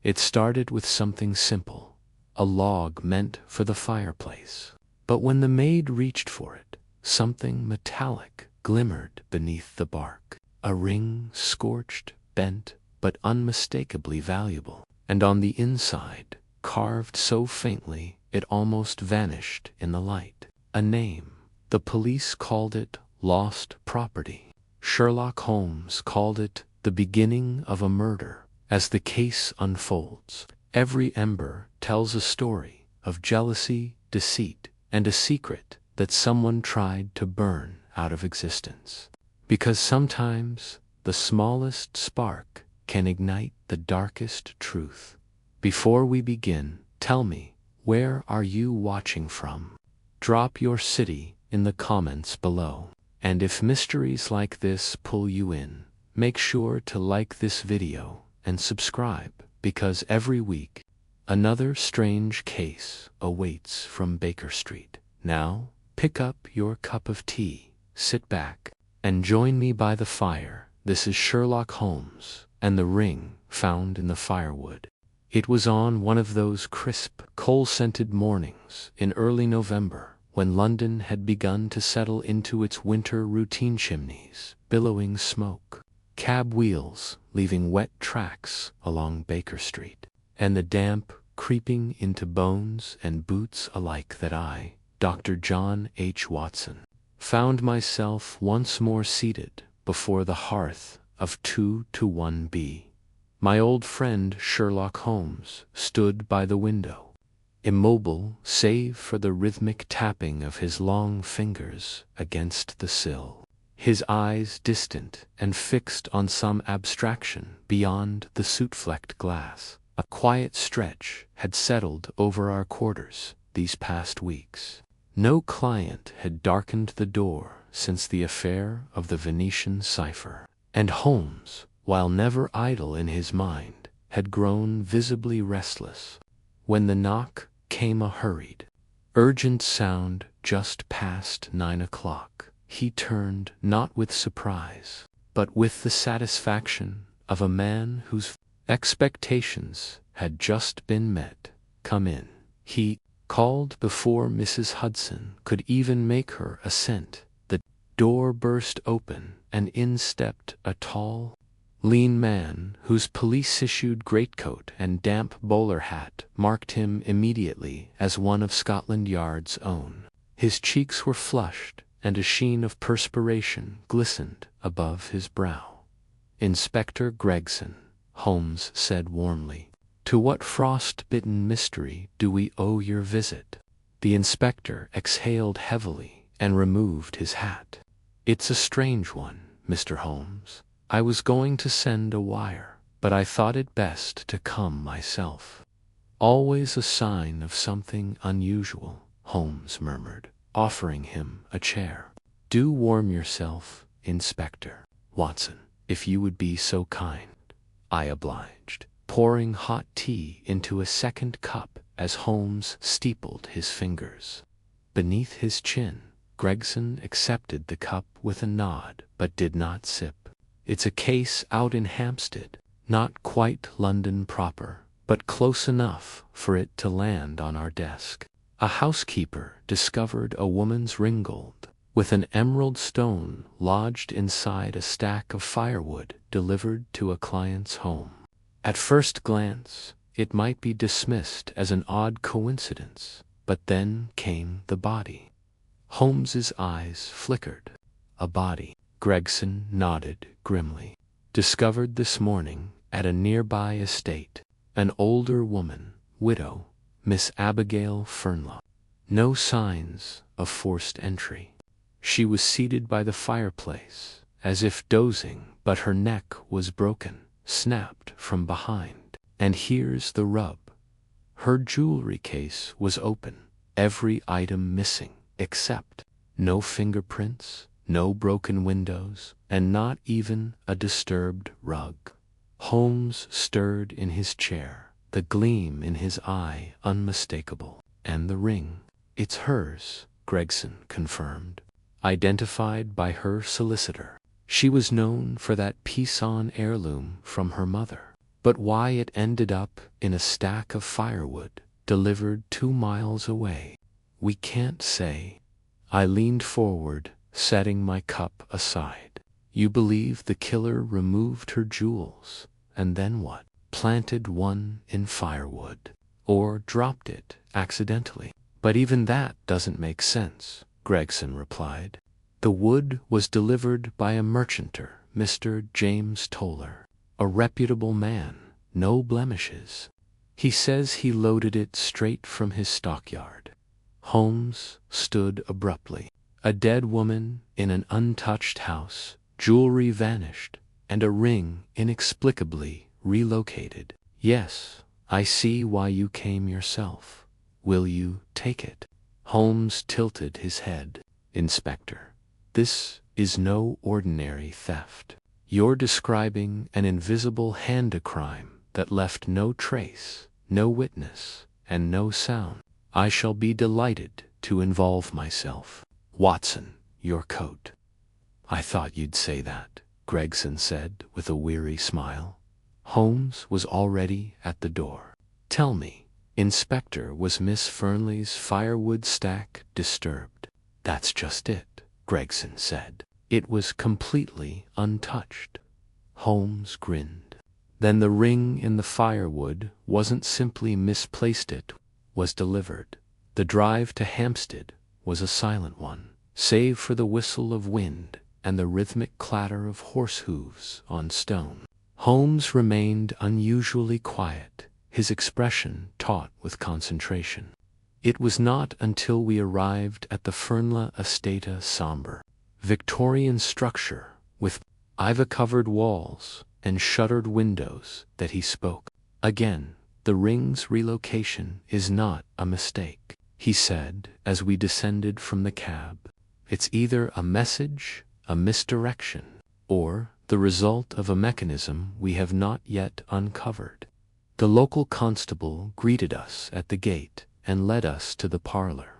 It started with something simple, a log meant for the fireplace. But when the maid reached for it, something metallic glimmered beneath the bark. A ring, scorched, bent, but unmistakably valuable. And on the inside, carved so faintly it almost vanished in the light, a name. The police called it lost property. Sherlock Holmes called it the beginning of a murder. As the case unfolds, every ember tells a story of jealousy, deceit, and a secret that someone tried to burn out of existence. Because sometimes the smallest spark can ignite the darkest truth. Before we begin, tell me, where are you watching from? Drop your city in the comments below. And if mysteries like this pull you in, make sure to like this video and subscribe, because every week, another strange case awaits from Baker Street. Now, pick up your cup of tea, sit back, and join me by the fire. This is Sherlock Holmes and the ring found in the firewood. It was on one of those crisp, coal-scented mornings in early November, when London had begun to settle into its winter routine, chimneys billowing smoke, cab wheels leaving wet tracks along Baker Street, and the damp creeping into bones and boots alike, that I, Dr. John H. Watson, found myself once more seated before the hearth of 221B. My old friend Sherlock Holmes stood by the window, immobile save for the rhythmic tapping of his long fingers against the sill, his eyes distant and fixed on some abstraction beyond the soot-flecked glass. A quiet stretch had settled over our quarters these past weeks. No client had darkened the door since the affair of the Venetian cipher, and Holmes, while never idle in his mind, had grown visibly restless. When the knock came, a hurried, urgent sound just past 9 o'clock, he turned, not with surprise, but with the satisfaction of a man whose expectations had just been met. "Come in," he called before Mrs. Hudson could even make her assent. The door burst open, and in stepped a tall, lean man whose police-issued greatcoat and damp bowler hat marked him immediately as one of Scotland Yard's own. His cheeks were flushed, and a sheen of perspiration glistened above his brow. "Inspector Gregson," Holmes said warmly, "to what frost-bitten mystery do we owe your visit?" The inspector exhaled heavily and removed his hat. "It's a strange one, Mr. Holmes. I was going to send a wire, but I thought it best to come myself." "Always a sign of something unusual," Holmes murmured, offering him a chair. "Do warm yourself, Inspector Watson, if you would be so kind." I obliged, pouring hot tea into a second cup as Holmes steepled his fingers. Beneath his chin, Gregson accepted the cup with a nod, but did not sip. "It's a case out in Hampstead, not quite London proper, but close enough for it to land on our desk. A housekeeper discovered a woman's ringgold, with an emerald stone lodged inside a stack of firewood delivered to a client's home. At first glance, it might be dismissed as an odd coincidence, but then came the body." Holmes's eyes flickered. "A body," Gregson nodded grimly. "Discovered this morning at a nearby estate. An older woman, widow, Miss Abigail Fernlow. No signs of forced entry. She was seated by the fireplace, as if dozing, but her neck was broken, snapped from behind. And here's the rub. Her jewelry case was open, every item missing, except no fingerprints, no broken windows, and not even a disturbed rug." Holmes stirred in his chair, the gleam in his eye unmistakable. "And the ring?" "It's hers," Gregson confirmed. "Identified by her solicitor. She was known for that Pison heirloom from her mother. but why it ended up in a stack of firewood delivered 2 miles away, we can't say. I leaned forward, setting my cup aside. You believe the killer removed her jewels, and then what? Planted one in firewood. Or dropped it accidentally. But even that doesn't make sense, Gregson replied. The wood was delivered by a merchanter, Mr. James Toller, a reputable man, no blemishes. He says he loaded it straight from his stockyard. Holmes stood abruptly. A dead woman in an untouched house, jewelry vanished, and a ring inexplicably relocated. Yes, I see why you came yourself. Will you take it? Holmes tilted his head. Inspector, this is no ordinary theft. You're describing an invisible hand of crime that left no trace, no witness, and no sound. I shall be delighted to involve myself. Watson, your coat. I thought you'd say that, Gregson said with a weary smile. Holmes was already at the door. Tell me, Inspector, was Miss Fernley's firewood stack disturbed? That's just it, Gregson said. It was completely untouched. Holmes grinned. Then the ring in the firewood wasn't simply misplaced, it was delivered. The drive to Hampstead was a silent one, save for the whistle of wind and the rhythmic clatter of horse hooves on stone. Holmes remained unusually quiet, his expression taut with concentration. It was not until we arrived at the Fernley estate, a somber, Victorian structure with ivy-covered walls and shuttered windows, that he spoke. Again, the ring's relocation is not a mistake, he said as we descended from the cab. It's either a message, a misdirection, or the result of a mechanism we have not yet uncovered. The local constable greeted us at the gate and led us to the parlor.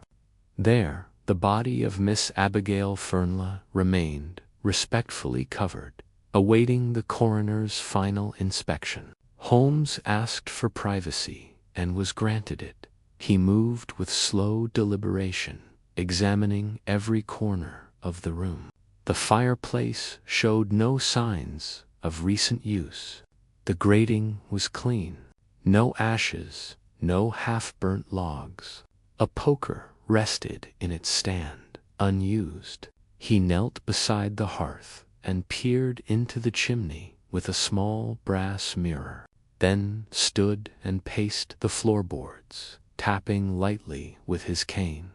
There, the body of Miss Abigail Fernley remained, respectfully covered, awaiting the coroner's final inspection. Holmes asked for privacy and was granted it. He moved with slow deliberation, examining every corner of the room. The fireplace showed no signs of recent use. The grating was clean. No ashes, no half-burnt logs. A poker rested in its stand, unused. He knelt beside the hearth and peered into the chimney with a small brass mirror, then stood and paced the floorboards, tapping lightly with his cane.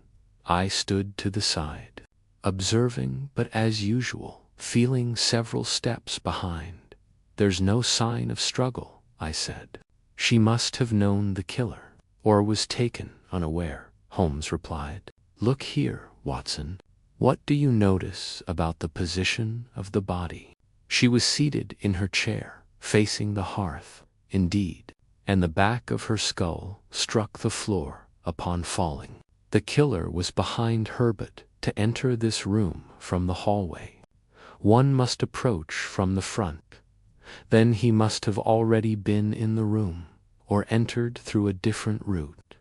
I stood to the side, observing, but as usual, feeling several steps behind. There's no sign of struggle, I said. She must have known the killer, or was taken unaware, Holmes replied. Look here, Watson. What do you notice about the position of the body? She was seated in her chair, facing the hearth, indeed, and the back of her skull struck the floor upon falling. The killer was behind her, but to enter this room from the hallway, one must approach from the front. Then he must have already been in the room, or entered through a different route.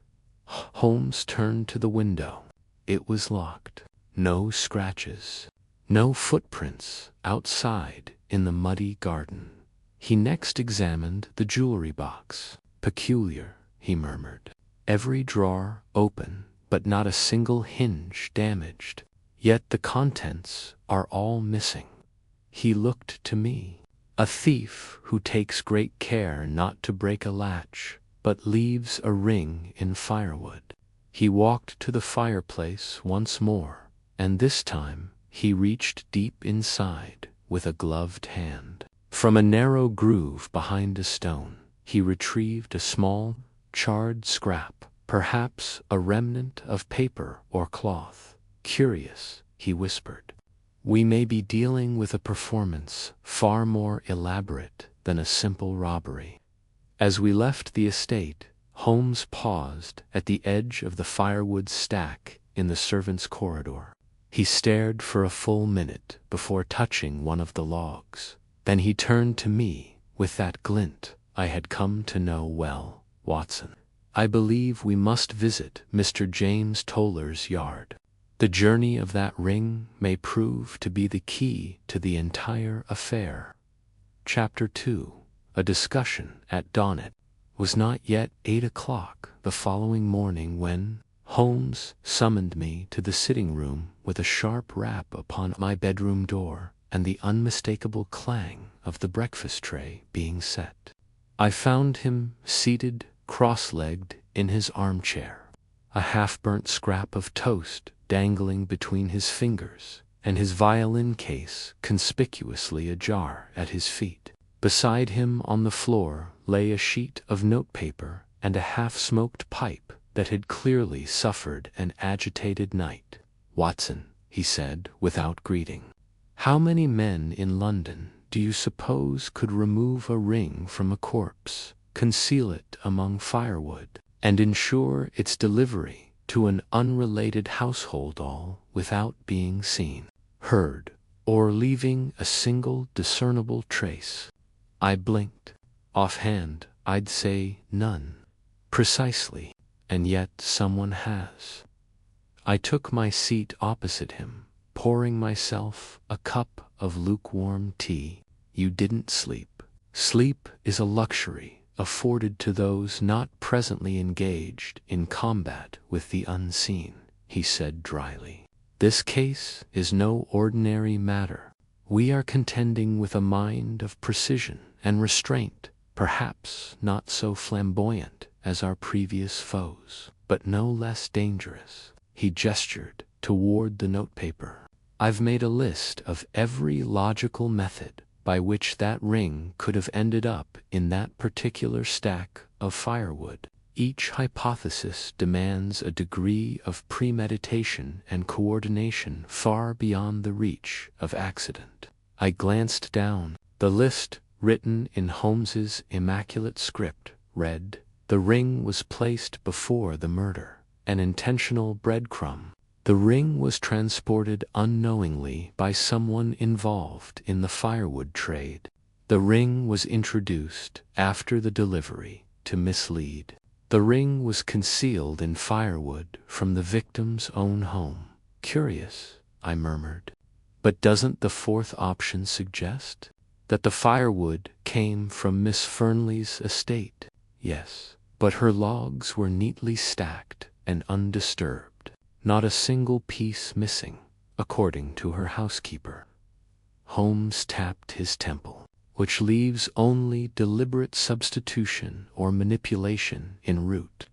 Holmes turned to the window. It was locked. No scratches, no footprints outside in the muddy garden. He next examined the jewelry box. Peculiar, he murmured. Every drawer open, but not a single hinge damaged. Yet the contents are all missing. He looked to me. A thief who takes great care not to break a latch, but leaves a ring in firewood. He walked to the fireplace once more, and this time he reached deep inside with a gloved hand. From a narrow groove behind a stone, he retrieved a small, charred scrap, perhaps a remnant of paper or cloth. Curious, he whispered. We may be dealing with a performance far more elaborate than a simple robbery. As we left the estate, Holmes paused at the edge of the firewood stack in the servants' corridor. He stared for a full minute before touching one of the logs. Then he turned to me with that glint I had come to know well, Watson. I believe we must visit Mr. James Toller's yard. The journey of that ring may prove to be the key to the entire affair. Chapter 2. A discussion at dawn. It was not yet 8 o'clock the following morning when Holmes summoned me to the sitting room with a sharp rap upon my bedroom door and the unmistakable clang of the breakfast tray being set. I found him seated cross-legged in his armchair, a half-burnt scrap of toast dangling between his fingers, and his violin case conspicuously ajar at his feet. Beside him on the floor lay a sheet of notepaper and a half-smoked pipe that had clearly suffered an agitated night. "Watson," he said without greeting, "how many men in London do you suppose could remove a ring from a corpse, conceal it among firewood, and ensure its delivery to an unrelated household all without being seen, heard, or leaving a single discernible trace?" I blinked. "Offhand, I'd say none." "Precisely, and yet someone has." I took my seat opposite him, pouring myself a cup of lukewarm tea. "You didn't sleep." "Sleep is a luxury afforded to those not presently engaged in combat with the unseen," he said dryly. "This case is no ordinary matter. We are contending with a mind of precision and restraint, perhaps not so flamboyant as our previous foes, but no less dangerous." He gestured toward the notepaper. "I've made a list of every logical method by which that ring could have ended up in that particular stack of firewood. Each hypothesis demands a degree of premeditation and coordination far beyond the reach of accident." I glanced down. The list, written in Holmes's immaculate script, read, "The ring was placed before the murder. An intentional breadcrumb. The ring was transported unknowingly by someone involved in the firewood trade. The ring was introduced after the delivery to mislead. The ring was concealed in firewood from the victim's own home." "Curious," I murmured. "But doesn't the fourth option suggest that the firewood came from Miss Fernley's estate?" "Yes, but her logs were neatly stacked and undisturbed. Not a single piece missing, according to her housekeeper." Holmes tapped his temple. "Which leaves only deliberate substitution or manipulation en route.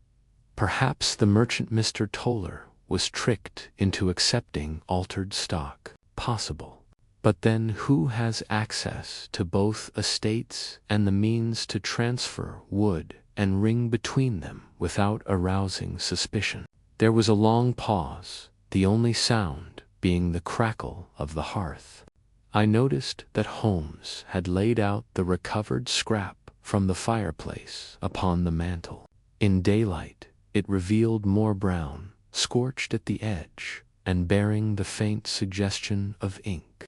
Perhaps the merchant Mr. Toller was tricked into accepting altered stock. Possible. But then who has access to both estates and the means to transfer wood and ring between them without arousing suspicion?" There was a long pause, the only sound being the crackle of the hearth. I noticed that Holmes had laid out the recovered scrap from the fireplace upon the mantel. In daylight, it revealed more brown, scorched at the edge, and bearing the faint suggestion of ink.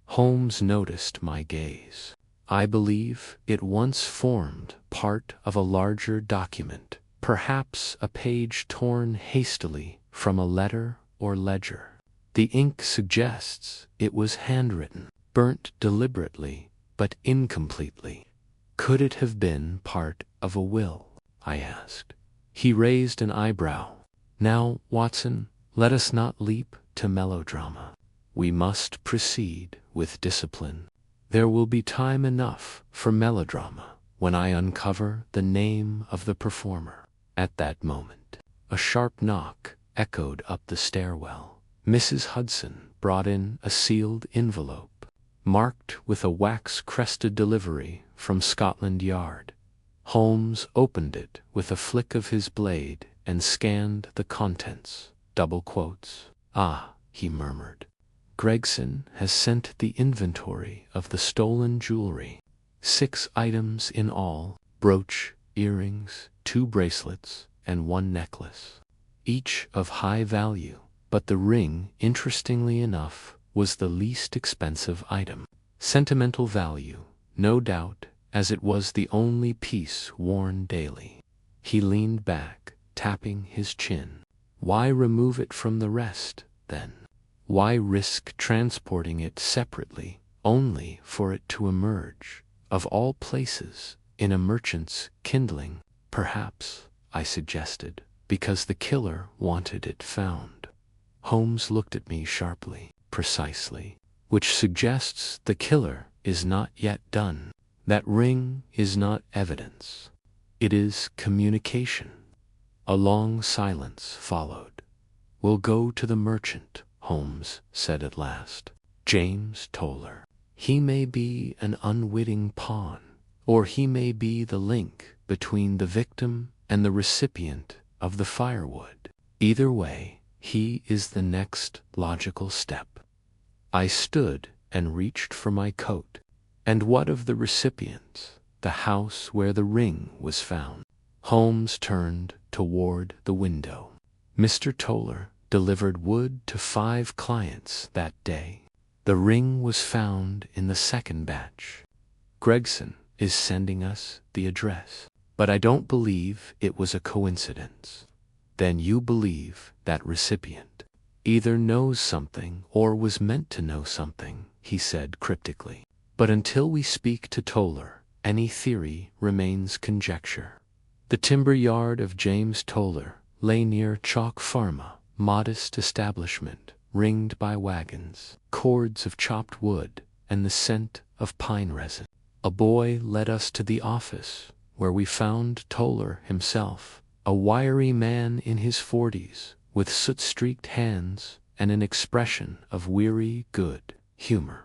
Holmes noticed my gaze. "I believe it once formed part of a larger document, perhaps a page torn hastily from a letter or ledger. The ink suggests it was handwritten, burnt deliberately, but incompletely." "Could it have been part of a will?" I asked. He raised an eyebrow. "Now, Watson, let us not leap to melodrama. We must proceed with discipline. There will be time enough for melodrama when I uncover the name of the performer." At that moment, a sharp knock echoed up the stairwell. Mrs. Hudson brought in a sealed envelope, marked with a wax-crested delivery from Scotland Yard. Holmes opened it with a flick of his blade and scanned the contents. Double quotes. "Ah," he murmured. "Gregson has sent the inventory of the stolen jewelry. 6 items in all: brooch, earrings, 2 bracelets, and 1 necklace, each of high value, but the ring, interestingly enough, was the least expensive item. Sentimental value, no doubt, as it was the only piece worn daily. He leaned back, tapping his chin. Why remove it from the rest, then? Why risk transporting it separately, only for it to emerge, of all places, in a merchant's kindling? Perhaps, I suggested, because the killer wanted it found. Holmes looked at me sharply. Precisely. Which suggests the killer is not yet done. That ring is not evidence. It is communication. A long silence followed. We'll go to the merchant, Holmes said at last. James Toller. He may be an unwitting pawn, or he may be the link between the victim and the recipient of the firewood. Either way, he is the next logical step. I stood and reached for my coat. And what of the recipients, the house where the ring was found? Holmes turned toward the window. Mr. Toller delivered wood to 5 clients that day. The ring was found in the second batch. Gregson is sending us the address. But I don't believe it was a coincidence. Then you believe that recipient either knows something or was meant to know something, he said cryptically. But until we speak to Toller, any theory remains conjecture. The timber yard of James Toller lay near Chalk Pharma, modest establishment, ringed by wagons, cords of chopped wood, and the scent of pine resin. A boy led us to the office, where we found Toller himself, a wiry man in his 40s, with soot-streaked hands and an expression of weary good humor.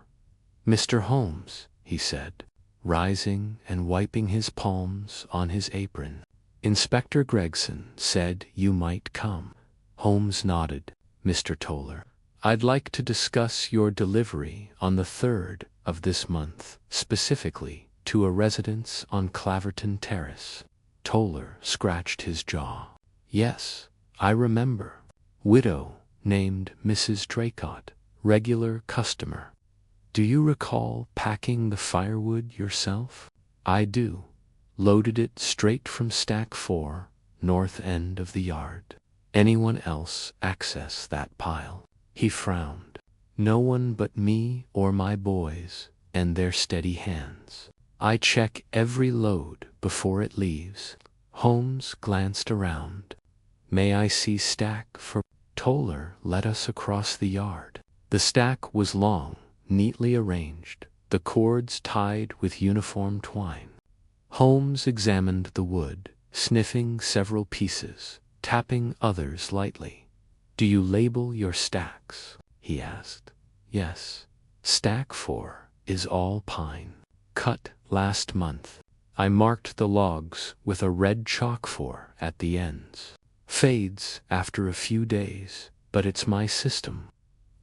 Mr. Holmes, he said, rising and wiping his palms on his apron. Inspector Gregson said you might come. Holmes nodded. Mr. Toller, I'd like to discuss your delivery on the 3rd of this month, specifically to a residence on Claverton Terrace. Toller scratched his jaw. Yes, I remember. Widow named Mrs. Draycott, regular customer. Do you recall packing the firewood yourself? I do. Loaded it straight from stack 4, north end of the yard. Anyone else access that pile? He frowned. No one but me or my boys and their steady hands. I check every load before it leaves. Holmes glanced around. May I see stack for? Toller led us across the yard. The stack was long, neatly arranged, the cords tied with uniform twine. Holmes examined the wood, sniffing several pieces, tapping others lightly. Do you label your stacks? He asked. Yes. Stack 4 is all pine. Cut last month. I marked the logs with a red chalk 4 at the ends. Fades after a few days, but it's my system.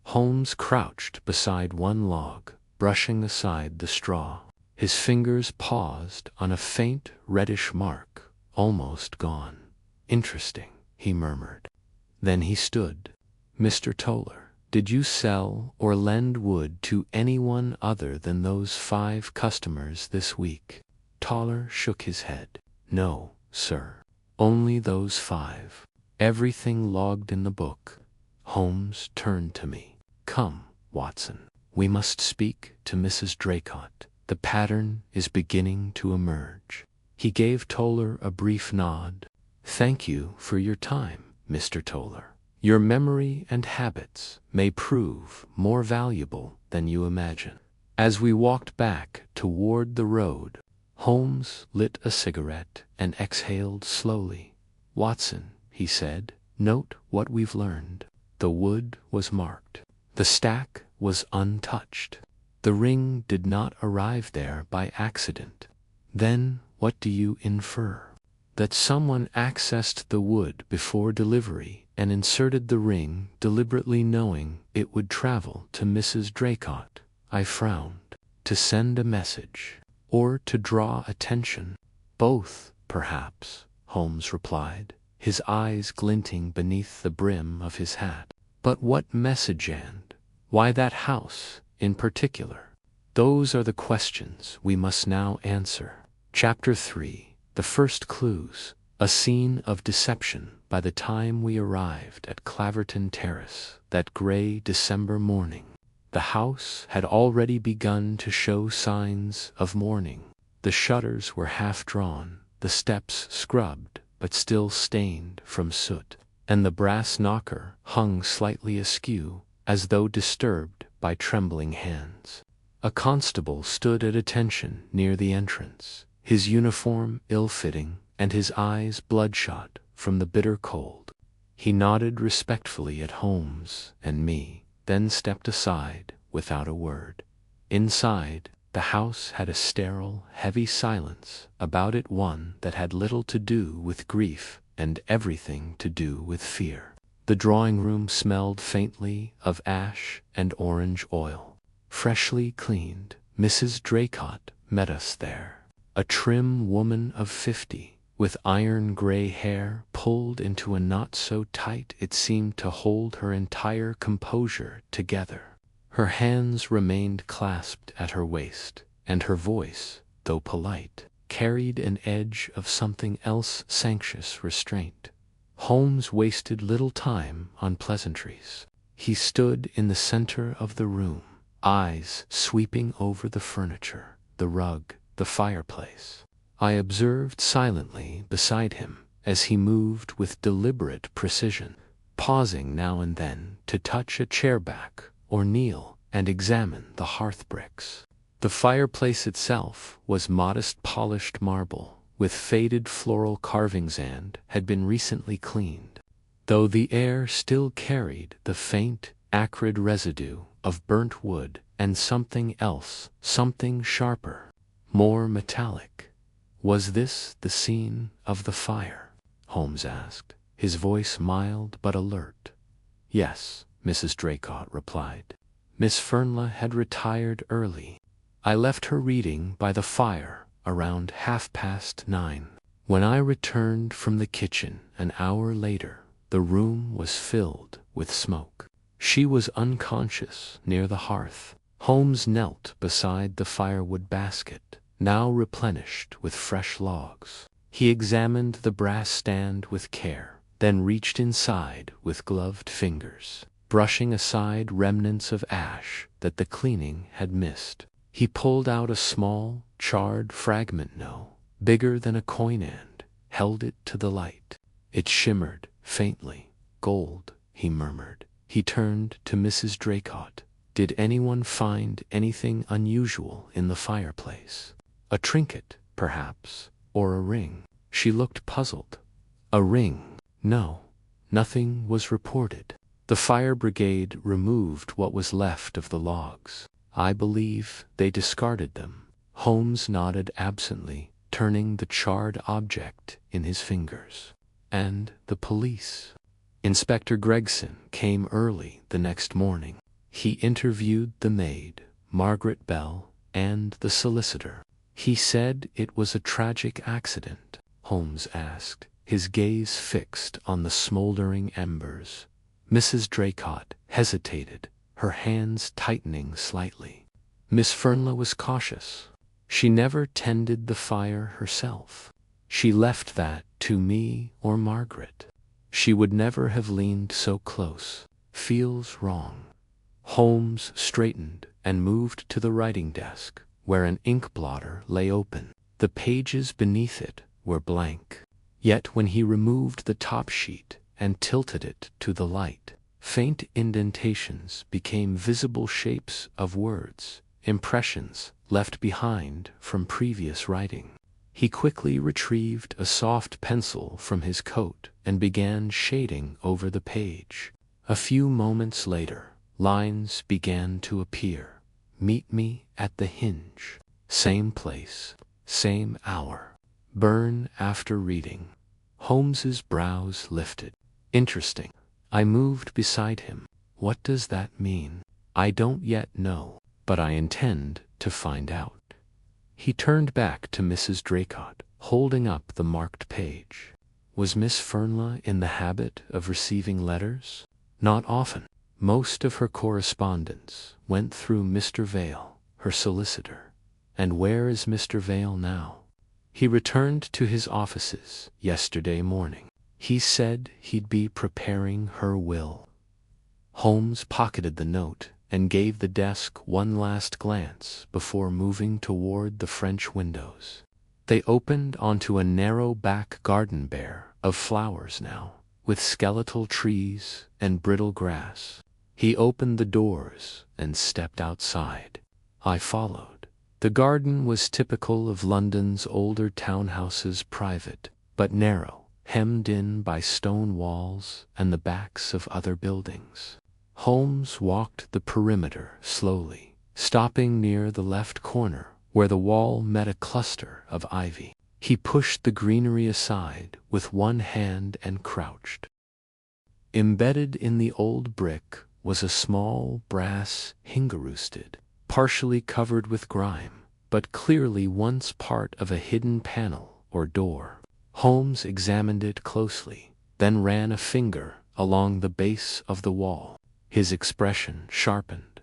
Holmes crouched beside one log, brushing aside the straw. His fingers paused on a faint reddish mark, almost gone. Interesting, he murmured. Then he stood. Mr. Toller, did you sell or lend wood to anyone other than those 5 customers this week? Toller shook his head. No, sir. Only those 5. Everything logged in the book. Holmes turned to me. Come, Watson. We must speak to Mrs. Draycott. The pattern is beginning to emerge. He gave Toller a brief nod. Thank you for your time, Mr. Toller. Your memory and habits may prove more valuable than you imagine. As we walked back toward the road, Holmes lit a cigarette and exhaled slowly. Watson, he said, note what we've learned. The wood was marked. The stack was untouched. The ring did not arrive there by accident. Then what do you infer? That someone accessed the wood before delivery and inserted the ring, deliberately knowing it would travel to Mrs. Draycott. I frowned. To send a message, or to draw attention? Both, perhaps, Holmes replied, his eyes glinting beneath the brim of his hat. But what message, and why that house in particular? Those are the questions we must now answer. Chapter 3. The First Clues. A scene of deception. By the time we arrived at Claverton Terrace that gray December morning, the house had already begun to show signs of mourning. The shutters were half drawn, the steps scrubbed but still stained from soot, and the brass knocker hung slightly askew, as though disturbed by trembling hands. A constable stood at attention near the entrance, his uniform ill-fitting and his eyes bloodshot from the bitter cold. He nodded respectfully at Holmes and me, then stepped aside without a word. Inside, the house had a sterile, heavy silence about it, one that had little to do with grief and everything to do with fear. The drawing-room smelled faintly of ash and orange oil. Freshly cleaned, Mrs. Draycott met us there, a trim woman of 50, with iron-gray hair pulled into a knot so tight it seemed to hold her entire composure together. Her hands remained clasped at her waist, and her voice, though polite, carried an edge of something else, anxious restraint. Holmes wasted little time on pleasantries. He stood in the center of the room, eyes sweeping over the furniture, the rug, the fireplace. I observed silently beside him as he moved with deliberate precision, pausing now and then to touch a chair back or kneel and examine the hearth bricks. The fireplace itself was modest polished marble, with faded floral carvings, and had been recently cleaned, though the air still carried the faint, acrid residue of burnt wood and something else, something sharper, more metallic. Was this the scene of the fire? Holmes asked, his voice mild but alert. Yes, Mrs. Draycott replied. Miss Fernla had retired early. I left her reading by the fire around 9:30. When I returned from the kitchen an hour later, the room was filled with smoke. She was unconscious near the hearth. Holmes knelt beside the firewood basket, now replenished with fresh logs. He examined the brass stand with care, then reached inside with gloved fingers, brushing aside remnants of ash that the cleaning had missed. He pulled out a small, charred fragment, no bigger than a coin, and held it to the light. It shimmered faintly. Gold, he murmured. He turned to Mrs. Draycott. Did anyone find anything unusual in the fireplace? A trinket, perhaps, or a ring? She looked puzzled. A ring? No, nothing was reported. The fire brigade removed what was left of the logs. I believe they discarded them. Holmes nodded absently, turning the charred object in his fingers. And the police? Inspector Gregson came early the next morning. He interviewed the maid, Margaret Bell, and the solicitor. He said it was a tragic accident. Holmes asked, his gaze fixed on the smoldering embers. Mrs. Draycott hesitated, her hands tightening slightly. Miss Fernla was cautious. She never tended the fire herself. She left that to me or Margaret. She would never have leaned so close. Feels wrong. Holmes straightened and moved to the writing desk, where an ink blotter lay open. The pages beneath it were blank. Yet when he removed the top sheet and tilted it to the light, faint indentations became visible shapes of words, impressions left behind from previous writing. He quickly retrieved a soft pencil from his coat and began shading over the page. A few moments later, lines began to appear. Meet me at the hinge. Same place, same hour. Burn after reading. Holmes's brows lifted. Interesting. I moved beside him. What does that mean? I don't yet know, but I intend to find out. He turned back to Mrs. Draycott, holding up the marked page. Was Miss Fernla in the habit of receiving letters? Not often. Most of her correspondence went through Mr. Vale, her solicitor. "And where is Mr. Vale now?" "He returned to his offices yesterday morning. He said he'd be preparing her will." Holmes pocketed the note and gave the desk one last glance before moving toward the French windows. They opened onto a narrow back garden bare of flowers now, with skeletal trees and brittle grass. He opened the doors and stepped outside. I followed. The garden was typical of London's older townhouses, private but narrow, hemmed in by stone walls and the backs of other buildings. Holmes walked the perimeter slowly, stopping near the left corner where the wall met a cluster of ivy. He pushed the greenery aside with one hand and crouched. Embedded in the old brick was a small brass hingeroosted, partially covered with grime, but clearly once part of a hidden panel or door. Holmes examined it closely, then ran a finger along the base of the wall. His expression sharpened.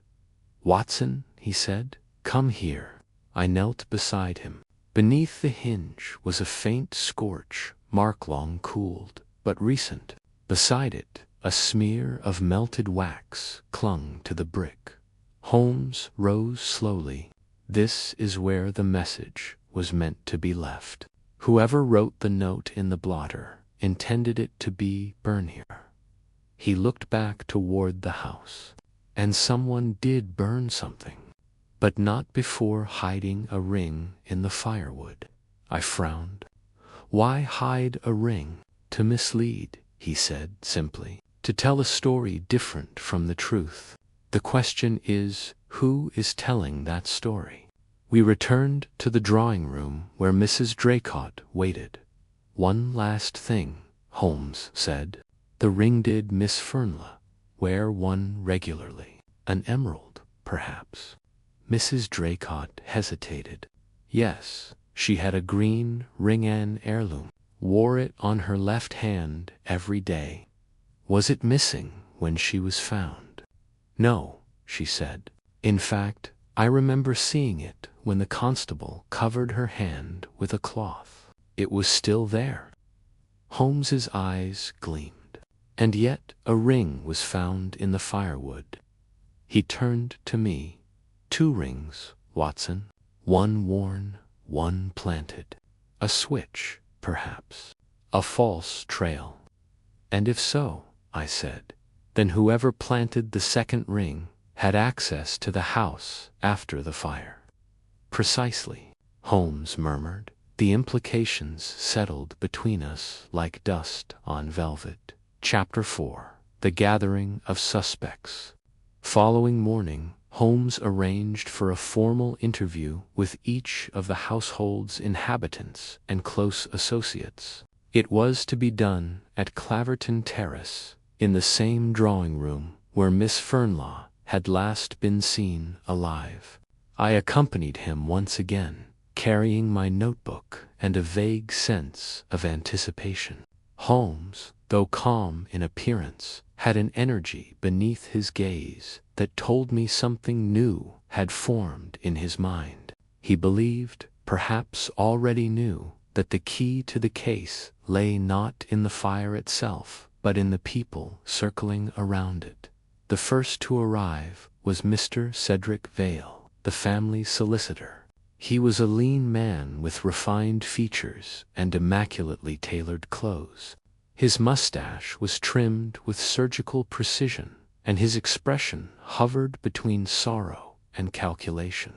"Watson," he said, "come here." I knelt beside him. Beneath the hinge was a faint scorch, mark long cooled, but recent. Beside it, a smear of melted wax clung to the brick. Holmes rose slowly. "This is where the message was meant to be left. Whoever wrote the note in the blotter intended it to be burn here." He looked back toward the house. "And someone did burn something, but not before hiding a ring in the firewood." I frowned. "Why hide a ring?" "To mislead," he said simply. "To tell a story different from the truth. The question is, who is telling that story?" We returned to the drawing room where Mrs. Draycott waited. "One last thing," Holmes said. "The ring did Miss Fernla wear one regularly? An emerald, perhaps?" Mrs. Draycott hesitated. "Yes, she had a green ring-an heirloom. Wore it on her left hand every day." "Was it missing when she was found?" "No," she said. "In fact, I remember seeing it when the constable covered her hand with a cloth. It was still there." Holmes's eyes gleamed. "And yet a ring was found in the firewood." He turned to me. "Two rings, Watson. One worn, one planted. A switch, perhaps. A false trail." "And if so," I said, "then whoever planted the second ring had access to the house after the fire." "Precisely," Holmes murmured. The implications settled between us like dust on velvet. Chapter 4: The Gathering of Suspects. Following morning, Holmes arranged for a formal interview with each of the household's inhabitants and close associates. It was to be done at Claverton Terrace, in the same drawing room where Miss Fernla had last been seen alive. I accompanied him once again, carrying my notebook and a vague sense of anticipation. Holmes, though calm in appearance, had an energy beneath his gaze that told me something new had formed in his mind. He believed, perhaps already knew, that the key to the case lay not in the fire itself, but in the people circling around it. The first to arrive was Mr. Cedric Vale, the family solicitor. He was a lean man with refined features and immaculately tailored clothes. His mustache was trimmed with surgical precision, and his expression hovered between sorrow and calculation.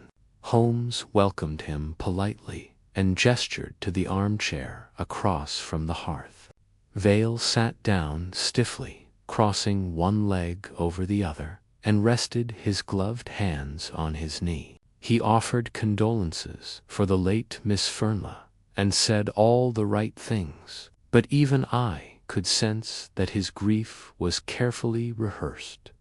Holmes welcomed him politely and gestured to the armchair across from the hearth. Vale sat down stiffly, crossing one leg over the other, and rested his gloved hands on his knee. He offered condolences for the late Miss Fernla, and said all the right things, but even I could sense that his grief was carefully rehearsed.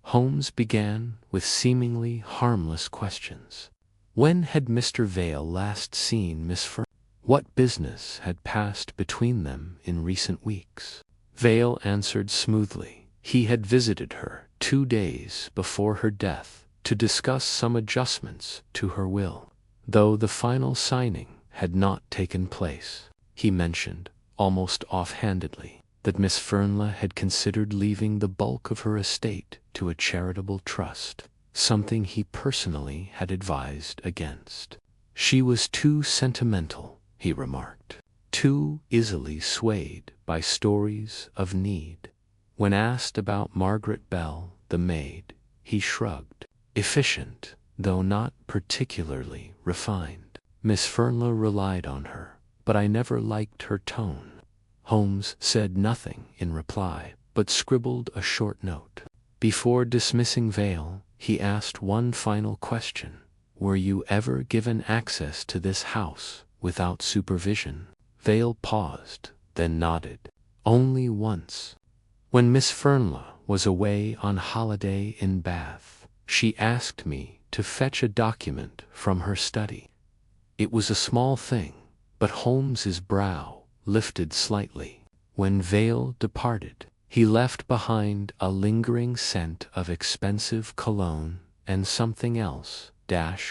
Holmes began with seemingly harmless questions. When had Mr. Vale last seen Miss Fernla? What business had passed between them in recent weeks? Vale answered smoothly. He had visited her 2 days before her death to discuss some adjustments to her will, though the final signing had not taken place. He mentioned, almost offhandedly, that Miss Fernla had considered leaving the bulk of her estate to a charitable trust, something he personally had advised against. She was too sentimental, he remarked, too easily swayed by stories of need. When asked about Margaret Bell, the maid, he shrugged. Efficient, though not particularly refined. Miss Fernla relied on her, but I never liked her tone. Holmes said nothing in reply, but scribbled a short note. Before dismissing Vale, he asked one final question. Were you ever given access to this house without supervision? Vale paused, then nodded. Only once. When Miss Fernla was away on holiday in Bath, she asked me to fetch a document from her study. It was a small thing, but Holmes's brow lifted slightly. When Vale departed, he left behind a lingering scent of expensive cologne and something else.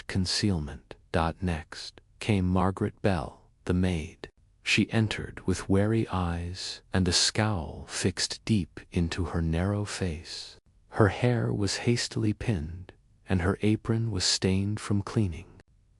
Concealment. Next came Margaret Bell, the maid. She entered with wary eyes and a scowl fixed deep into her narrow face. Her hair was hastily pinned, and her apron was stained from cleaning.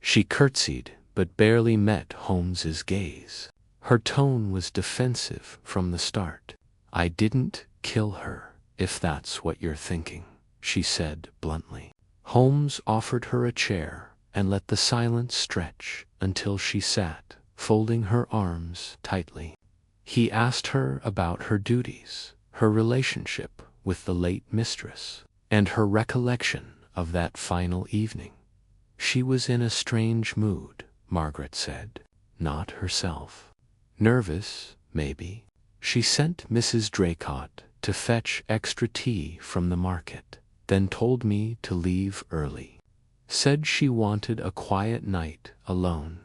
She curtsied, but barely met Holmes's gaze. Her tone was defensive from the start. I didn't kill her, if that's what you're thinking, she said bluntly. Holmes offered her a chair and let the silence stretch until she sat, folding her arms tightly. He asked her about her duties, her relationship with the late mistress, and her recollection of that final evening. She was in a strange mood, Margaret said, not herself. Nervous, maybe. She sent Mrs. Draycott to fetch extra tea from the market, then told me to leave early. Said she wanted a quiet night alone.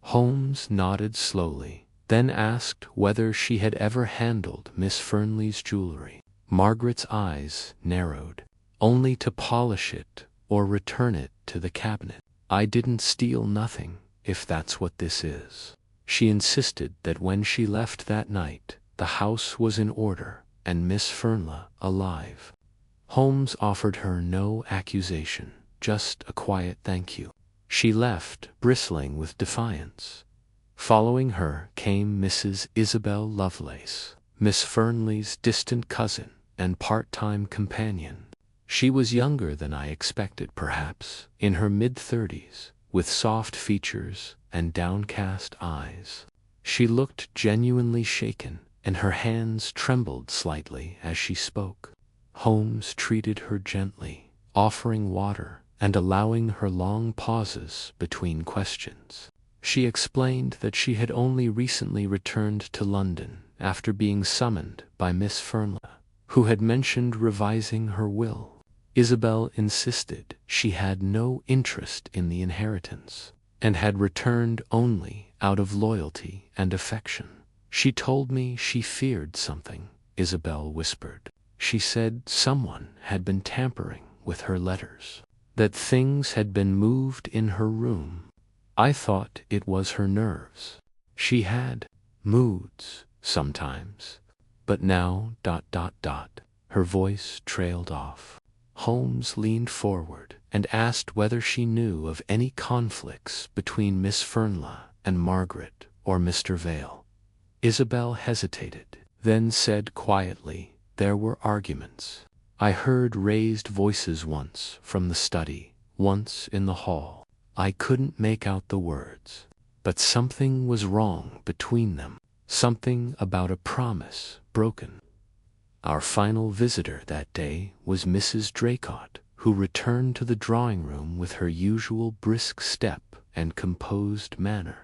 Holmes nodded slowly, then asked whether she had ever handled Miss Fernley's jewelry. Margaret's eyes narrowed. Only to polish it or return it to the cabinet. I didn't steal nothing, if that's what this is. She insisted that when she left that night, the house was in order and Miss Fernla alive. Holmes offered her no accusation, just a quiet thank you. She left, bristling with defiance. Following her came Mrs. Isabel Lovelace, Miss Fernley's distant cousin and part-time companion. She was younger than I expected, perhaps, in her mid-30s, with soft features and downcast eyes. She looked genuinely shaken, and her hands trembled slightly as she spoke. Holmes treated her gently, offering water and allowing her long pauses between questions. She explained that she had only recently returned to London after being summoned by Miss Fernla, who had mentioned revising her will. Isabel insisted she had no interest in the inheritance, and had returned only out of loyalty and affection. She told me she feared something, Isabel whispered. She said someone had been tampering with her letters, that things had been moved in her room. I thought it was her nerves. She had moods sometimes, but now ... Her voice trailed off. Holmes leaned forward and asked whether she knew of any conflicts between Miss Fernla and Margaret or Mr. Vale. Isabel hesitated, then said quietly, there were arguments. I heard raised voices once from the study, once in the hall. I couldn't make out the words, but something was wrong between them, something about a promise broken. Our final visitor that day was Mrs. Draycott, who returned to the drawing-room with her usual brisk step and composed manner.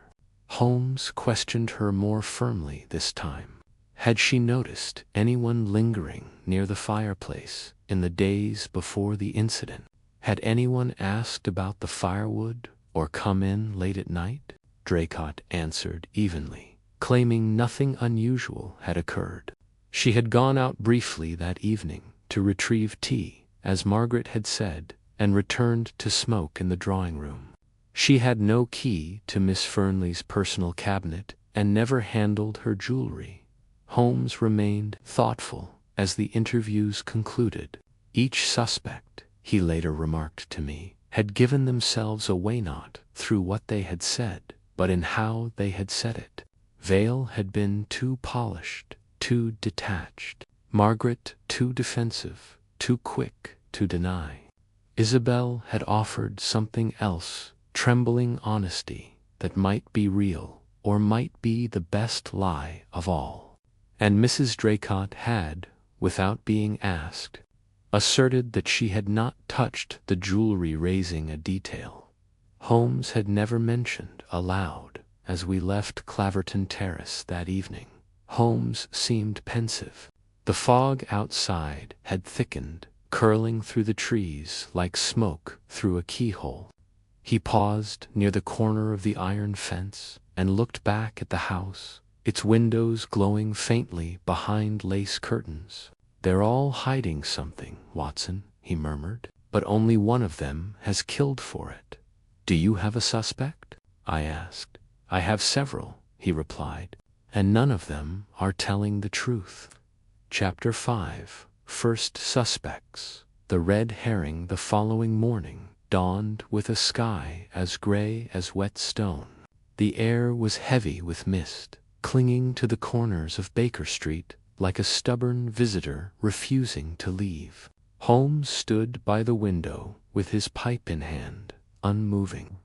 Holmes questioned her more firmly this time. Had she noticed anyone lingering near the fireplace in the days before the incident? Had anyone asked about the firewood or come in late at night? Draycott answered evenly, claiming nothing unusual had occurred. She had gone out briefly that evening to retrieve tea, as Margaret had said, and returned to smoke in the drawing room. She had no key to Miss Fernley's personal cabinet and never handled her jewelry. Holmes remained thoughtful as the interviews concluded. Each suspect, he later remarked to me, had given themselves away not through what they had said, but in how they had said it. Vale had been too polished, too detached. Margaret too defensive, too quick to deny. Isabel had offered something else, trembling honesty that might be real or might be the best lie of all. And Mrs. Draycott had, without being asked, asserted that she had not touched the jewelry, raising a detail Holmes had never mentioned aloud. As we left Claverton Terrace that evening, Holmes seemed pensive. The fog outside had thickened, curling through the trees like smoke through a keyhole. He paused near the corner of the iron fence and looked back at the house, its windows glowing faintly behind lace curtains. "They're all hiding something, Watson," he murmured, "but only one of them has killed for it." "Do you have a suspect?" I asked. "I have several," he replied, "and none of them are telling the truth." Chapter 5. First Suspects. The red herring the following morning dawned with a sky as gray as wet stone. The air was heavy with mist, clinging to the corners of Baker Street like a stubborn visitor refusing to leave. Holmes stood by the window with his pipe in hand, unmoving,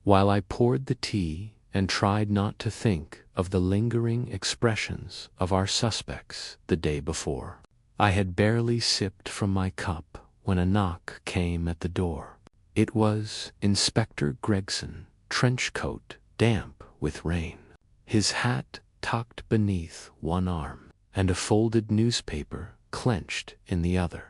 while I poured the tea and tried not to think of the lingering expressions of our suspects the day before. I had barely sipped from my cup when a knock came at the door. It was Inspector Gregson, trench coat damp with rain, his hat tucked beneath one arm, and a folded newspaper clenched in the other.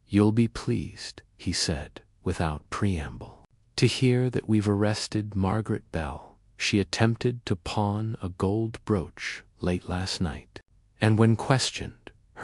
"You'll be pleased," he said, without preamble, "to hear that we've arrested Margaret Bell. She attempted to pawn a gold brooch late last night, and when questioned,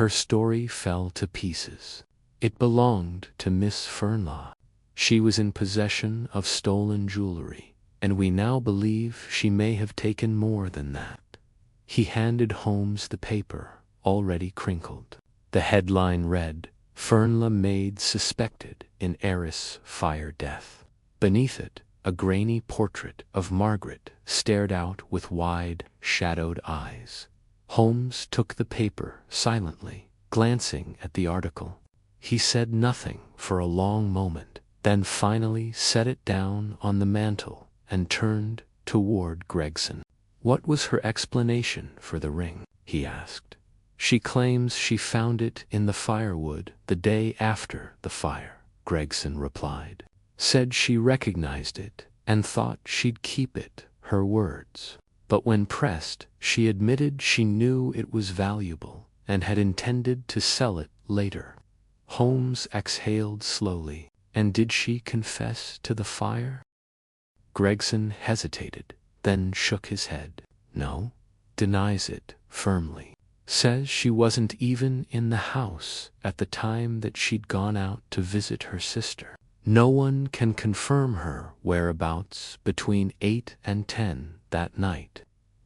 her story fell to pieces. It belonged to Miss Fernley. She was in possession of stolen jewelry, and we now believe she may have taken more than that." He handed Holmes the paper, already crinkled. The headline read, "Fernley Maid Suspected in Heiress Fire Death." Beneath it, a grainy portrait of Margaret stared out with wide, shadowed eyes. Holmes took the paper silently, glancing at the article. He said nothing for a long moment, then finally set it down on the mantel and turned toward Gregson. "What was her explanation for the ring?" he asked. "She claims she found it in the firewood the day after the fire," Gregson replied. "Said she recognized it and thought she'd keep it, her words. But when pressed, she admitted she knew it was valuable and had intended to sell it later." Holmes exhaled slowly. "And did she confess to the fire?" Gregson hesitated, then shook his head. "No, denies it firmly. Says she wasn't even in the house at the time that she'd gone out to visit her sister. No one can confirm her whereabouts between 8 and 10 that night."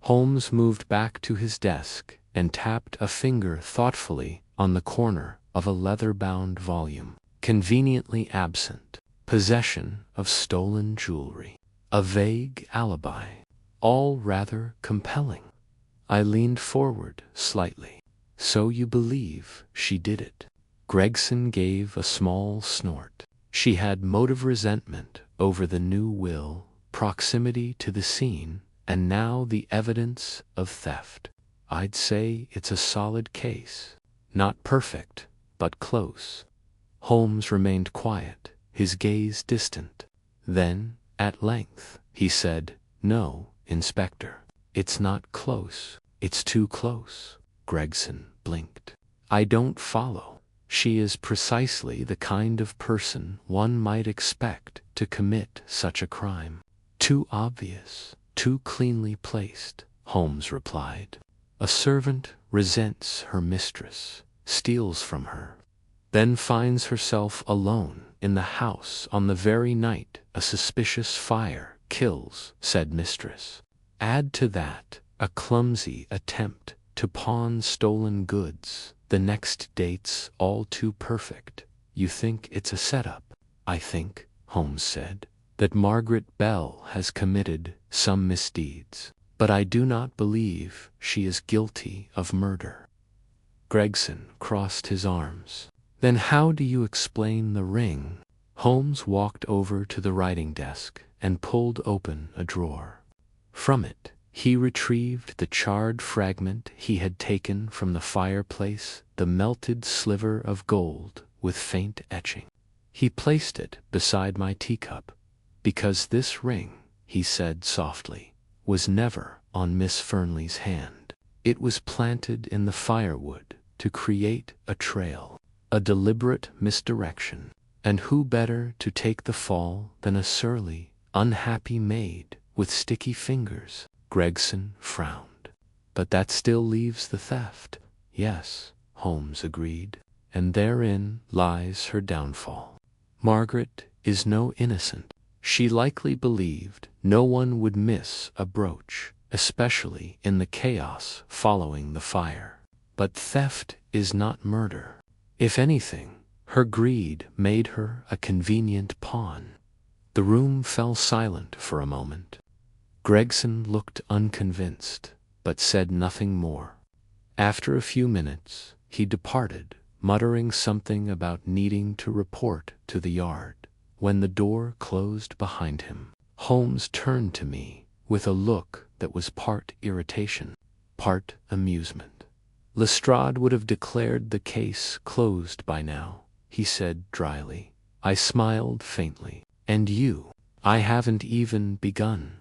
Holmes moved back to his desk and tapped a finger thoughtfully on the corner of a leather-bound volume. Conveniently absent. Possession of stolen jewelry. A vague alibi. All rather compelling. I leaned forward slightly. "So you believe she did it?" Gregson gave a small snort. "She had motive resentment over the new will, proximity to the scene, and now the evidence of theft. I'd say it's a solid case. Not perfect, but close." Holmes remained quiet, his gaze distant. Then, at length, he said, "No, Inspector. It's not close. It's too close." Gregson blinked. "I don't follow. She is precisely the kind of person one might expect to commit such a crime. Too obvious, too cleanly placed," Holmes replied. "A servant resents her mistress, steals from her, then finds herself alone in the house on the very night a suspicious fire kills said mistress. Add to that a clumsy attempt to pawn stolen goods. The next date's all too perfect. You think it's a setup? I think, Holmes said, that Margaret Bell has committed some misdeeds, but I do not believe she is guilty of murder. Gregson crossed his arms. Then how do you explain the ring? Holmes walked over to the writing desk and pulled open a drawer. From it, he retrieved the charred fragment he had taken from the fireplace, the melted sliver of gold with faint etching. He placed it beside my teacup. Because this ring, he said softly, was never on Miss Fernley's hand. It was planted in the firewood to create a trail, a deliberate misdirection. And who better to take the fall than a surly, unhappy maid with sticky fingers? Gregson frowned. But that still leaves the theft. Yes, Holmes agreed, and therein lies her downfall. Margaret is no innocent. She likely believed no one would miss a brooch, especially in the chaos following the fire. But theft is not murder. If anything, her greed made her a convenient pawn. The room fell silent for a moment. Gregson looked unconvinced, but said nothing more. After a few minutes, he departed, muttering something about needing to report to the yard. When the door closed behind him, Holmes turned to me with a look that was part irritation, part amusement. Lestrade would have declared the case closed by now, he said dryly. I smiled faintly. And you? I haven't even begun.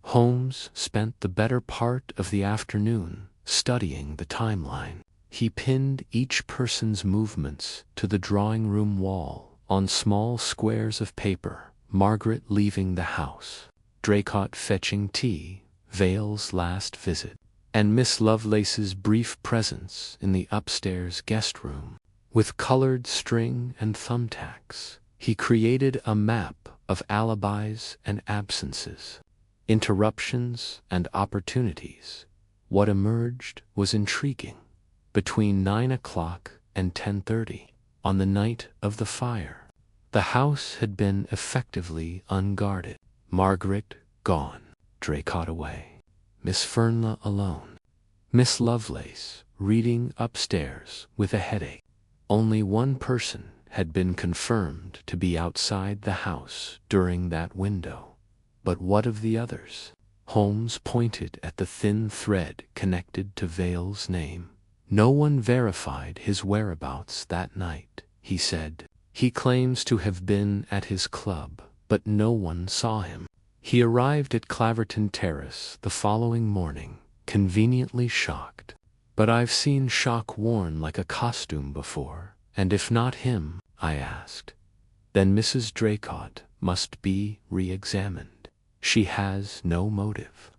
Holmes spent the better part of the afternoon studying the timeline. He pinned each person's movements to the drawing-room wall on small squares of paper. Margaret leaving the house, Draycott fetching tea, Vale's last visit, and Miss Lovelace's brief presence in the upstairs guest room. With colored string and thumbtacks, he created a map of alibis and absences, interruptions and opportunities. What emerged was intriguing. Between 9 o'clock and 10:30, on the night of the fire, the house had been effectively unguarded. Margaret gone, Draycott away, Miss Fernley alone, Miss Lovelace reading upstairs with a headache. Only one person had been confirmed to be outside the house during that window. But what of the others? Holmes pointed at the thin thread connected to Vale's name. No one verified his whereabouts that night, he said. He claims to have been at his club, but no one saw him. He arrived at Claverton Terrace the following morning, conveniently shocked. But I've seen shock worn like a costume before, and if not him, I asked, then Mrs. Draycott must be re-examined. She has no motive.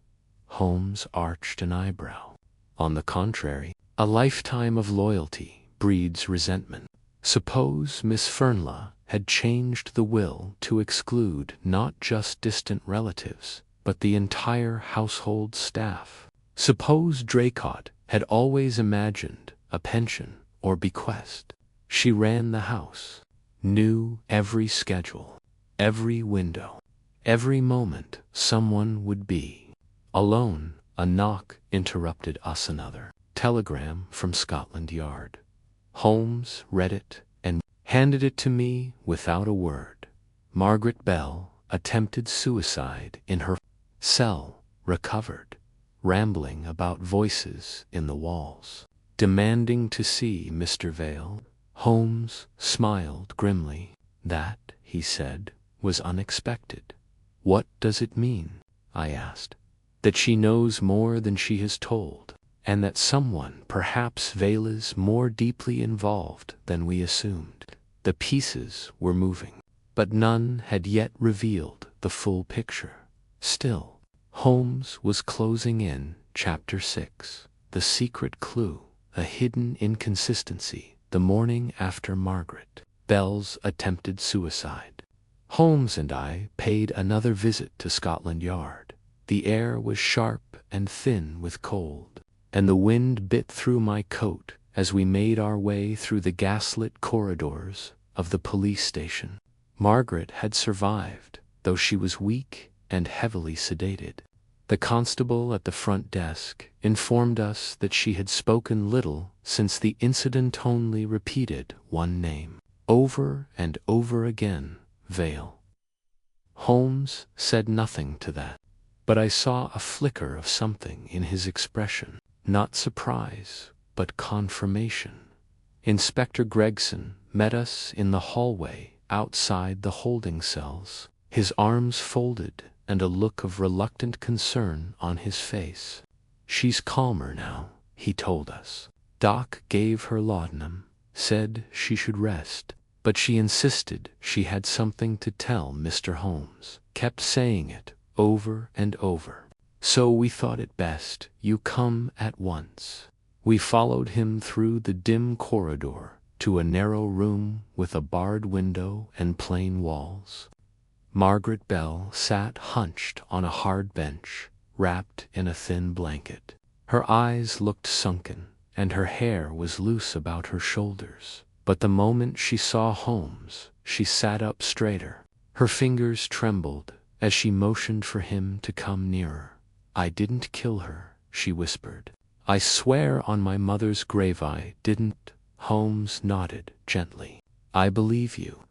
Holmes arched an eyebrow. On the contrary, a lifetime of loyalty breeds resentment. Suppose Miss Fernley had changed the will to exclude not just distant relatives, but the entire household staff. Suppose Draycott had always imagined a pension or bequest. She ran the house, knew every schedule, every window, every moment someone would be alone. A knock interrupted us. Another telegram from Scotland Yard. Holmes read it and handed it to me without a word. Margaret Bell attempted suicide in her cell, recovered, rambling about voices in the walls, demanding to see Mr. Vale. Holmes smiled grimly. That, he said, was unexpected. What does it mean? I asked. That she knows more than she has told, and that someone, perhaps Vale, is more deeply involved than we assumed. The pieces were moving, but none had yet revealed the full picture. Still, Holmes was closing in. Chapter 6. The secret clue, a hidden inconsistency. the morning after Margaret Bell's attempted suicide. Holmes and I paid another visit to Scotland Yard. The air was sharp and thin with cold, and the wind bit through my coat as we made our way through the gaslit corridors of the police station. Margaret had survived, though she was weak and heavily sedated. The constable at the front desk informed us that she had spoken little since the incident, only repeated one name over and over again: Vale. Holmes said nothing to that, but I saw a flicker of something in his expression, not surprise, but confirmation. Inspector Gregson met us in the hallway outside the holding cells, his arms folded and a look of reluctant concern on his face. "She's calmer now," he told us. "Doc gave her laudanum, said she should rest, but she insisted she had something to tell Mr. Holmes. Kept saying it over and over. So we thought it best you come at once." We followed him through the dim corridor to a narrow room with a barred window and plain walls. Margaret Bell sat hunched on a hard bench, wrapped in a thin blanket. Her eyes looked sunken, and her hair was loose about her shoulders. But the moment she saw Holmes, she sat up straighter. Her fingers trembled as she motioned for him to come nearer. "I didn't kill her," she whispered. "I swear on my mother's grave I didn't." Holmes nodded gently. "I believe you."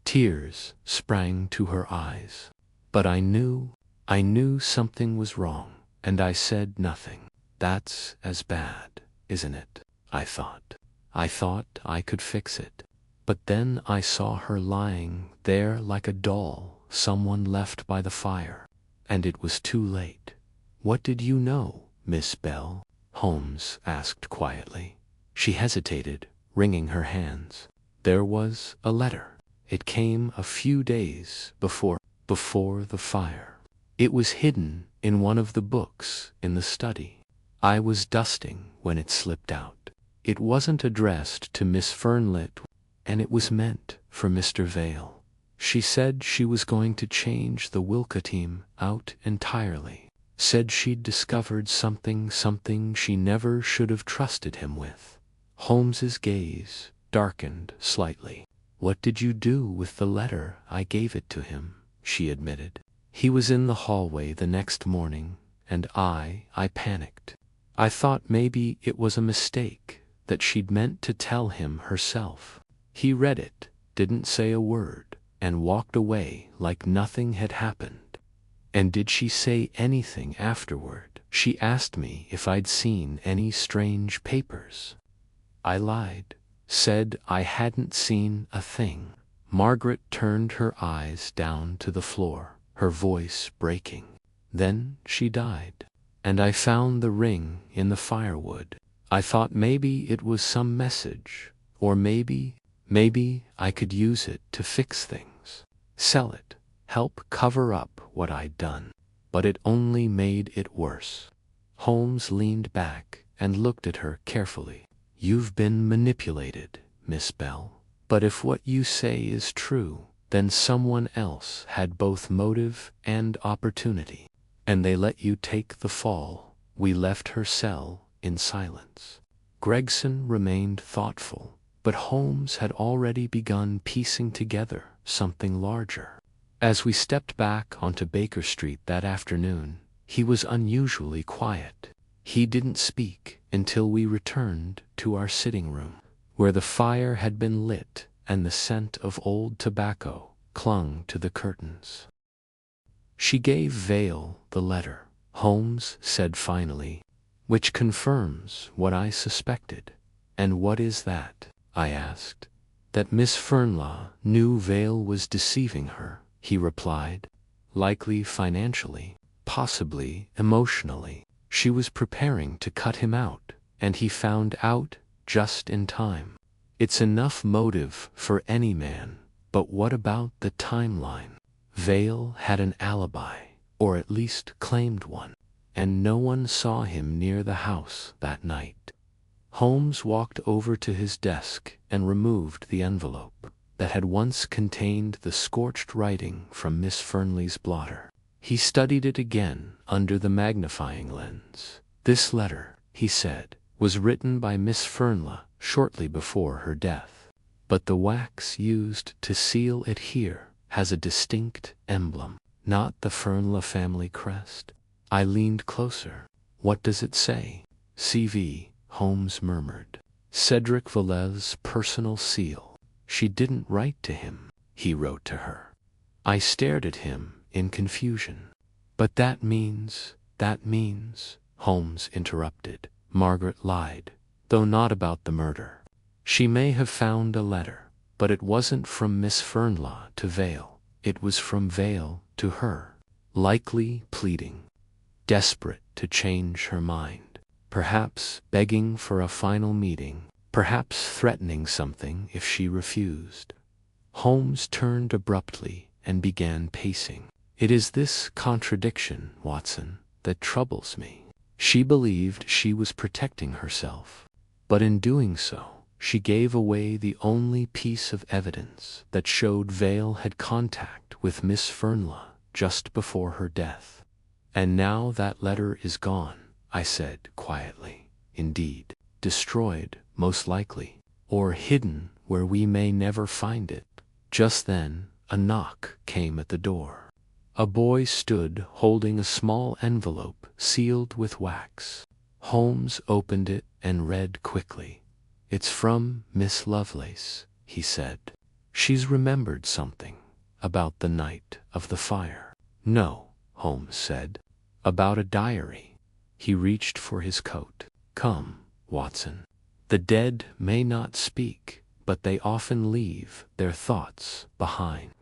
Tears sprang to her eyes. "But I knew something was wrong, and I said nothing." "That's as bad, isn't it?" I thought I could fix it. But then I saw her lying there like a doll someone left by the fire, and it was too late. "What did you know, Miss Bell?" Holmes asked quietly. She hesitated, wringing her hands. "There was a letter. It came a few days before the fire. It was hidden in one of the books in the study. I was dusting when it slipped out. It wasn't addressed to Miss Fernlett, and it was meant for Mr. Vale. She said she was going to change the Wilka team out entirely. Said she'd discovered something she never should have trusted him with." Holmes's gaze darkened slightly. "What did you do with the letter?" "I gave it to him," she admitted. "He was in the hallway the next morning, and I panicked. I thought maybe it was a mistake, that she'd meant to tell him herself. He read it, didn't say a word, and walked away like nothing had happened." "And did she say anything afterward?" "She asked me if I'd seen any strange papers. I lied. Said I hadn't seen a thing." Margaret turned her eyes down to the floor, her voice breaking. "Then she died, and I found the ring in the firewood. I thought maybe it was some message, or maybe I could use it to fix things. Sell it, help cover up what I'd done. But it only made it worse." Holmes leaned back and looked at her carefully. "You've been manipulated, Miss Bell. But if what you say is true, then someone else had both motive and opportunity, and they let you take the fall." We left her cell in silence. Gregson remained thoughtful, but Holmes had already begun piecing together something larger. As we stepped back onto Baker Street that afternoon, he was unusually quiet. He didn't speak until we returned to our sitting room, where the fire had been lit and the scent of old tobacco clung to the curtains. "She gave Vale the letter," Holmes said finally, "which confirms what I suspected." "And what is that?" I asked. "That Miss Fernlaw knew Vale was deceiving her," he replied. "Likely financially, possibly emotionally. She was preparing to cut him out, and he found out just in time. It's enough motive for any man, but what about the timeline? Vale had an alibi, or at least claimed one, and no one saw him near the house that night." Holmes walked over to his desk and removed the envelope that had once contained the scorched writing from Miss Fernley's blotter. He studied it again under the magnifying lens. "This letter," he said, "was written by Miss Fernley shortly before her death. But the wax used to seal it here has a distinct emblem, not the Fernley family crest." I leaned closer. "What does it say?" "CV," Holmes murmured. "Cedric Vallet's personal seal. She didn't write to him. He wrote to her." I stared at him in confusion. "But that means, Holmes interrupted. "Margaret lied, though not about the murder. She may have found a letter, but it wasn't from Miss Fernley to Vale. It was from Vale to her, likely pleading, desperate to change her mind, perhaps begging for a final meeting, perhaps threatening something if she refused." Holmes turned abruptly and began pacing. "It is this contradiction, Watson, that troubles me. She believed she was protecting herself, but in doing so, she gave away the only piece of evidence that showed Vale had contact with Miss Fernley just before her death. And now that letter is gone," I said quietly. "Indeed, destroyed, most likely, or hidden where we may never find it." Just then, a knock came at the door. A boy stood holding a small envelope sealed with wax. Holmes opened it and read quickly. "It's from Miss Lovelace," he said. "She's remembered something about the night of the fire." "No," Holmes said. "About a diary." He reached for his coat. "Come, Watson. The dead may not speak, but they often leave their thoughts behind."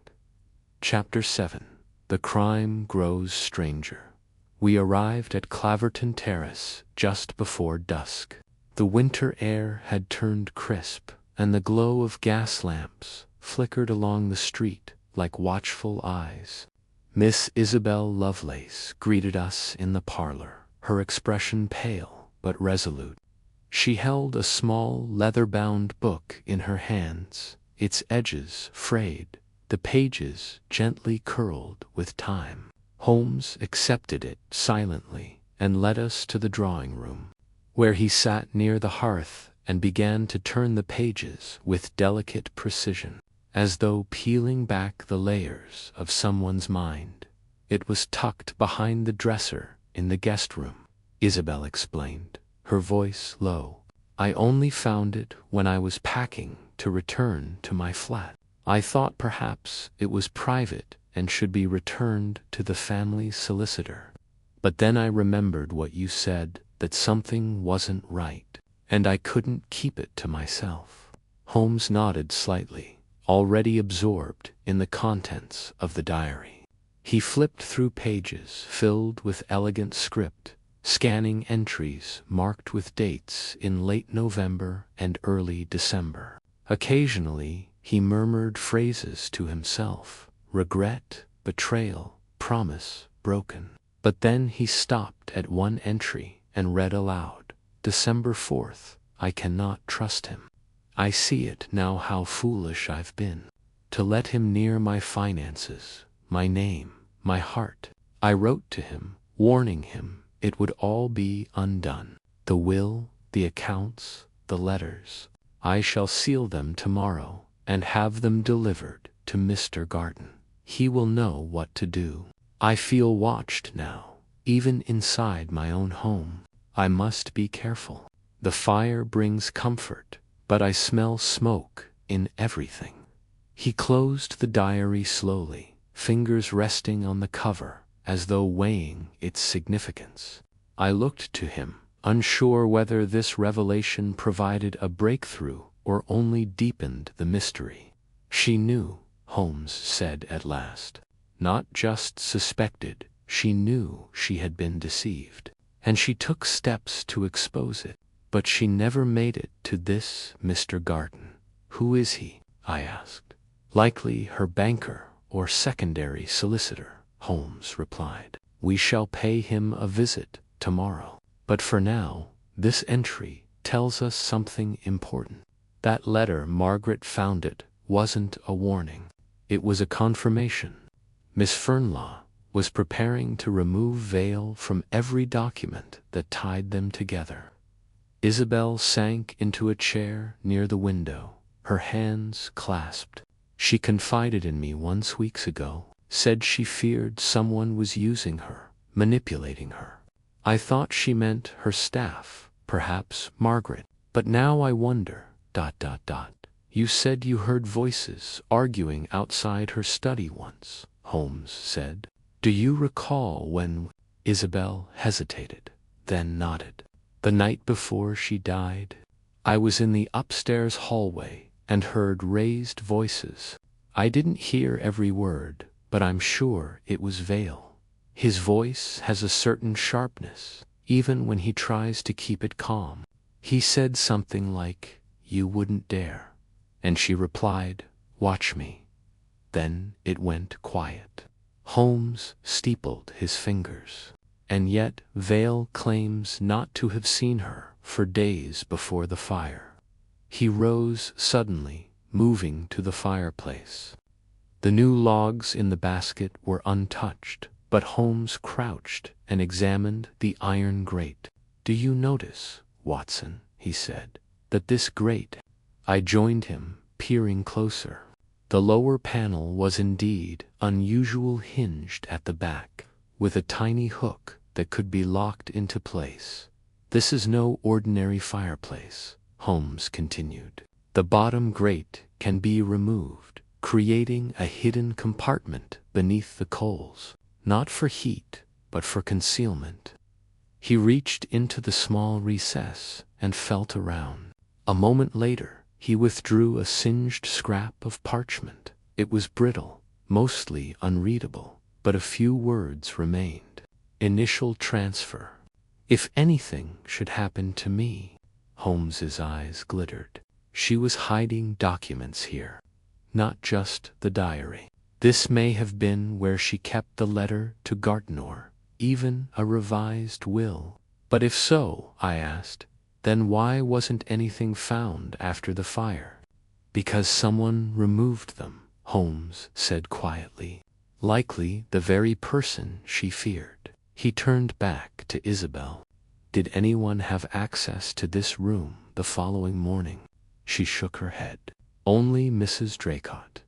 Chapter 7. The crime grows stranger. We arrived at Claverton Terrace just before dusk. The winter air had turned crisp, and the glow of gas lamps flickered along the street like watchful eyes. Miss Isabel Lovelace greeted us in the parlor, her expression pale but resolute. She held a small leather-bound book in her hands, its edges frayed, the pages gently curled with time. Holmes accepted it silently and led us to the drawing-room, where he sat near the hearth and began to turn the pages with delicate precision, as though peeling back the layers of someone's mind. "It was tucked behind the dresser in the guest room," Isabel explained, her voice low. "I only found it when I was packing to return to my flat. I thought perhaps it was private and should be returned to the family solicitor. But then I remembered what you said, that something wasn't right, and I couldn't keep it to myself." Holmes nodded slightly, already absorbed in the contents of the diary. He flipped through pages filled with elegant script, scanning entries marked with dates in late November and early December. Occasionally, he murmured phrases to himself: regret, betrayal, promise broken. But then he stopped at one entry and read aloud, "December 4th, I cannot trust him. I see it now how foolish I've been to let him near my finances, my name, my heart. I wrote to him, warning him it would all be undone. The will, the accounts, the letters. I shall seal them tomorrow and have them delivered to Mr. Garden. He will know what to do. I feel watched now, even inside my own home. I must be careful. The fire brings comfort, but I smell smoke in everything." He closed the diary slowly, fingers resting on the cover as though weighing its significance. I looked to him, unsure whether this revelation provided a breakthrough or only deepened the mystery. "She knew," Holmes said at last. "Not just suspected, she knew she had been deceived. And she took steps to expose it. But she never made it to this Mr. Garden." "Who is he?" I asked. "Likely her banker or secondary solicitor," Holmes replied. "We shall pay him a visit tomorrow. But for now, this entry tells us something important. That letter, Margaret found it, wasn't a warning. It was a confirmation. Miss Fernlaw was preparing to remove Vale from every document that tied them together. Isabel sank into a chair near the window, her hands clasped. She confided in me once weeks ago, said she feared someone was using her, manipulating her. I thought she meant her staff, perhaps Margaret. But now I wonder, ... You said you heard voices arguing outside her study once, Holmes said. Do you recall when? Isabel hesitated, then nodded. The night before she died, I was in the upstairs hallway and heard raised voices. I didn't hear every word, but I'm sure it was Vale. His voice has a certain sharpness, even when he tries to keep it calm. He said something like, "You wouldn't dare." And she replied, "Watch me." Then it went quiet. Holmes steepled his fingers. And yet Vale claims not to have seen her for days before the fire. He rose suddenly, moving to the fireplace. The new logs in the basket were untouched, but Holmes crouched and examined the iron grate. "Do you notice, Watson," he said, "that this grate—" I joined him, peering closer. The lower panel was indeed unusual, hinged at the back, with a tiny hook that could be locked into place. "This is no ordinary fireplace," Holmes continued. "The bottom grate can be removed, creating a hidden compartment beneath the coals, not for heat, but for concealment." He reached into the small recess and felt around. A moment later, he withdrew a singed scrap of parchment. It was brittle, mostly unreadable, but a few words remained. "Initial transfer. If anything should happen to me." Holmes's eyes glittered. She was hiding documents here, not just the diary. This may have been where she kept the letter to Gartnor, even a revised will. But if so, I asked, then why wasn't anything found after the fire? "Because someone removed them," Holmes said quietly. "Likely the very person she feared." He turned back to Isabel. "Did anyone have access to this room the following morning?" She shook her head. "Only Mrs. Draycott.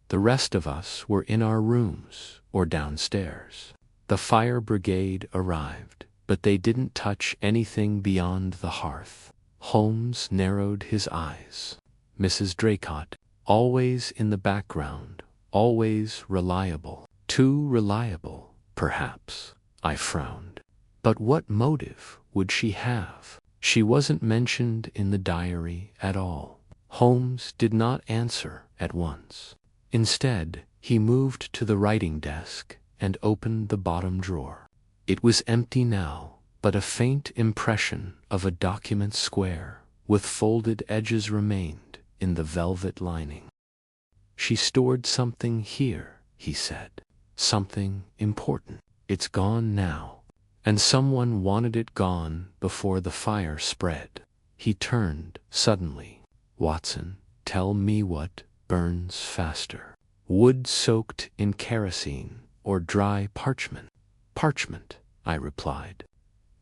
The rest of us were in our rooms or downstairs. The fire brigade arrived, but they didn't touch anything beyond the hearth." Holmes narrowed his eyes. "Mrs. Draycott, always in the background, always reliable." "Too reliable, perhaps," I frowned. "But what motive would she have? She wasn't mentioned in the diary at all." Holmes did not answer at once. Instead, he moved to the writing desk and opened the bottom drawer. It was empty now, but a faint impression of a document square with folded edges remained in the velvet lining. "She stored something here," he said. "Something important. It's gone now. And someone wanted it gone before the fire spread." He turned suddenly. "Watson, tell me what burns faster. Wood soaked in kerosene or dry parchment?" "Parchment," I replied.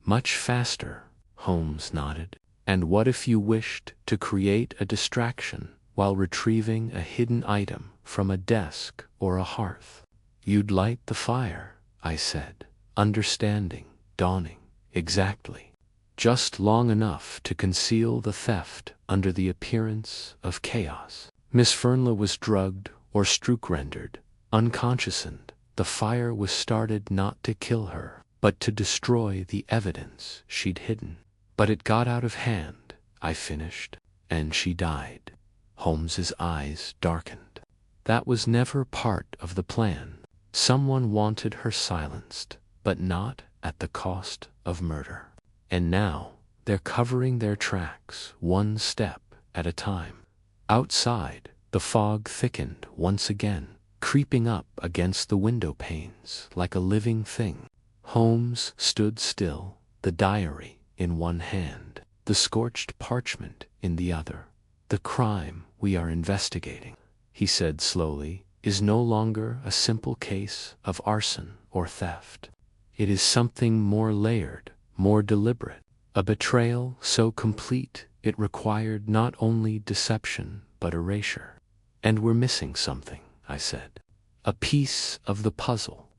"Much faster," Holmes nodded. "And what if you wished to create a distraction while retrieving a hidden item from a desk or a hearth?" "You'd light the fire," I said, understanding dawning. "Exactly. Just long enough to conceal the theft under the appearance of chaos. Miss Fernlaw was drugged or Strook-rendered, unconscious, and the fire was started not to kill her, but to destroy the evidence she'd hidden. But it got out of hand," I finished, "and she died." Holmes's eyes darkened. "That was never part of the plan. Someone wanted her silenced, but not at the cost of murder. And now they're covering their tracks one step at a time." Outside, the fog thickened once again, creeping up against the window panes like a living thing. Holmes stood still, the diary in one hand. the scorched parchment in the other. "The crime we are investigating," he said slowly, "is no longer a simple case of arson or theft. It is something more layered, more deliberate, a betrayal so complete it required not only deception but erasure." "And we're missing something," I said. "A piece of the puzzle."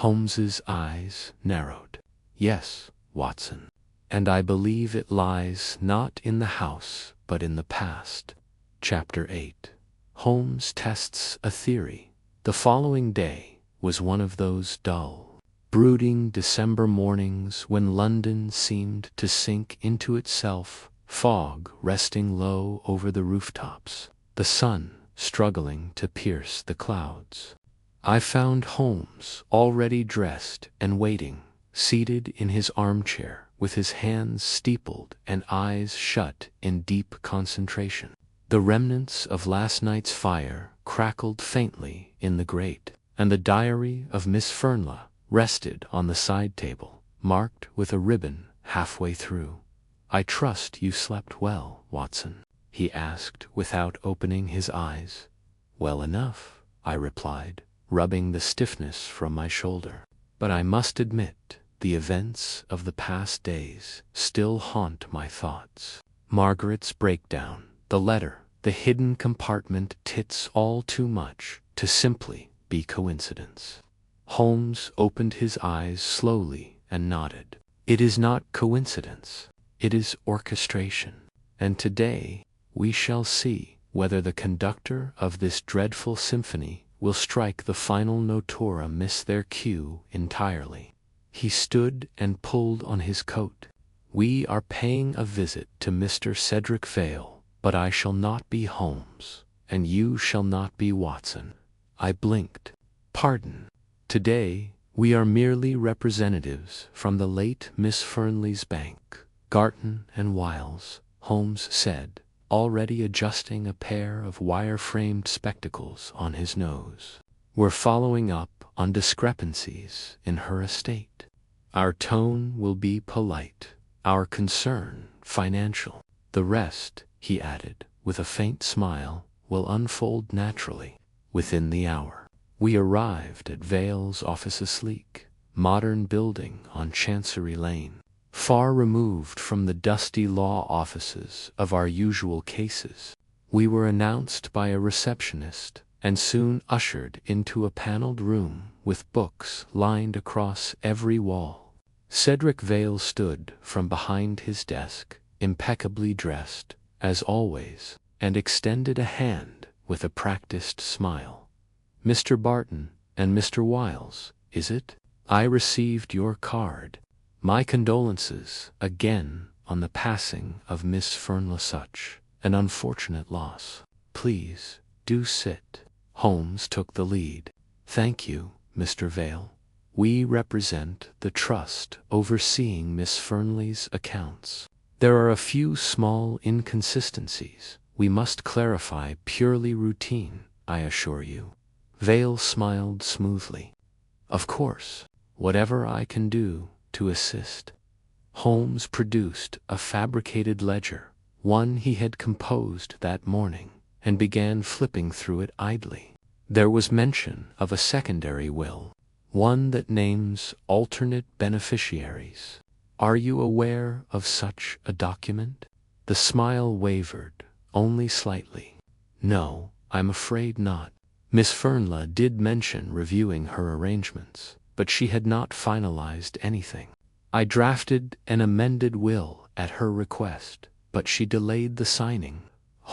Holmes's eyes narrowed. "Yes, Watson. And I believe it lies not in the house but in the past." Chapter 8. Holmes tests a theory. The following day was one of those dull, brooding December mornings when London seemed to sink into itself, fog resting low over the rooftops, the sun struggling to pierce the clouds. I found Holmes already dressed and waiting, seated in his armchair with his hands steepled and eyes shut in deep concentration. The remnants of last night's fire crackled faintly in the grate, and the diary of Miss Fernley rested on the side table, marked with a ribbon halfway through. "I trust you slept well, Watson?" he asked without opening his eyes. "Well enough," I replied, rubbing the stiffness from my shoulder. "But I must admit, the events of the past days still haunt my thoughts. Margaret's breakdown, the letter, the hidden compartment, it's all too much to simply be coincidence." Holmes opened his eyes slowly and nodded. "It is not coincidence, it is orchestration. And today we shall see whether the conductor of this dreadful symphony will strike the final note or miss their cue entirely." He stood and pulled on his coat. "We are paying a visit to Mr. Cedric Vale, but I shall not be Holmes, and you shall not be Watson." I blinked. "Pardon. Today we are merely representatives from the late Miss Fernley's bank, Garton and Wiles," Holmes said, already adjusting a pair of wire-framed spectacles on his nose. "We're following up on discrepancies in her estate. Our tone will be polite, our concern financial. The rest," he added, with a faint smile, "will unfold naturally within the hour." We arrived at Vale's office, a sleek, modern building on Chancery Lane, far removed from the dusty law offices of our usual cases. We were announced by a receptionist and soon ushered into a paneled room with books lined across every wall. Cedric Vale stood from behind his desk, impeccably dressed, as always, and extended a hand with a practiced smile. "Mr. Barton and Mr. Wiles, is it? I received your card. My condolences again on the passing of Miss Fernley. Such an unfortunate loss. Please do sit." Holmes took the lead. "Thank you, Mr. Vale. We represent the trust overseeing Miss Fernley's accounts. There are a few small inconsistencies we must clarify, purely routine, I assure you." Vale smiled smoothly. "Of course, whatever I can do to assist." Holmes produced a fabricated ledger, one he had composed that morning, and began flipping through it idly. There was mention of a secondary will, one that names alternate beneficiaries. "Are you aware of such a document?" The smile wavered, only slightly. "No, I'm afraid not. Miss Fernley did mention reviewing her arrangements, but she had not finalized anything. I drafted an amended will at her request, but she delayed the signing."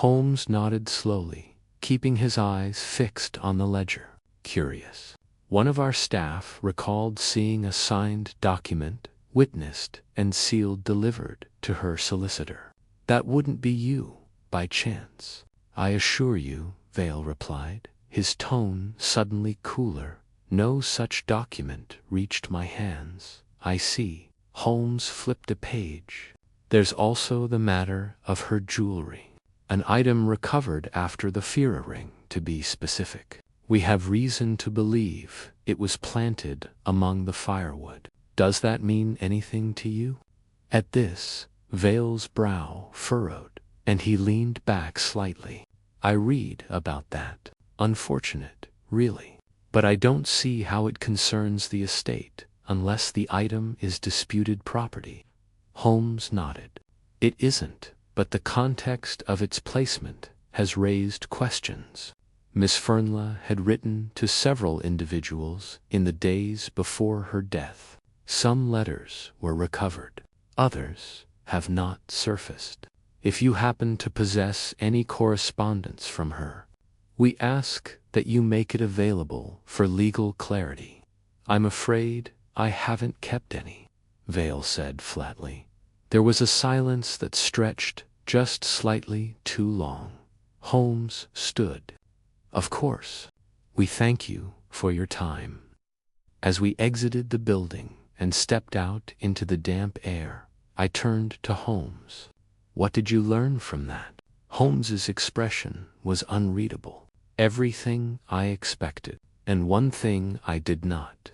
Holmes nodded slowly, keeping his eyes fixed on the ledger. "Curious. One of our staff recalled seeing a signed document, witnessed and sealed, delivered to her solicitor. That wouldn't be you, by chance?" "I assure you," Vale replied, his tone suddenly cooler, "no such document reached my hands." "I see." Holmes flipped a page. "There's also the matter of her jewelry. An item recovered after the Fira ring, to be specific. We have reason to believe it was planted among the firewood. Does that mean anything to you?" At this, Vale's brow furrowed, and he leaned back slightly. I read about that. Unfortunate, really. But I don't see how it concerns the estate, unless the item is disputed property. Holmes nodded. It isn't, but the context of its placement has raised questions. Miss Fernla had written to several individuals in the days before her death. Some letters were recovered. Others have not surfaced. If you happen to possess any correspondence from her, we ask that you make it available for legal clarity. I'm afraid I haven't kept any, Vale said flatly. There was a silence that stretched just slightly too long. Holmes stood. Of course. We thank you for your time. As we exited the building and stepped out into the damp air, I turned to Holmes. What did you learn from that? Holmes's expression was unreadable. Everything I expected, and one thing I did not.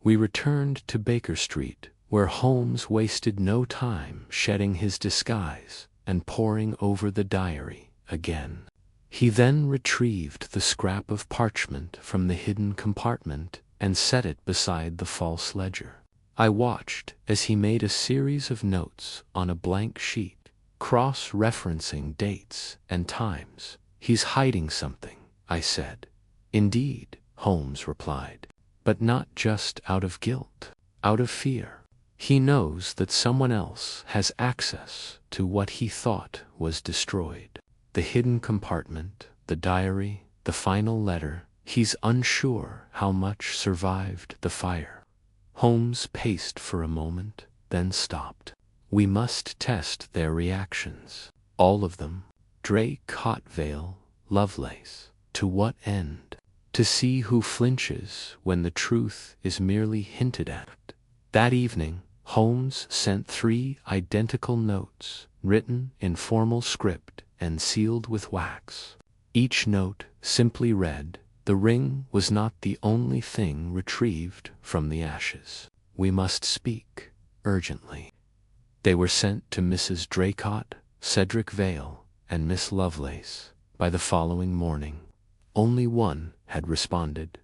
We returned to Baker Street, where Holmes wasted no time shedding his disguise and poring over the diary again. He then retrieved the scrap of parchment from the hidden compartment and set it beside the false ledger. I watched as he made a series of notes on a blank sheet, cross-referencing dates and times. He's hiding something, I said. Indeed, Holmes replied, but not just out of guilt, out of fear. He knows that someone else has access to what he thought was destroyed. The hidden compartment, the diary, the final letter. He's unsure how much survived the fire. Holmes paced for a moment, then stopped. We must test their reactions. All of them. Draycott, Vale, Lovelace. To what end? To see who flinches when the truth is merely hinted at. That evening, Holmes sent 3 identical notes, written in formal script and sealed with wax. Each note simply read, "The ring was not the only thing retrieved from the ashes. We must speak, urgently." They were sent to Mrs. Draycott, Cedric Vale, and Miss Lovelace by the following morning. Only one had responded.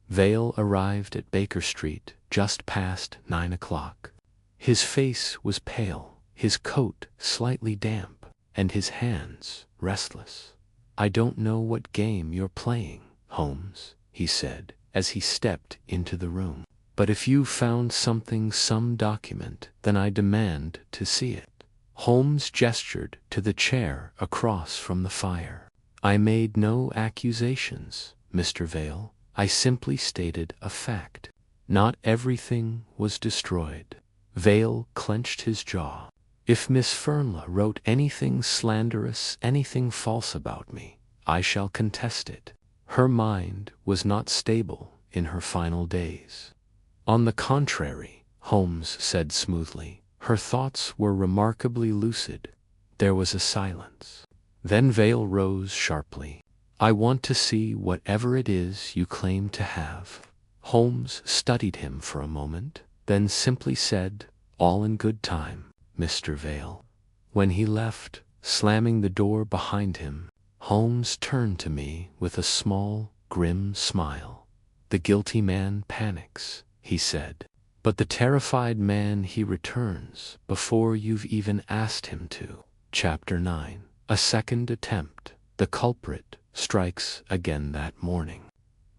Vale arrived at Baker Street just past 9 o'clock. His face was pale, his coat slightly damp, and his hands restless. "I don't know what game you're playing, Holmes," he said as he stepped into the room. "But if you found some document, then I demand to see it." Holmes gestured to the chair across from the fire. "I made no accusations, Mr. Vale. I simply stated a fact. Not everything was destroyed." Vale clenched his jaw. "If Miss Fernla wrote anything slanderous, anything false about me, I shall contest it. Her mind was not stable in her final days." "On the contrary," Holmes said smoothly, "her thoughts were remarkably lucid." There was a silence. Then Vale rose sharply. "I want to see whatever it is you claim to have." Holmes studied him for a moment, then simply said, "All in good time, Mr. Vale." When he left, slamming the door behind him, Holmes turned to me with a small, grim smile. "The guilty man panics," he said. "But the terrified man he returns before you've even asked him to." Chapter 9. A second attempt. The culprit strikes again that morning.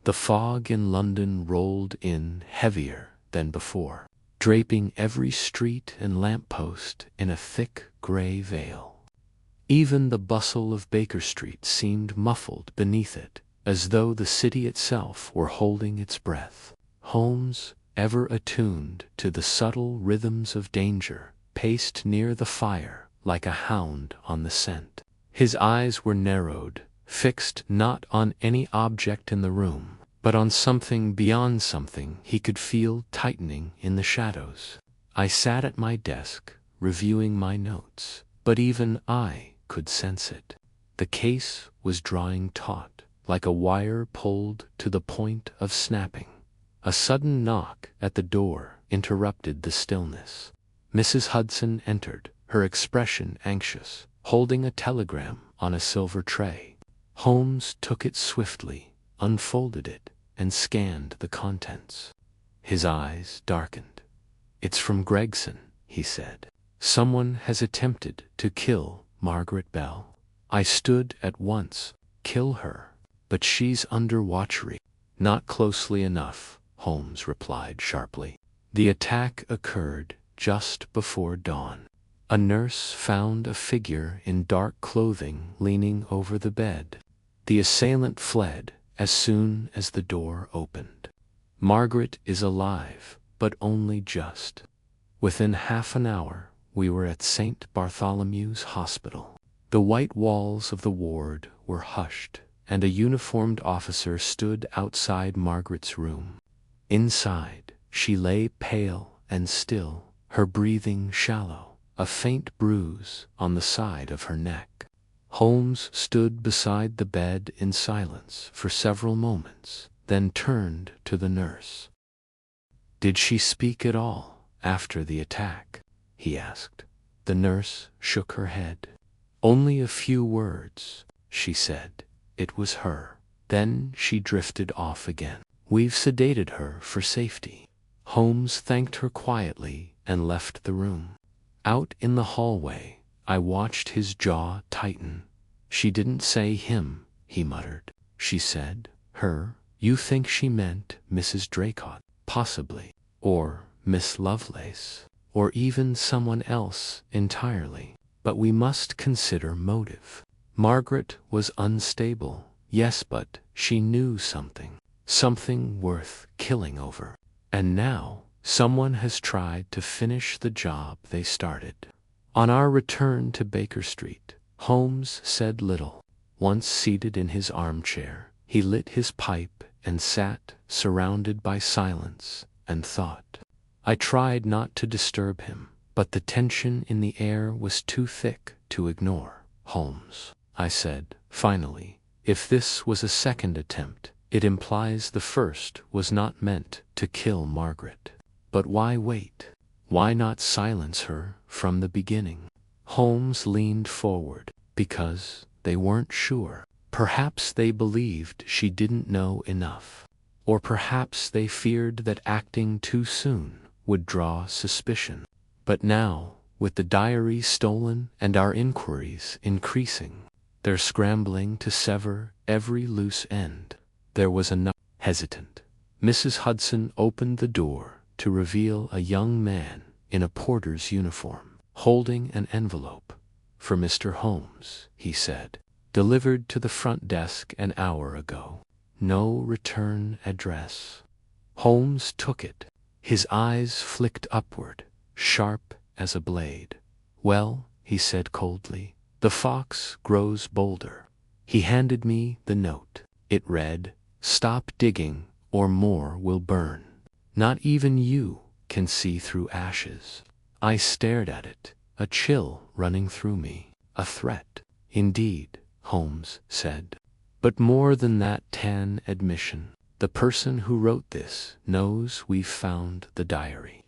The fog in London rolled in heavier than before, draping every street and lamp-post in a thick gray veil. Even the bustle of Baker Street seemed muffled beneath it, as though the city itself were holding its breath. Holmes, ever attuned to the subtle rhythms of danger, paced near the fire like a hound on the scent. His eyes were narrowed, fixed not on any object in the room, but on something beyond something he could feel tightening in the shadows. I sat at my desk, reviewing my notes, but even I could sense it. The case was drawing taut, like a wire pulled to the point of snapping. A sudden knock at the door interrupted the stillness. Mrs. Hudson entered, her expression anxious, holding a telegram on a silver tray. Holmes took it swiftly, unfolded it, and scanned the contents. His eyes darkened. "It's from Gregson," he said. "Someone has attempted to kill Margaret Bell. I stood at once. Kill her. But she's under watchery." "Not closely enough," Holmes replied sharply. "The attack occurred just before dawn. A nurse found a figure in dark clothing leaning over the bed. The assailant fled as soon as the door opened. Margaret is alive, but only just. Within half an hour, we were at St. Bartholomew's Hospital. The white walls of the ward were hushed, and a uniformed officer stood outside Margaret's room. Inside, she lay pale and still, her breathing shallow, a faint bruise on the side of her neck." Holmes stood beside the bed in silence for several moments, then turned to the nurse. "Did she speak at all after the attack?" he asked. The nurse shook her head. "Only a few words," she said. "It was her." Then she drifted off again. "We've sedated her for safety." Holmes thanked her quietly and left the room. Out in the hallway, I watched his jaw tighten. "She didn't say him," he muttered. "She said her. You think she meant Mrs. Draycott, possibly, or Miss Lovelace, or even someone else entirely. But we must consider motive. Margaret was unstable, yes, but she knew something worth killing over. And now, someone has tried to finish the job they started." On our return to Baker Street, Holmes said little. Once seated in his armchair, he lit his pipe and sat surrounded by silence and thought. I tried not to disturb him, but the tension in the air was too thick to ignore. "Holmes," I said, finally, "if this was a second attempt, it implies the first was not meant to kill Margaret. But why wait? Why not silence her from the beginning?" Holmes leaned forward. "Because they weren't sure. Perhaps they believed she didn't know enough. Or perhaps they feared that acting too soon would draw suspicion. But now, with the diary stolen and our inquiries increasing, they're scrambling to sever every loose end." There was enough. Hesitant, Mrs. Hudson opened the door to reveal a young man in a porter's uniform, holding an envelope. "For Mr. Holmes," he said. "Delivered to the front desk an hour ago. No return address." Holmes took it. His eyes flicked upward, sharp as a blade. "Well," he said coldly, "the fox grows bolder." He handed me the note. It read, "Stop digging, or more will burn. Not even you can see through ashes." I stared at it, a chill running through me. "A threat, indeed," Holmes said. "But more than that tan admission. The person who wrote this knows we've found the diary,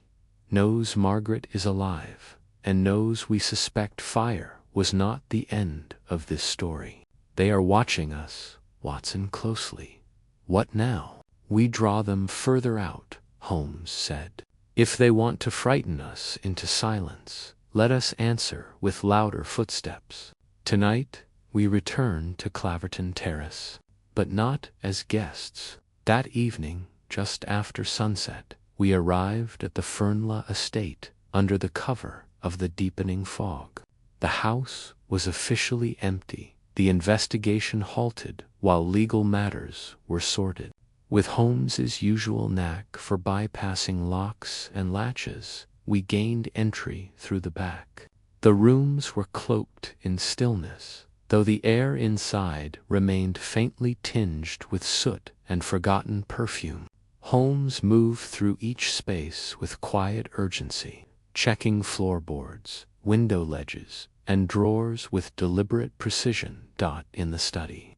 knows Margaret is alive, and knows we suspect fire was not the end of this story. They are watching us, Watson, closely. What now?" "We draw them further out," Holmes said. "If they want to frighten us into silence, let us answer with louder footsteps. Tonight, we return to Claverton Terrace, but not as guests. That evening, just after sunset, we arrived at the Fernla estate under the cover of the deepening fog. The house was officially empty, the investigation halted while legal matters were sorted. With Holmes's usual knack for bypassing locks and latches, we gained entry through the back. The rooms were cloaked in stillness, though the air inside remained faintly tinged with soot and forgotten perfume. Holmes moved through each space with quiet urgency, checking floorboards, window ledges, and drawers with deliberate precision. In the study,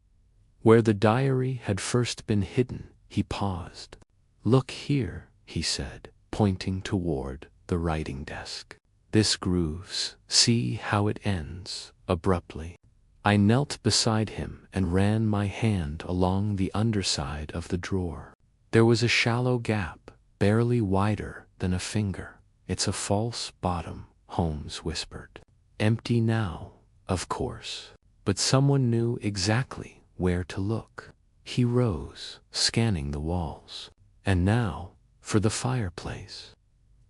where the diary had first been hidden, he paused. "Look here," he said, pointing toward the writing desk. This grooves, see how it ends, abruptly. I knelt beside him and ran my hand along the underside of the drawer. There was a shallow gap, barely wider than a finger. It's a false bottom, Holmes whispered. Empty now, of course. But someone knew exactly where to look. He rose, scanning the walls. And now, for the fireplace.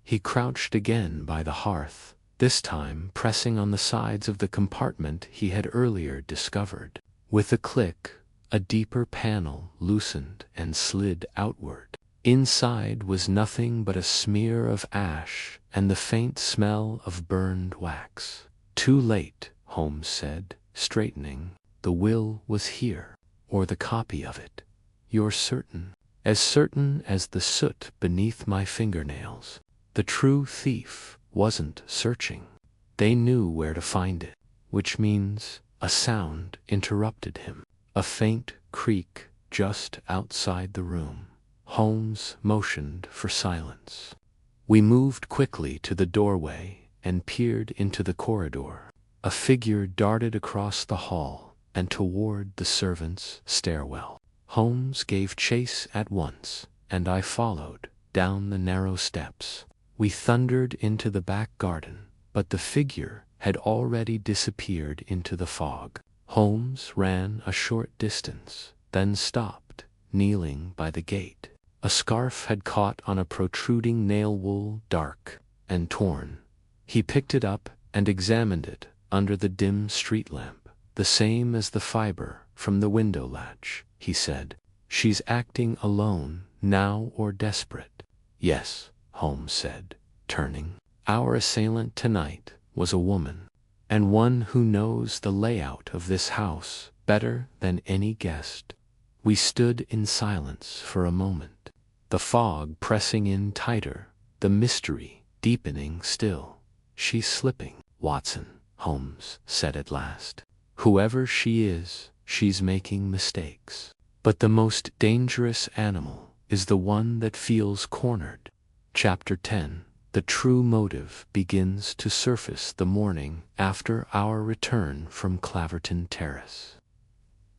He crouched again by the hearth, this time pressing on the sides of the compartment he had earlier discovered. With a click, a deeper panel loosened and slid outward. Inside was nothing but a smear of ash and the faint smell of burned wax. Too late, Holmes said, straightening. The will was here, or the copy of it. You're certain? As certain as the soot beneath my fingernails. The true thief wasn't searching. They knew where to find it, which means a sound interrupted him. A faint creak just outside the room. Holmes motioned for silence. We moved quickly to the doorway and peered into the corridor. A figure darted across the hall and toward the servants' stairwell. Holmes gave chase at once, and I followed down the narrow steps. We thundered into the back garden, but the figure had already disappeared into the fog. Holmes ran a short distance, then stopped, kneeling by the gate. A scarf had caught on a protruding nail wool, dark and torn. He picked it up and examined it under the dim street lamp. The same as the fiber from the window latch, he said. She's acting alone, now, or desperate. Yes, Holmes said, turning. Our assailant tonight was a woman, and one who knows the layout of this house better than any guest. We stood in silence for a moment, the fog pressing in tighter, the mystery deepening still. She's slipping, Watson, Holmes said at last. Whoever she is, she's making mistakes. But the most dangerous animal is the one that feels cornered. Chapter 10. The true motive begins to surface the morning after our return from Claverton Terrace.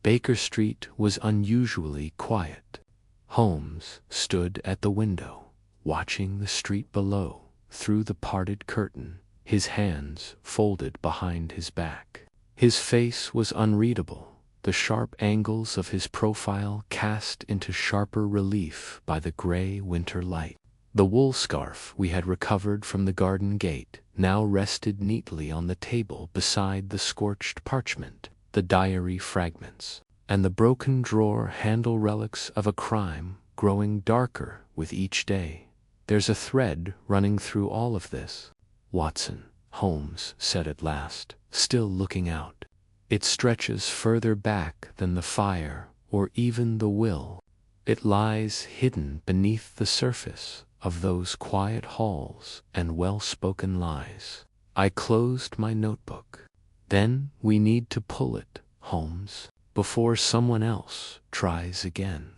Baker Street was unusually quiet. Holmes stood at the window, watching the street below through the parted curtain, his hands folded behind his back. His face was unreadable, the sharp angles of his profile cast into sharper relief by the gray winter light. The wool scarf we had recovered from the garden gate now rested neatly on the table beside the scorched parchment, the diary fragments, and the broken drawer handle relics of a crime growing darker with each day. There's a thread running through all of this, Watson, Holmes said at last, still looking out. It stretches further back than the fire or even the will. It lies hidden beneath the surface of those quiet halls and well-spoken lies. I closed my notebook. Then we need to pull it, Holmes, before someone else tries again.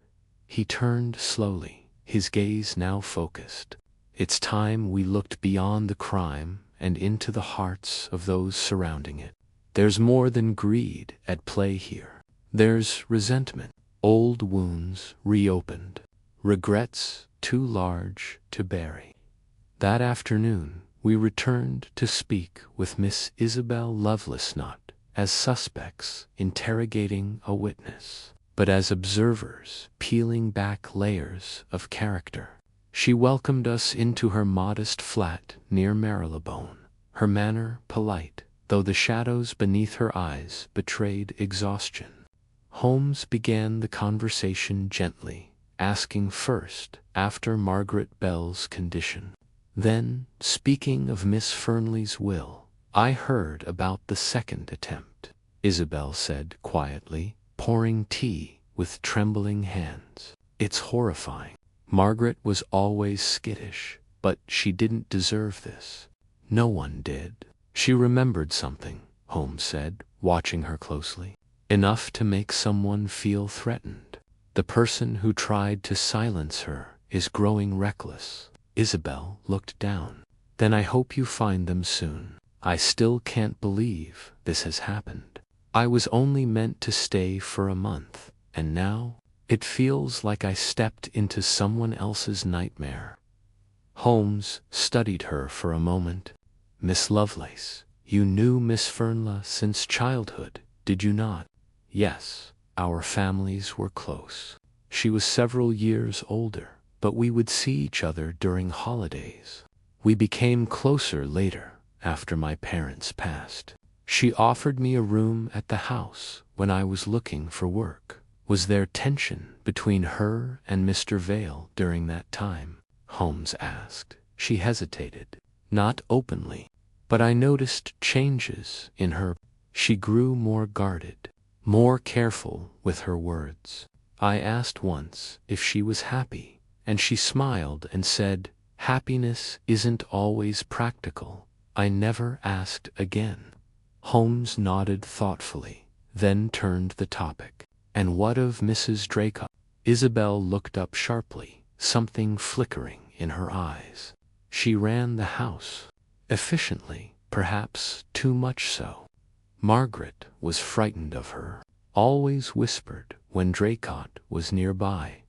He turned slowly, his gaze now focused. It's time we looked beyond the crime and into the hearts of those surrounding it. There's more than greed at play here. There's resentment, old wounds reopened, regrets too large to bury. That afternoon, we returned to speak with Miss Isabel Lovelace, not as suspects interrogating a witness, but as observers peeling back layers of character. She welcomed us into her modest flat near Marylebone, her manner polite, though the shadows beneath her eyes betrayed exhaustion. Holmes began the conversation gently, asking first after Margaret Bell's condition. Then, speaking of Miss Fernley's will, I heard about the second attempt, Isabel said quietly, pouring tea with trembling hands. It's horrifying. Margaret was always skittish, but she didn't deserve this. No one did. She remembered something, Holmes said, watching her closely. Enough to make someone feel threatened. The person who tried to silence her is growing reckless. Isabel looked down. Then I hope you find them soon. I still can't believe this has happened. I was only meant to stay for a month, and now it feels like I stepped into someone else's nightmare. Holmes studied her for a moment. Miss Lovelace, you knew Miss Fernla since childhood, did you not? Yes, our families were close. She was several years older, but we would see each other during holidays. We became closer later, after my parents passed. She offered me a room at the house when I was looking for work. Was there tension between her and Mr. Vale during that time? Holmes asked. She hesitated. Not openly, but I noticed changes in her. She grew more guarded, more careful with her words. I asked once if she was happy, and she smiled and said, "Happiness isn't always practical." I never asked again. Holmes nodded thoughtfully, then turned the topic. And what of Mrs. Draycott? Isabel looked up sharply, something flickering in her eyes. She ran the house. Efficiently, perhaps too much so. Margaret was frightened of her, always whispered when Draycott was nearby.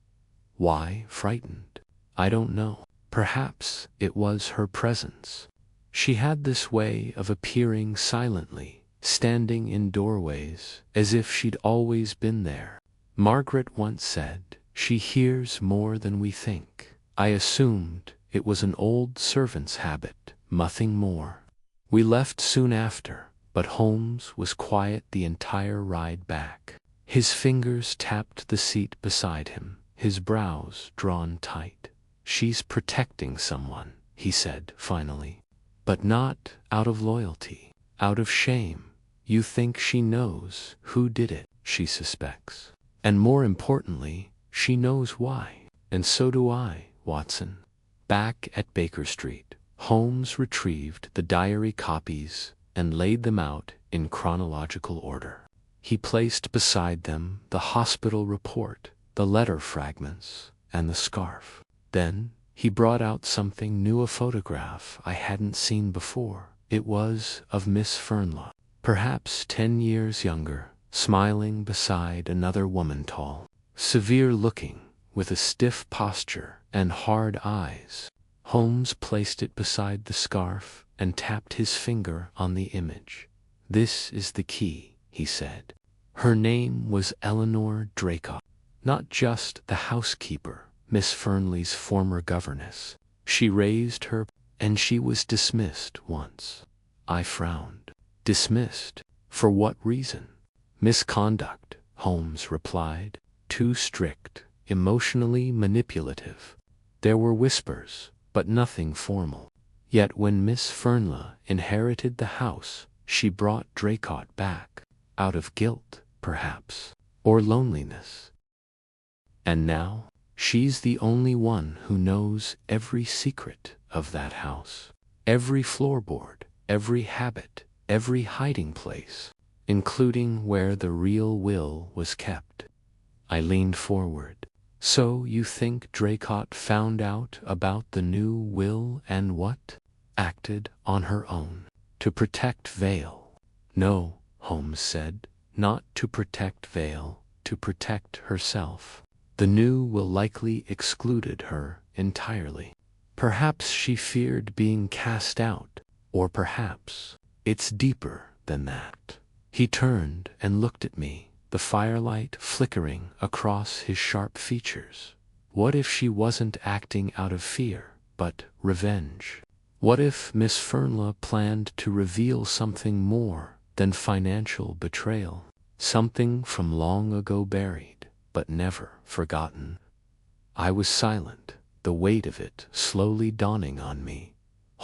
Why frightened? I don't know. Perhaps it was her presence. She had this way of appearing silently, standing in doorways, as if she'd always been there. Margaret once said, "She hears more than we think." I assumed it was an old servant's habit, nothing more. We left soon after, but Holmes was quiet the entire ride back. His fingers tapped the seat beside him, his brows drawn tight. "She's protecting someone," he said finally. "But not out of loyalty, out of shame. You think she knows who did it, she suspects. And more importantly, she knows why. And so do I, Watson." Back at Baker Street, Holmes retrieved the diary copies and laid them out in chronological order. He placed beside them the hospital report, the letter fragments, and the scarf. Then he brought out something new, a photograph I hadn't seen before. It was of Miss Fernla, perhaps 10 years younger, smiling beside another woman, tall, severe-looking, with a stiff posture and hard eyes. Holmes placed it beside the scarf and tapped his finger on the image. "This is the key," he said. Her name was Eleanor Draycott, not just the housekeeper, Miss Fernley's former governess. She raised her, and she was dismissed once. I frowned. Dismissed? For what reason? "Misconduct," Holmes replied. "Too strict, emotionally manipulative." There were whispers, but nothing formal. Yet when Miss Fernla inherited the house, she brought Draycott back, out of guilt, perhaps, or loneliness. And now, she's the only one who knows every secret of that house, every floorboard, every habit, every hiding place, including where the real will was kept. I leaned forward. "So you think Draycott found out about the new will and what? Acted on her own, to protect Vale?" "No," Holmes said, "not to protect Vale, to protect herself. The new will likely excluded her entirely. Perhaps she feared being cast out, or perhaps it's deeper than that." He turned and looked at me, the firelight flickering across his sharp features. What if she wasn't acting out of fear, but revenge? What if Miss Fernla planned to reveal something more than financial betrayal? Something from long ago buried, but never forgotten. I was silent, the weight of it slowly dawning on me.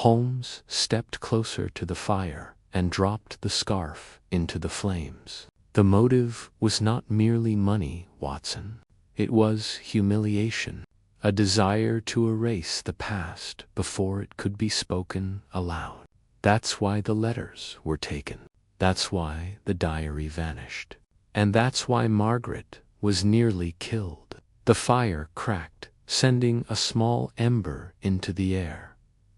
Holmes stepped closer to the fire and dropped the scarf into the flames. "The motive was not merely money, Watson. It was humiliation, a desire to erase the past before it could be spoken aloud. That's why the letters were taken. That's why the diary vanished. And that's why Margaret was nearly killed." The fire cracked, sending a small ember into the air.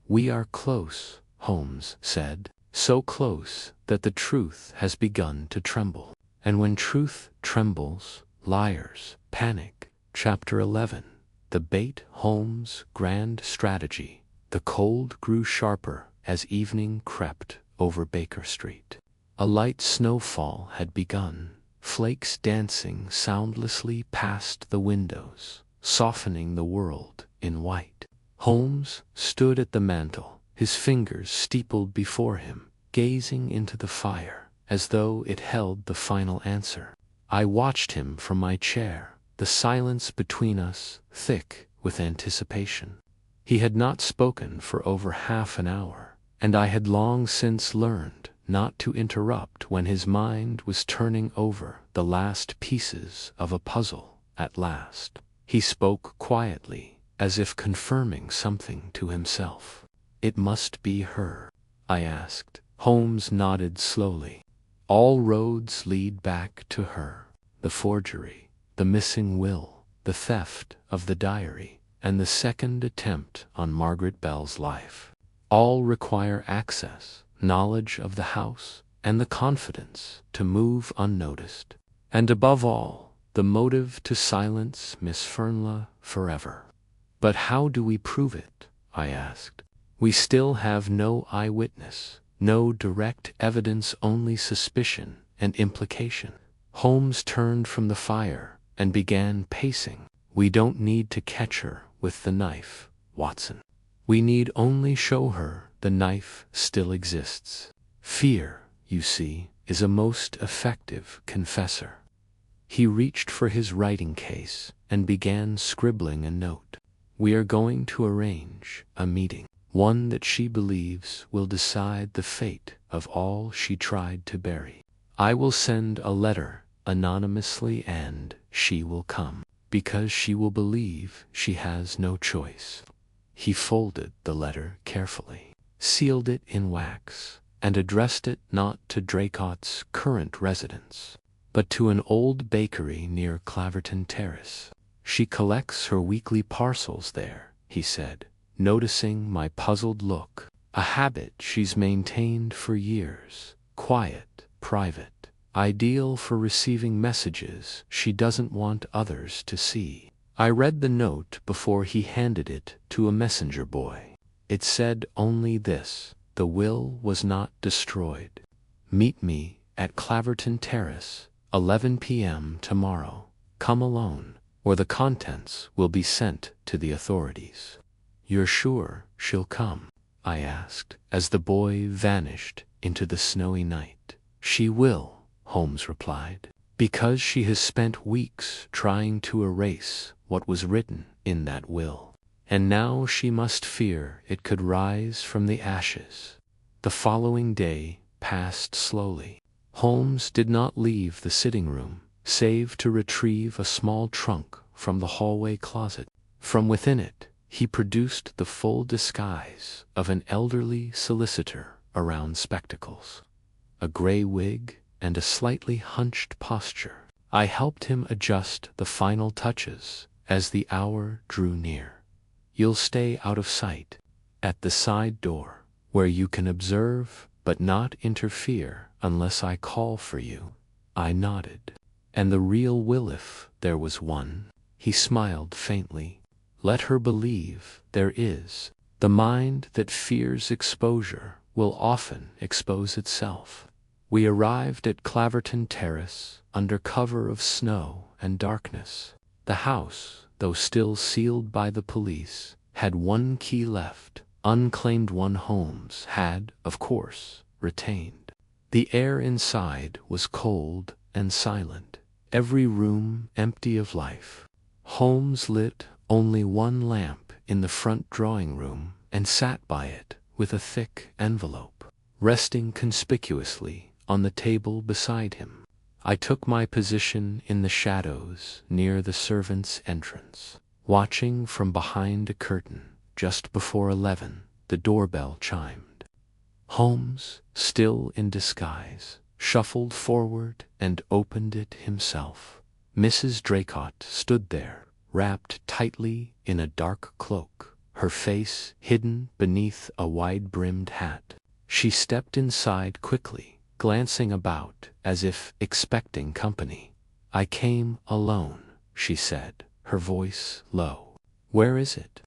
"We are close," Holmes said, "so close that the truth has begun to tremble. And when truth trembles, liars panic." Chapter 11. The bait. Holmes' grand strategy. The cold grew sharper as evening crept over Baker Street. A light snowfall had begun, flakes dancing soundlessly past the windows, softening the world in white. Holmes stood at the mantel, his fingers steepled before him, gazing into the fire, as though it held the final answer. I watched him from my chair, the silence between us thick with anticipation. He had not spoken for over half an hour, and I had long since learned not to interrupt when his mind was turning over the last pieces of a puzzle. At last, he spoke quietly, as if confirming something to himself. "It must be her?" I asked. Holmes nodded slowly. "All roads lead back to her. The forgery, the missing will, the theft of the diary, and the second attempt on Margaret Bell's life. All require access, knowledge of the house, and the confidence to move unnoticed. And above all, the motive to silence Miss Fernley forever." "But how do we prove it?" I asked. "We still have no eyewitness, no direct evidence, only suspicion and implication." Holmes turned from the fire and began pacing. "We don't need to catch her with the knife, Watson. We need only show her the knife still exists. Fear, you see, is a most effective confessor." He reached for his writing case and began scribbling a note. "We are going to arrange a meeting, one that she believes will decide the fate of all she tried to bury. I will send a letter anonymously, and she will come, because she will believe she has no choice." He folded the letter carefully, sealed it in wax, and addressed it not to Draycott's current residence, but to an old bakery near Claverton Terrace. "She collects her weekly parcels there," he said, noticing my puzzled look. "A habit she's maintained for years. Quiet, private, ideal for receiving messages she doesn't want others to see." I read the note before he handed it to a messenger boy. It said only this: "The will was not destroyed. Meet me at Claverton Terrace, 11 p.m. tomorrow. Come alone, or the contents will be sent to the authorities." "You're sure she'll come?" I asked, as the boy vanished into the snowy night. "She will," Holmes replied, "because she has spent weeks trying to erase what was written in that will. And now she must fear it could rise from the ashes." The following day passed slowly. Holmes did not leave the sitting room, save to retrieve a small trunk from the hallway closet. From within it, he produced the full disguise of an elderly solicitor around spectacles, a gray wig, and a slightly hunched posture. I helped him adjust the final touches as the hour drew near. "You'll stay out of sight, at the side door, where you can observe but not interfere unless I call for you." I nodded. "And the real will, if there was one?" He smiled faintly. "Let her believe there is. The mind that fears exposure will often expose itself." We arrived at Claverton Terrace under cover of snow and darkness. The house, though still sealed by the police, had one key left, unclaimed one Holmes had, of course, retained. The air inside was cold and silent, every room empty of life. Holmes lit only one lamp in the front drawing room and sat by it with a thick envelope resting conspicuously on the table beside him. I took my position in the shadows near the servants' entrance, watching from behind a curtain. Just before 11, the doorbell chimed. Holmes, still in disguise, shuffled forward and opened it himself. Mrs. Draycott stood there, wrapped tightly in a dark cloak, her face hidden beneath a wide-brimmed hat. She stepped inside quickly, glancing about as if expecting company. "I came alone," she said, her voice low. "Where is it?"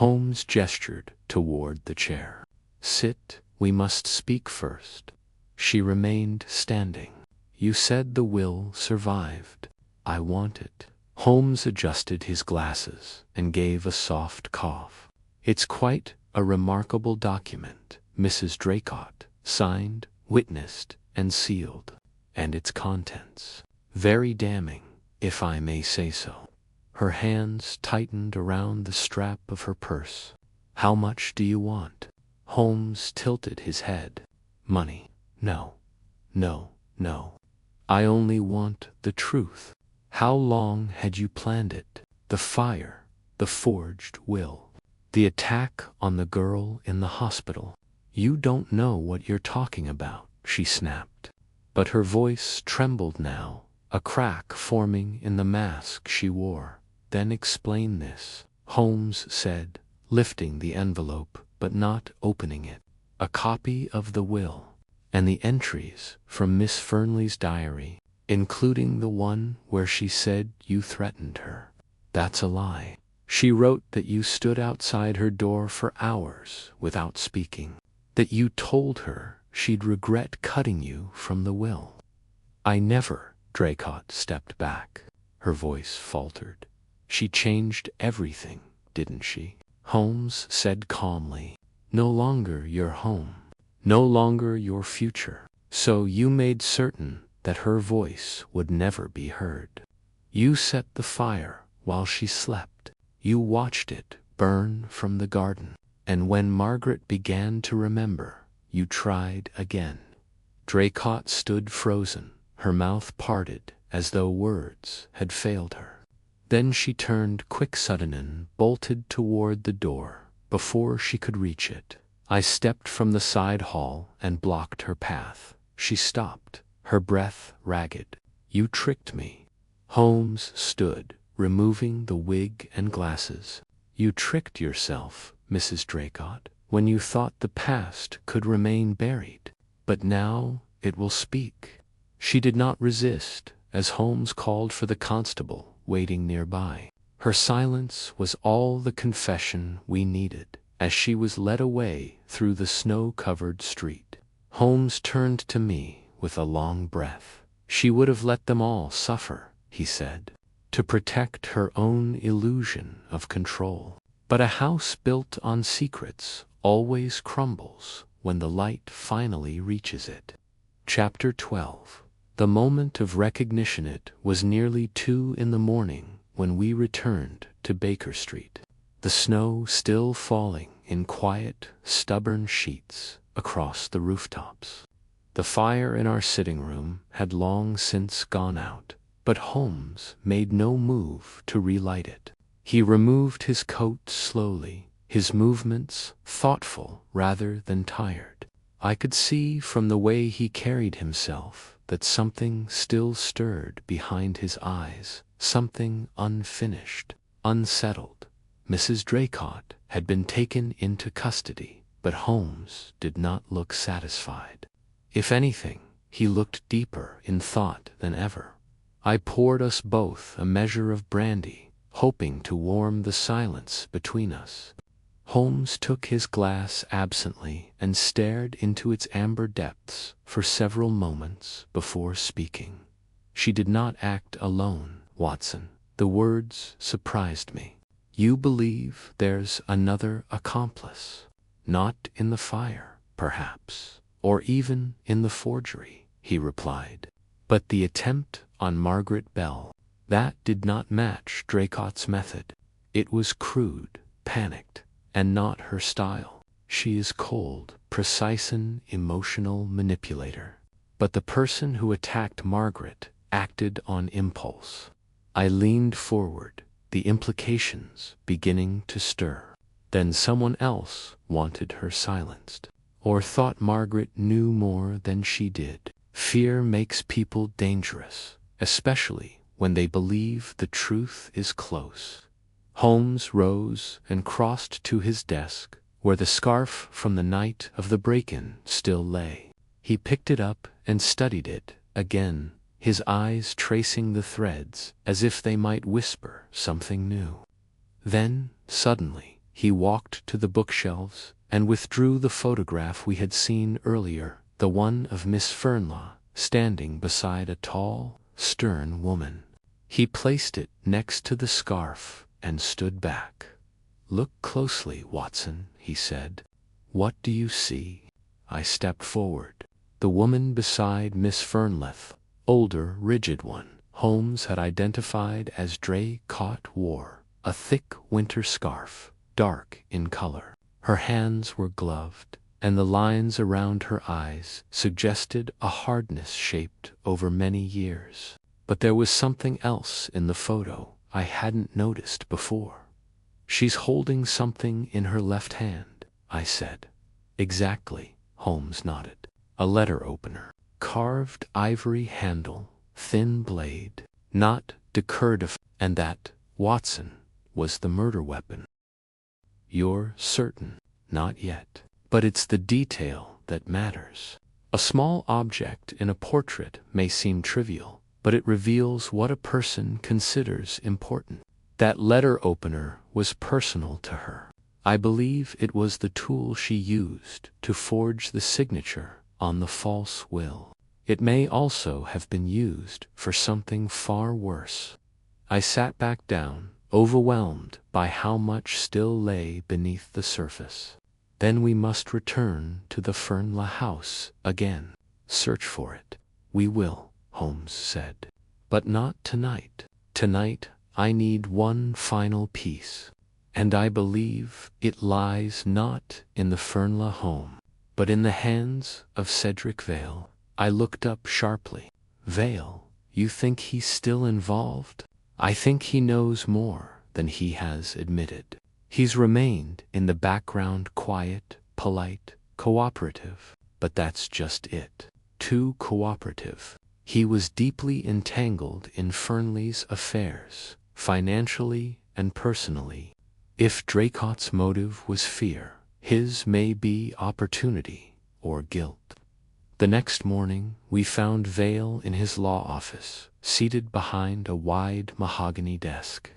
Holmes gestured toward the chair. "Sit, we must speak first." She remained standing. "You said the will survived. I want it." Holmes adjusted his glasses and gave a soft cough. "It's quite a remarkable document, Mrs. Draycott, signed, witnessed, and sealed. And its contents very damning, if I may say so." Her hands tightened around the strap of her purse. "How much do you want?" Holmes tilted his head. "Money? No. No, no. I only want the truth." "How long had you planned it? The fire, the forged will, the attack on the girl in the hospital?" "You don't know what you're talking about," she snapped. But her voice trembled now, a crack forming in the mask she wore. "Then explain this," Holmes said, lifting the envelope but not opening it. "A copy of the will, and the entries from Miss Fernley's diary, including the one where she said you threatened her." "That's a lie. She wrote that you stood outside her door for hours without speaking, that you told her she'd regret cutting you from the will." "I never." Draycott stepped back. Her voice faltered. "She changed everything, didn't she?" Holmes said calmly. "No longer your home, no longer your future. So you made certain that her voice would never be heard. You set the fire while she slept. You watched it burn from the garden. And when Margaret began to remember, you tried again." Draycott stood frozen, her mouth parted as though words had failed her. Then she turned quick-sudden and bolted toward the door. Before she could reach it, I stepped from the side hall and blocked her path. She stopped, her breath ragged. "You tricked me." Holmes stood, removing the wig and glasses. "You tricked yourself, Mrs. Draycott, when you thought the past could remain buried. But now it will speak." She did not resist, as Holmes called for the constable waiting nearby. Her silence was all the confession we needed, as she was led away through the snow-covered street. Holmes turned to me with a long breath. "She would have let them all suffer," he said, "to protect her own illusion of control. But a house built on secrets always crumbles when the light finally reaches it." Chapter 12. The moment of recognition. It was nearly 2 in the morning when we returned to Baker Street, the snow still falling in quiet, stubborn sheets across the rooftops. The fire in our sitting room had long since gone out, but Holmes made no move to relight it. He removed his coat slowly, his movements thoughtful rather than tired. I could see from the way he carried himself that something still stirred behind his eyes, something unfinished, unsettled. Mrs. Draycott had been taken into custody, but Holmes did not look satisfied. If anything, he looked deeper in thought than ever. I poured us both a measure of brandy, hoping to warm the silence between us. Holmes took his glass absently and stared into its amber depths for several moments before speaking. "She did not act alone, Watson." The words surprised me. "You believe there's another accomplice? Not in the fire, perhaps, or even in the forgery," he replied. "But the attempt on Margaret Bell, that did not match Draycott's method. It was crude, panicked, and not her style. She is cold, precise, an emotional manipulator. But the person who attacked Margaret acted on impulse." I leaned forward, the implications beginning to stir. Then someone else wanted her silenced, or thought Margaret knew more than she did. Fear makes people dangerous, especially when they believe the truth is close. Holmes rose and crossed to his desk, where the scarf from the night of the break-in still lay. He picked it up and studied it again, his eyes tracing the threads as if they might whisper something new. Then, suddenly, he walked to the bookshelves and withdrew the photograph we had seen earlier, the one of Miss Fernlaw standing beside a tall, stern woman. He placed it next to the scarf and stood back. "Look closely, Watson," he said. "What do you see?" I stepped forward. The woman beside Miss Fernleth, older, rigid one, Holmes had identified as Draycott, wore a thick winter scarf, dark in color. Her hands were gloved, and the lines around her eyes suggested a hardness shaped over many years. But there was something else in the photo I hadn't noticed before. "She's holding something in her left hand," I said. "Exactly," Holmes nodded. "A letter opener. Carved ivory handle, thin blade, not decorative, and that, Watson, was the murder weapon." "You're certain?" "Not yet. But it's the detail that matters. A small object in a portrait may seem trivial, but it reveals what a person considers important. That letter opener was personal to her. I believe it was the tool she used to forge the signature on the false will. It may also have been used for something far worse." I sat back down, overwhelmed by how much still lay beneath the surface. "Then we must return to the Fernlaw house again. Search for it." "We will," Holmes said. "But not tonight. Tonight I need one final piece. And I believe it lies not in the Fernlaw home, but in the hands of Cedric Vale." I looked up sharply. "Vale? You think he's still involved?" "I think he knows more than he has admitted. He's remained in the background, quiet, polite, cooperative, but that's just it. Too cooperative. He was deeply entangled in Fernley's affairs, financially and personally. If Draycott's motive was fear, his may be opportunity or guilt." The next morning we found Vale in his law office, seated behind a wide mahogany desk.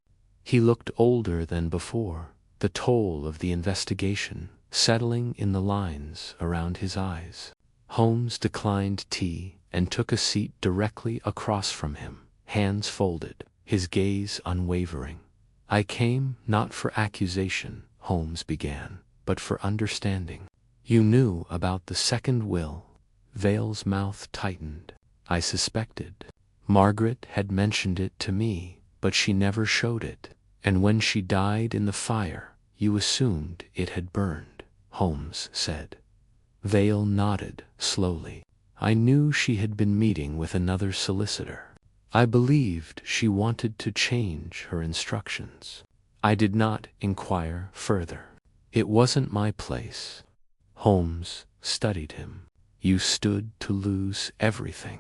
He looked older than before, the toll of the investigation settling in the lines around his eyes. Holmes declined tea and took a seat directly across from him, hands folded, his gaze unwavering. "I came not for accusation," Holmes began, "but for understanding. You knew about the second will." Vale's mouth tightened. "I suspected. Margaret had mentioned it to me, but she never showed it. And when she died in the fire, you assumed it had burned," Holmes said. Vale nodded slowly. "I knew she had been meeting with another solicitor. I believed she wanted to change her instructions. I did not inquire further. It wasn't my place." Holmes studied him. "You stood to lose everything."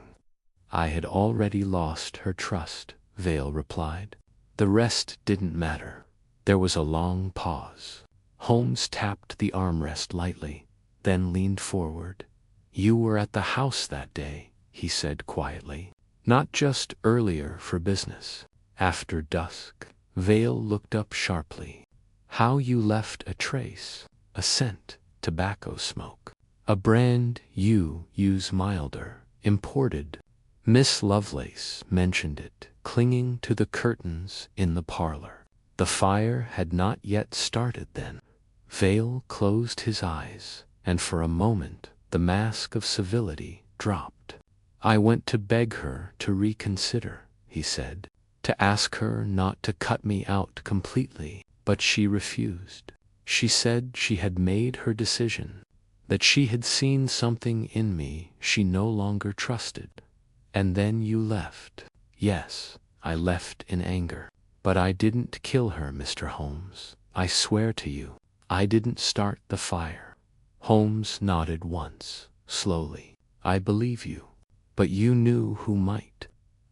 "I had already lost her trust," Vale replied. "The rest didn't matter." There was a long pause. Holmes tapped the armrest lightly, then leaned forward. "You were at the house that day," he said quietly. "Not just earlier for business. After dusk." Vale looked up sharply. "How you left a trace, a scent, tobacco smoke. A brand you use milder, imported. Miss Lovelace mentioned it, clinging to the curtains in the parlor. The fire had not yet started then." Vale closed his eyes, and for a moment the mask of civility dropped. "I went to beg her to reconsider," he said, "to ask her not to cut me out completely, but she refused. She said she had made her decision, that she had seen something in me she no longer trusted. And then you left." "Yes, I left in anger. But I didn't kill her, Mr. Holmes. I swear to you, I didn't start the fire." Holmes nodded once, slowly. "I believe you. But you knew who might."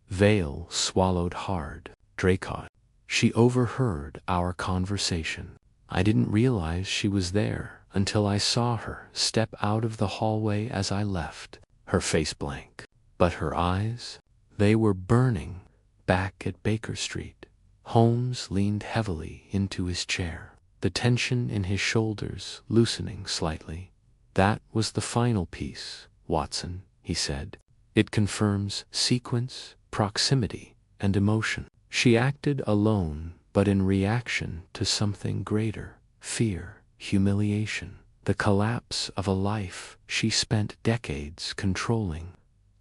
Vale swallowed hard. "Draycott." She overheard our conversation. I didn't realize she was there until I saw her step out of the hallway as I left, her face blank. But her eyes, they were burning. Back at Baker Street, Holmes leaned heavily into his chair, the tension in his shoulders loosening slightly. "That was the final piece, Watson," he said. "It confirms sequence, proximity, and emotion. She acted alone, but in reaction to something greater: fear, humiliation, the collapse of a life she spent decades controlling."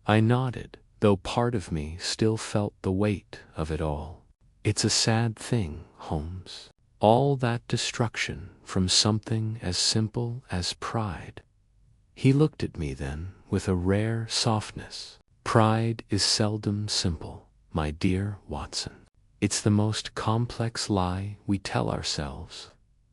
I nodded, though part of me still felt the weight of it all. "It's a sad thing, Holmes. All that destruction from something as simple as pride." He looked at me then with a rare softness. "Pride is seldom simple, my dear Watson. It's the most complex lie we tell ourselves."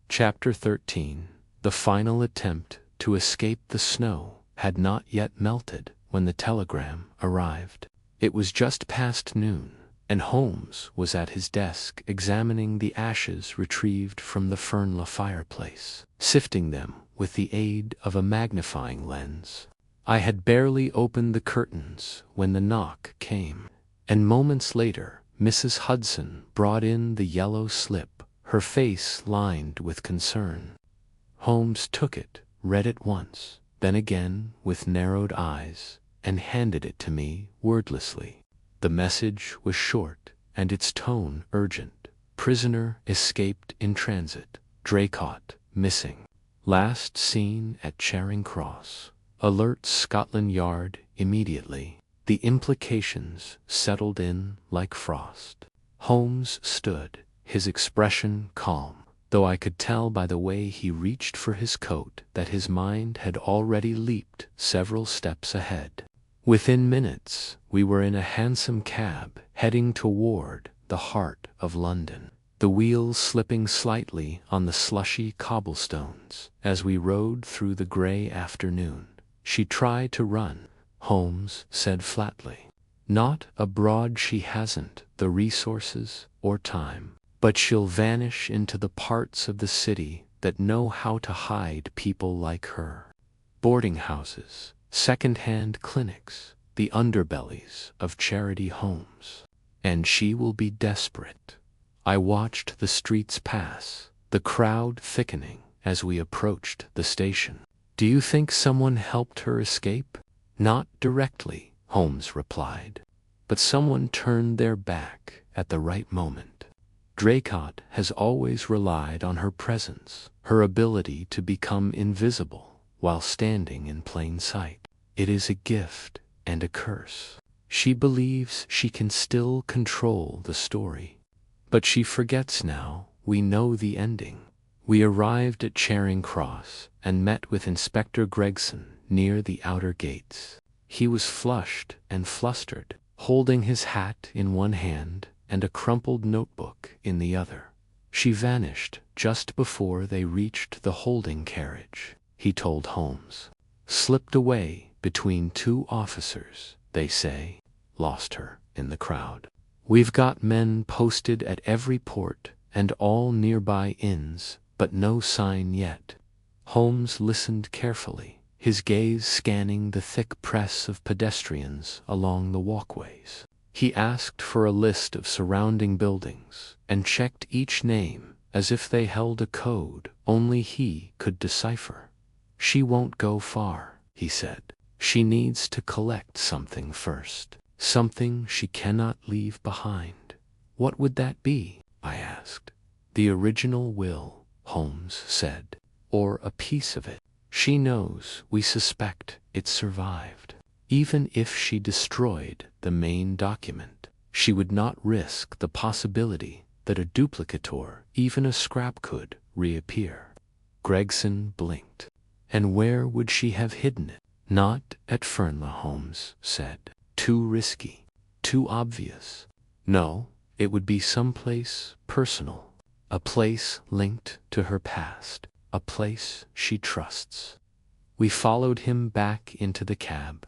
Chapter 13. The final attempt to escape the snow had not yet melted when the telegram arrived. It was just past noon, and Holmes was at his desk examining the ashes retrieved from the Fernley fireplace, sifting them with the aid of a magnifying lens. I had barely opened the curtains when the knock came, and moments later Mrs. Hudson brought in the yellow slip, her face lined with concern. Holmes took it, read it once, then again with narrowed eyes, and handed it to me wordlessly. The message was short, and its tone urgent. "Prisoner escaped in transit. Draycott missing. Last seen at Charing Cross. Alert Scotland Yard immediately." The implications settled in like frost. Holmes stood, his expression calm, though I could tell by the way he reached for his coat that his mind had already leaped several steps ahead. Within minutes, we were in a hansom cab heading toward the heart of London, the wheels slipping slightly on the slushy cobblestones as we rode through the gray afternoon. "She tried to run," Holmes said flatly. "Not abroad. She hasn't the resources or time. But she'll vanish into the parts of the city that know how to hide people like her. Boarding houses, second-hand clinics, the underbellies of charity homes. And she will be desperate." I watched the streets pass, the crowd thickening as we approached the station. "Do you think someone helped her escape?" "Not directly," Holmes replied, "but someone turned their back at the right moment. Draycott has always relied on her presence, her ability to become invisible while standing in plain sight. It is a gift and a curse. She believes she can still control the story. But she forgets now we know the ending." We arrived at Charing Cross and met with Inspector Gregson near the outer gates. He was flushed and flustered, holding his hat in one hand and a crumpled notebook in the other. "She vanished just before they reached the holding carriage," he told Holmes. "Slipped away between two officers, they say. Lost her in the crowd. We've got men posted at every port and all nearby inns, but no sign yet." Holmes listened carefully, his gaze scanning the thick press of pedestrians along the walkways. He asked for a list of surrounding buildings and checked each name as if they held a code only he could decipher. "She won't go far," he said. "She needs to collect something first, something she cannot leave behind." "What would that be?" I asked. "The original will," Holmes said, "or a piece of it. She knows we suspect it survived. Even if she destroyed the main document, she would not risk the possibility that a duplicate or even a scrap could reappear." Gregson blinked. "And where would she have hidden it?" "Not at Fernley," Holmes said. "Too risky, too obvious. No, it would be someplace personal, a place linked to her past, a place she trusts." We followed him back into the cab,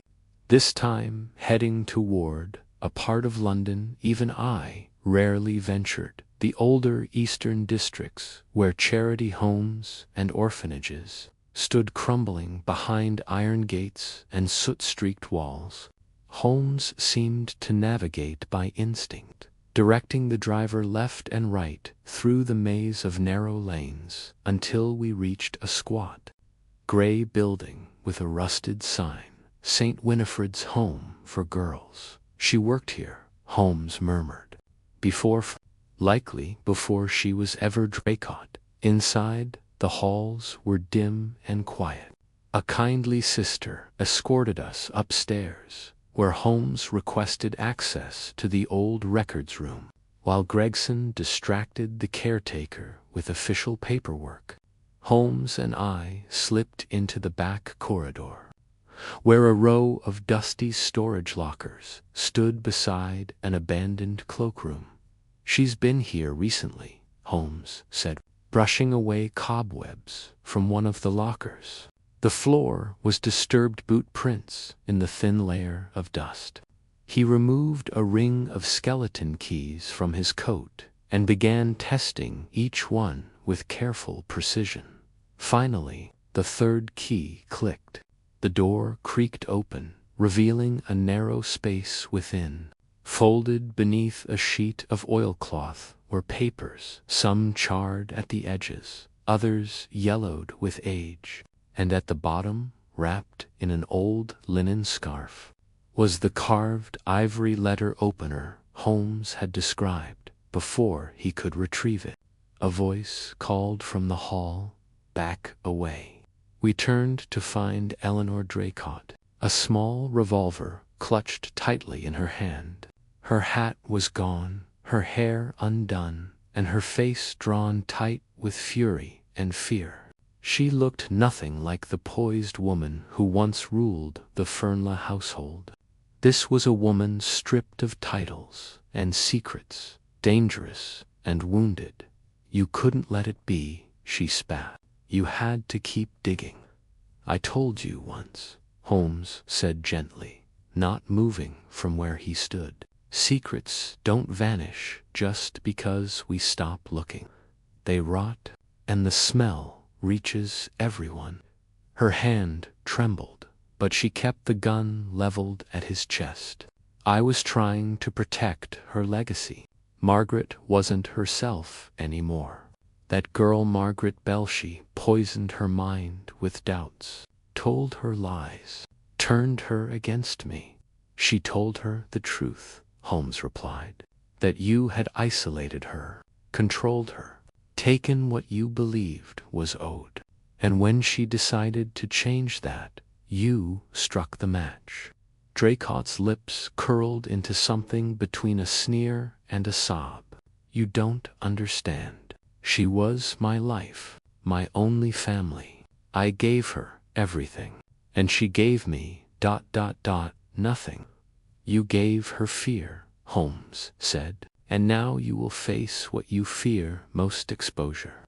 this time heading toward a part of London even I rarely ventured The older eastern districts, where charity homes and orphanages stood crumbling behind iron gates and soot-streaked walls, Holmes seemed to navigate by instinct, directing the driver left and right through the maze of narrow lanes until we reached a squat, gray building with a rusted sign, St. Winifred's Home for Girls. She worked here, Holmes murmured. Likely before she was ever Draycott. Inside, the halls were dim and quiet. A kindly sister escorted us upstairs, where Holmes requested access to the old records room, while Gregson distracted the caretaker with official paperwork. Holmes and I slipped into the back corridor, where a row of dusty storage lockers stood beside an abandoned cloakroom. "She's been here recently," Holmes said, brushing away cobwebs from one of the lockers. The floor was disturbed boot prints in the thin layer of dust. He removed a ring of skeleton keys from his coat and began testing each one with careful precision. Finally, the third key clicked. The door creaked open, revealing a narrow space within. Folded beneath a sheet of oilcloth were papers, some charred at the edges, others yellowed with age, and at the bottom, wrapped in an old linen scarf, was the carved ivory letter opener Holmes had described before he could retrieve it. A voice called from the hall, "Back away." We turned to find Eleanor Draycott, a small revolver clutched tightly in her hand. Her hat was gone, her hair undone, and her face drawn tight with fury and fear. She looked nothing like the poised woman who once ruled the Fernley household. This was a woman stripped of titles and secrets, dangerous and wounded. "You couldn't let it be," she spat. "You had to keep digging." "I told you once," Holmes said gently, not moving from where he stood. "Secrets don't vanish just because we stop looking. They rot, and the smell reaches everyone." Her hand trembled, but she kept the gun leveled at his chest. I was trying to protect her legacy. Margaret wasn't herself anymore. That girl Margaret Belshie poisoned her mind with doubts, told her lies, turned her against me. "She told her the truth," Holmes replied, "that you had isolated her, controlled her, taken what you believed was owed. And when she decided to change that, you struck the match." Draycott's lips curled into something between a sneer and a sob. "You don't understand. She was my life, my only family. I gave her everything, and she gave me ... nothing." "You gave her fear," Holmes said, "and now you will face what you fear most, exposure."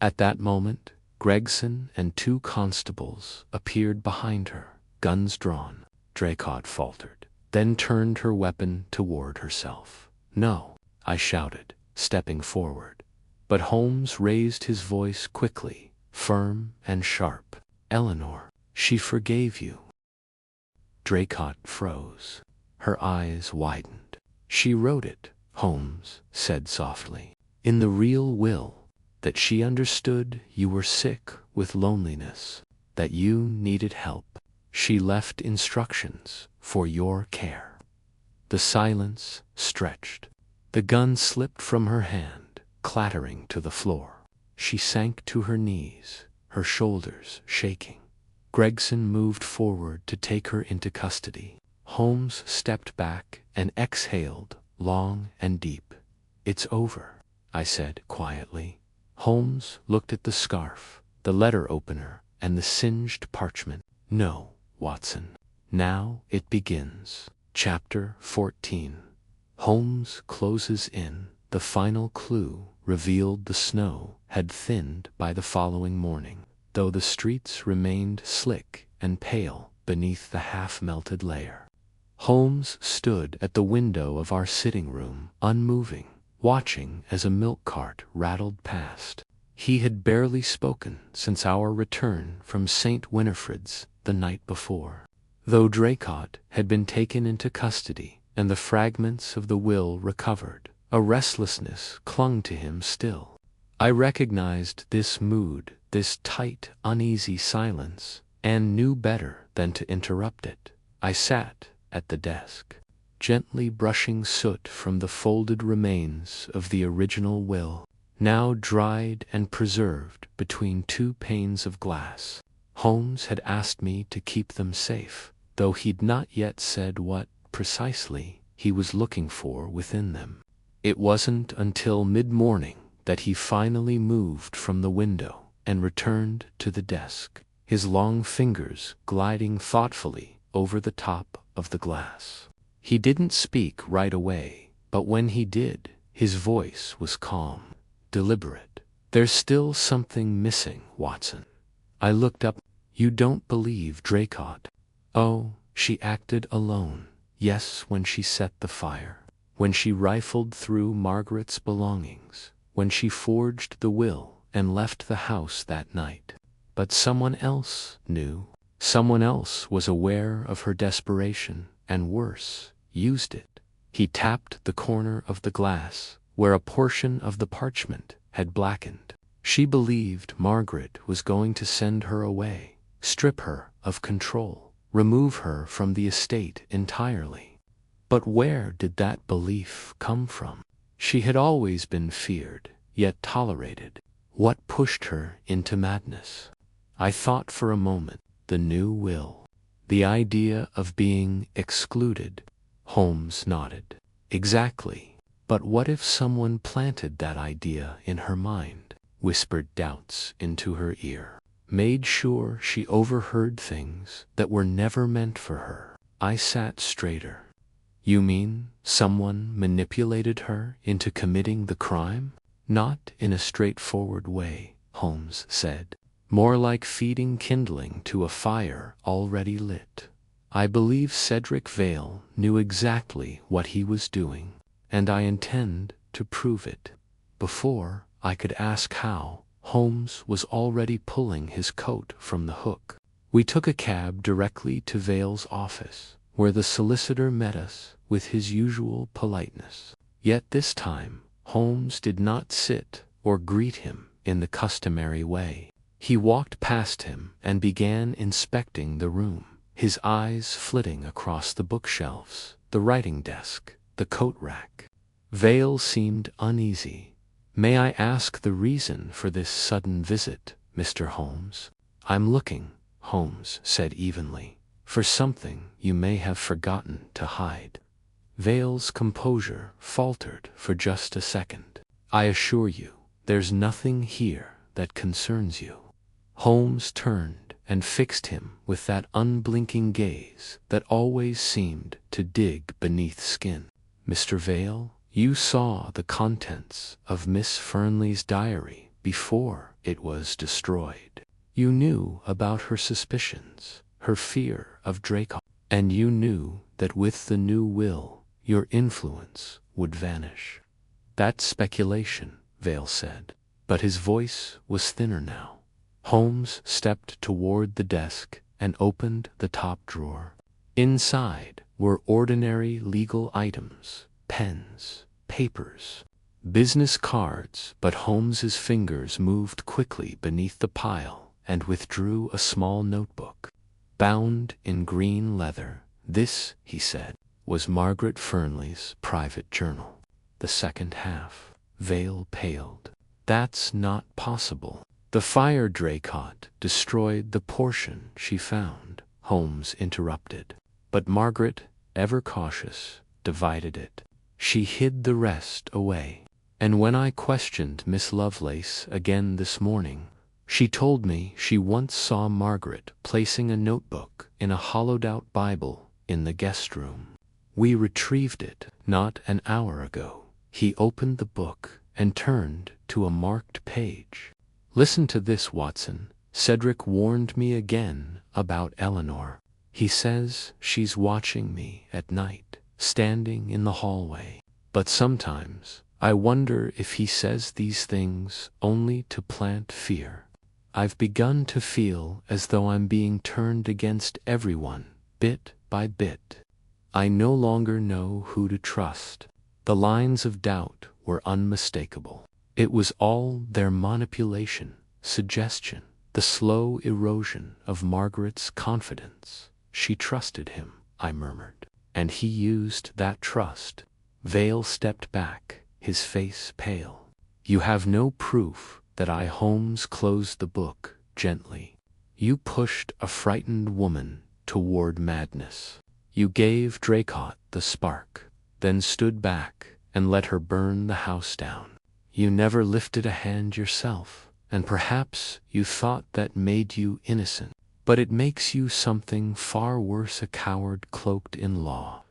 At that moment, Gregson and 2 constables appeared behind her, guns drawn. Draycott faltered, then turned her weapon toward herself. "No," I shouted, stepping forward. But Holmes raised his voice quickly, firm and sharp. "Eleanor, she forgave you." Draycott froze. Her eyes widened. "She wrote it," Holmes said softly, "in the real will, that she understood you were sick with loneliness, that you needed help. She left instructions for your care." The silence stretched. The gun slipped from her hand, clattering to the floor. She sank to her knees, her shoulders shaking. Gregson moved forward to take her into custody. Holmes stepped back and exhaled long and deep. "It's over," I said quietly. Holmes looked at the scarf, the letter opener, and the singed parchment. "No, Watson. Now it begins." Chapter 14. Holmes closes in. The final clue revealed the snow had thinned by the following morning, though the streets remained slick and pale beneath the half-melted layer. Holmes stood at the window of our sitting room, unmoving, watching as a milk cart rattled past. He had barely spoken since our return from St. Winifred's the night before. Though Draycott had been taken into custody and the fragments of the will recovered, a restlessness clung to him still. I recognized this mood, this tight, uneasy silence, and knew better than to interrupt it. I sat at the desk, gently brushing soot from the folded remains of the original will, now dried and preserved between two panes of glass. Holmes had asked me to keep them safe, though he'd not yet said what, precisely, he was looking for within them. It wasn't until mid-morning that he finally moved from the window and returned to the desk, his long fingers gliding thoughtfully over the top of the glass. He didn't speak right away, but when he did, his voice was calm, deliberate. "There's still something missing, Watson." I looked up. "You don't believe Draycott?" "Oh, she acted alone. Yes, when she set the fire, when she rifled through Margaret's belongings, when she forged the will and left the house that night. But someone else knew. Someone else was aware of her desperation, and worse, used it." He tapped the corner of the glass, where a portion of the parchment had blackened. "She believed Margaret was going to send her away, strip her of control, remove her from the estate entirely. But where did that belief come from? She had always been feared, yet tolerated. What pushed her into madness?" I thought for a moment. The new will. The idea of being excluded. Holmes nodded. "Exactly. But what if someone planted that idea in her mind, whispered doubts into her ear, made sure she overheard things that were never meant for her?" I sat straighter. "You mean someone manipulated her into committing the crime?" "Not in a straightforward way," Holmes said. "More like feeding kindling to a fire already lit. I believe Cedric Vale knew exactly what he was doing, and I intend to prove it." Before I could ask how, Holmes was already pulling his coat from the hook. We took a cab directly to Vale's office, where the solicitor met us with his usual politeness. Yet this time, Holmes did not sit or greet him in the customary way. He walked past him and began inspecting the room, his eyes flitting across the bookshelves, the writing desk, the coat rack. Vale seemed uneasy. "May I ask the reason for this sudden visit, Mr. Holmes?" "I'm looking," Holmes said evenly, "for something you may have forgotten to hide." Vale's composure faltered for just a second. "I assure you, there's nothing here that concerns you." Holmes turned and fixed him with that unblinking gaze that always seemed to dig beneath skin. "Mr. Vale, you saw the contents of Miss Fernley's diary before it was destroyed. You knew about her suspicions, her fear of Draycott, and you knew that with the new will, your influence would vanish." "That's speculation," Vale said, but his voice was thinner now. Holmes stepped toward the desk and opened the top drawer. Inside were ordinary legal items, pens, papers, business cards, but Holmes's fingers moved quickly beneath the pile and withdrew a small notebook. Bound in green leather, this, he said, was Margaret Fernley's private journal. The second half. Vale paled. "That's not possible. The fire Draycott destroyed the portion she found," Holmes interrupted. "But Margaret, ever cautious, divided it. She hid the rest away. And when I questioned Miss Lovelace again this morning, she told me she once saw Margaret placing a notebook in a hollowed-out Bible in the guest room. We retrieved it not an hour ago." He opened the book and turned to a marked page. "Listen to this, Watson. Cedric warned me again about Eleanor. He says she's watching me at night, standing in the hallway. But sometimes, I wonder if he says these things only to plant fear. I've begun to feel as though I'm being turned against everyone, bit by bit. I no longer know who to trust. The lines of doubt were unmistakable. It was all their manipulation, suggestion, the slow erosion of Margaret's confidence. She trusted him, I murmured, and he used that trust. Vale stepped back, his face pale. You have no proof that I. Holmes closed the book gently. You pushed a frightened woman toward madness. You gave Draycott the spark, then stood back and let her burn the house down. You never lifted a hand yourself, and perhaps you thought that made you innocent. But it makes you something far worse, a coward cloaked in law.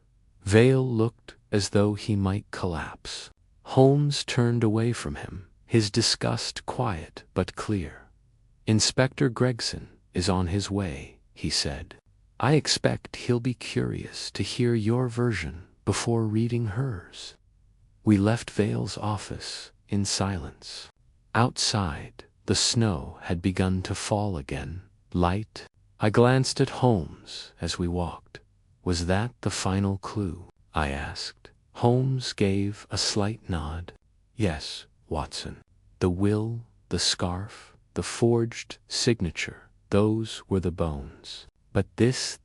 Vale looked as though he might collapse. Holmes turned away from him, his disgust quiet but clear. Inspector Gregson is on his way, he said. I expect he'll be curious to hear your version before reading hers. We left Vale's office in silence. Outside, the snow had begun to fall again, light. I glanced at Holmes as we walked. Was that the final clue? I asked. Holmes gave a slight nod. Yes, Watson. The will, the scarf, the forged signature, those were the bones. But this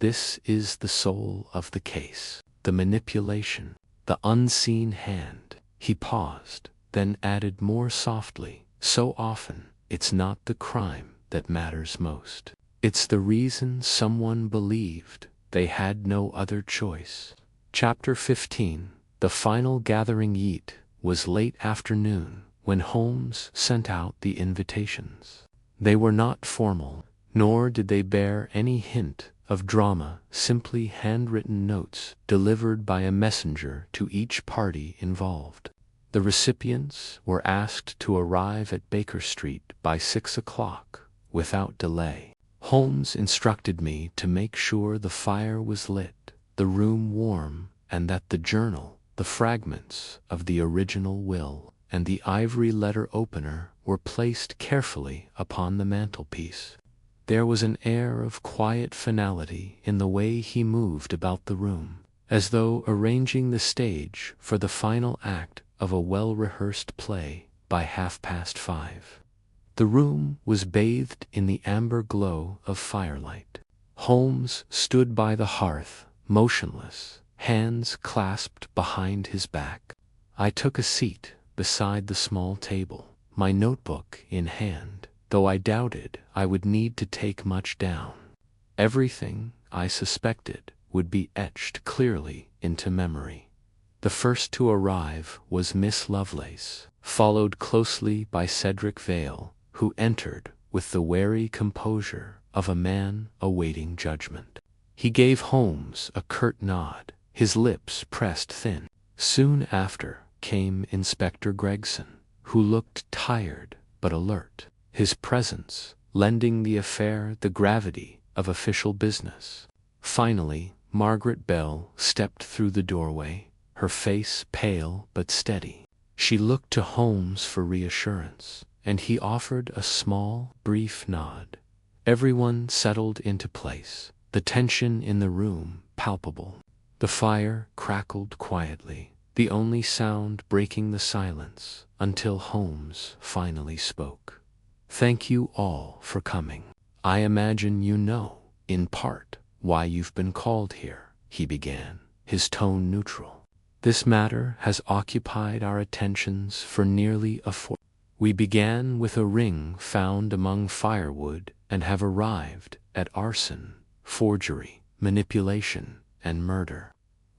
is the soul of the case. The manipulation, the unseen hand. He paused, then added more softly, so often, it's not the crime that matters most. It's the reason someone believed they had no other choice. Chapter 15. The final gathering. It was late afternoon when Holmes sent out the invitations. They were not formal, nor did they bear any hint of drama, simply handwritten notes delivered by a messenger to each party involved. The recipients were asked to arrive at Baker Street by 6 o'clock, without delay. Holmes instructed me to make sure the fire was lit, the room warm, and that the journal, the fragments of the original will, and the ivory letter opener were placed carefully upon the mantelpiece. There was an air of quiet finality in the way he moved about the room, as though arranging the stage for the final act of a well-rehearsed play by 5:30. The room was bathed in the amber glow of firelight. Holmes stood by the hearth, motionless, hands clasped behind his back. I took a seat beside the small table, my notebook in hand, though I doubted I would need to take much down. Everything I suspected would be etched clearly into memory. The first to arrive was Miss Lovelace, followed closely by Cedric Vale, who entered with the wary composure of a man awaiting judgment. He gave Holmes a curt nod, his lips pressed thin. Soon after came Inspector Gregson, who looked tired but alert, his presence lending the affair the gravity of official business. Finally, Margaret Bell stepped through the doorway, her face pale but steady. She looked to Holmes for reassurance, and he offered a small, brief nod. Everyone settled into place, the tension in the room palpable. The fire crackled quietly, the only sound breaking the silence, until Holmes finally spoke. Thank you all for coming. I imagine you know, in part, why you've been called here, he began, his tone neutral. This matter has occupied our attentions for nearly a fortnight. We began with a ring found among firewood and have arrived at arson, forgery, manipulation, and murder.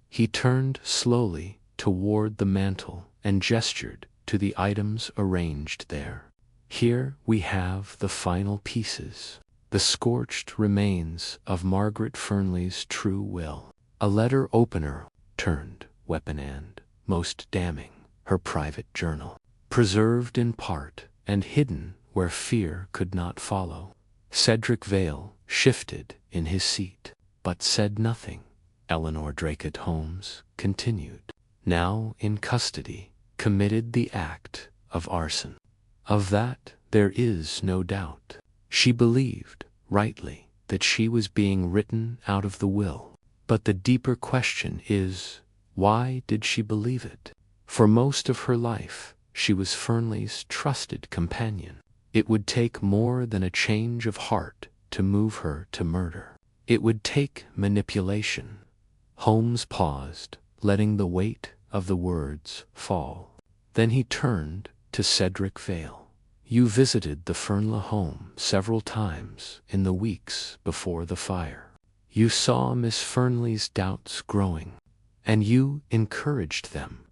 He turned slowly toward the mantel and gestured to the items arranged there. Here we have the final pieces, the scorched remains of Margaret Fernley's true will, a letter opener turned weapon, and, most damning, her private journal, preserved in part and hidden where fear could not follow. Cedric Vale shifted in his seat, but said nothing. Eleanor Draycott Holmes continued. Now in custody, committed the act of arson. Of that there is no doubt. She believed, rightly, that she was being written out of the will. But the deeper question is, why did she believe it? For most of her life, she was Fernley's trusted companion. It would take more than a change of heart to move her to murder. It would take manipulation. Holmes paused, letting the weight of the words fall. Then he turned to Cedric Vale. You visited the Fernley home several times in the weeks before the fire. You saw Miss Fernley's doubts growing, and you encouraged them.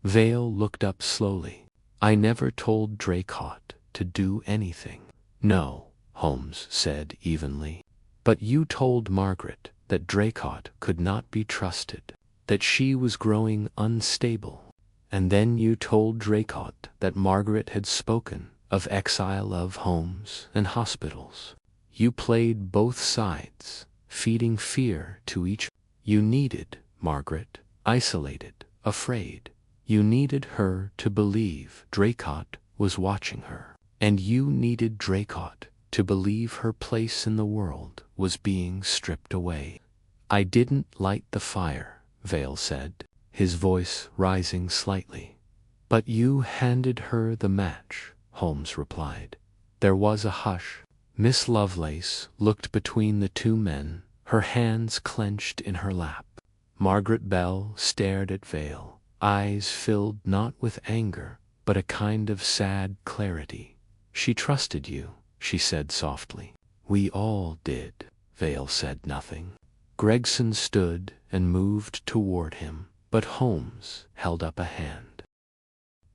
Vale looked up slowly. I never told Draycott to do anything. No, Holmes said evenly. But you told Margaret that Draycott could not be trusted, that she was growing unstable. And then you told Draycott that Margaret had spoken of exile of homes and hospitals. You played both sides, feeding fear to each. You needed Margaret, isolated, afraid. You needed her to believe Draycott was watching her. And you needed Draycott to believe her place in the world was being stripped away. I didn't light the fire, Vale said, his voice rising slightly. But you handed her the match, Holmes replied. There was a hush. Miss Lovelace looked between the two men, her hands clenched in her lap. Margaret Bell stared at Vale, eyes filled not with anger, but a kind of sad clarity. She trusted you, she said softly. We all did. Vale said nothing. Gregson stood and moved toward him, but Holmes held up a hand.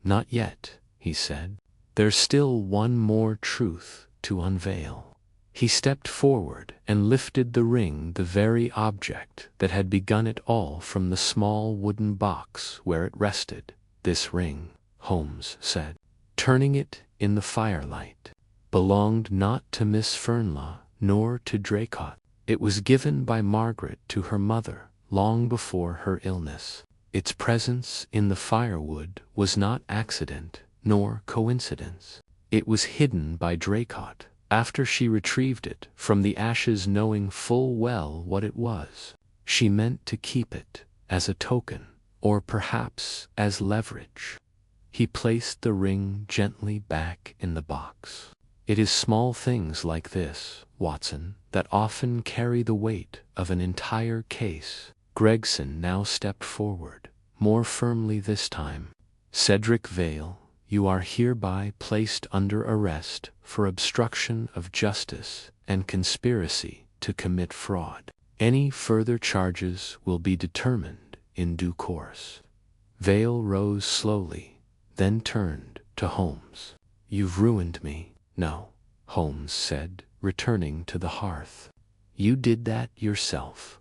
Not yet, he said. There's still one more truth to unveil. He stepped forward and lifted the ring, the very object that had begun it all, from the small wooden box where it rested. This ring, Holmes said, turning it in the firelight, belonged not to Miss Fernley nor to Draycott. It was given by Margaret to her mother long before her illness. Its presence in the firewood was not accident nor coincidence. It was hidden by Draycott after she retrieved it from the ashes, knowing full well what it was. She meant to keep it as a token, or perhaps as leverage. He placed the ring gently back in the box. It is small things like this, Watson, that often carry the weight of an entire case. Gregson now stepped forward, more firmly this time. Cedric Vale, you are hereby placed under arrest for obstruction of justice and conspiracy to commit fraud. Any further charges will be determined in due course. Vale rose slowly, then turned to Holmes. You've ruined me. No, Holmes said, returning to the hearth. You did that yourself.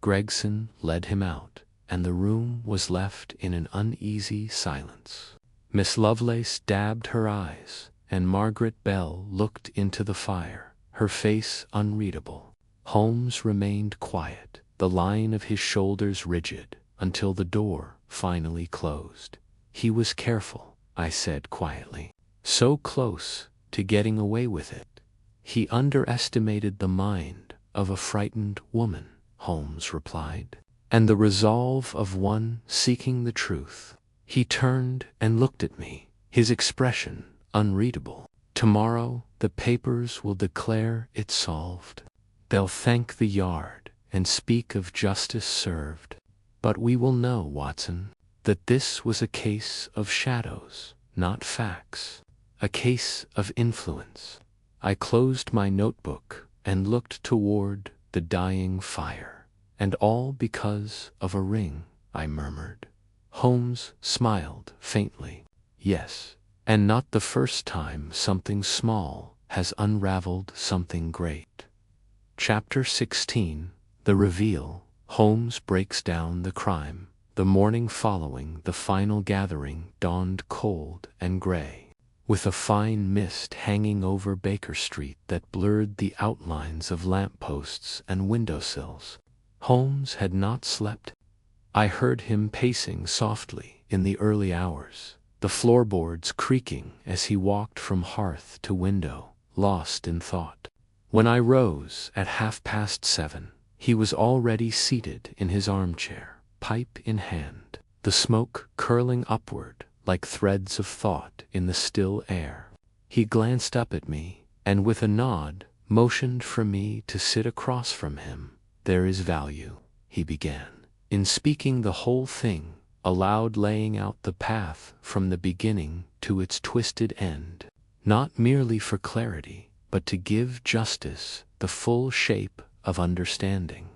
Gregson led him out, and the room was left in an uneasy silence. Miss Lovelace dabbed her eyes, and Margaret Bell looked into the fire, her face unreadable. Holmes remained quiet, the line of his shoulders rigid, until the door finally closed. He was careful, I said quietly. So close to getting away with it. He underestimated the mind of a frightened woman, Holmes replied, and the resolve of one seeking the truth. He turned and looked at me, his expression unreadable. Tomorrow the papers will declare it solved. They'll thank the Yard and speak of justice served. But we will know, Watson, that this was a case of shadows, not facts. A case of influence. I closed my notebook and looked toward the dying fire. And all because of a ring, I murmured. Holmes smiled faintly. Yes, and not the first time something small has unraveled something great. Chapter 16. The Reveal. Holmes breaks down the crime. The morning following the final gathering dawned cold and gray, with a fine mist hanging over Baker Street that blurred the outlines of lampposts and windowsills. Holmes had not slept. I heard him pacing softly in the early hours, the floorboards creaking as he walked from hearth to window, lost in thought. When I rose at 7:30, he was already seated in his armchair, pipe in hand, the smoke curling upward like threads of thought in the still air. He glanced up at me, and with a nod, motioned for me to sit across from him. "There is value," he began, "in speaking the whole thing aloud, laying out the path from the beginning to its twisted end, not merely for clarity, but to give justice the full shape of understanding."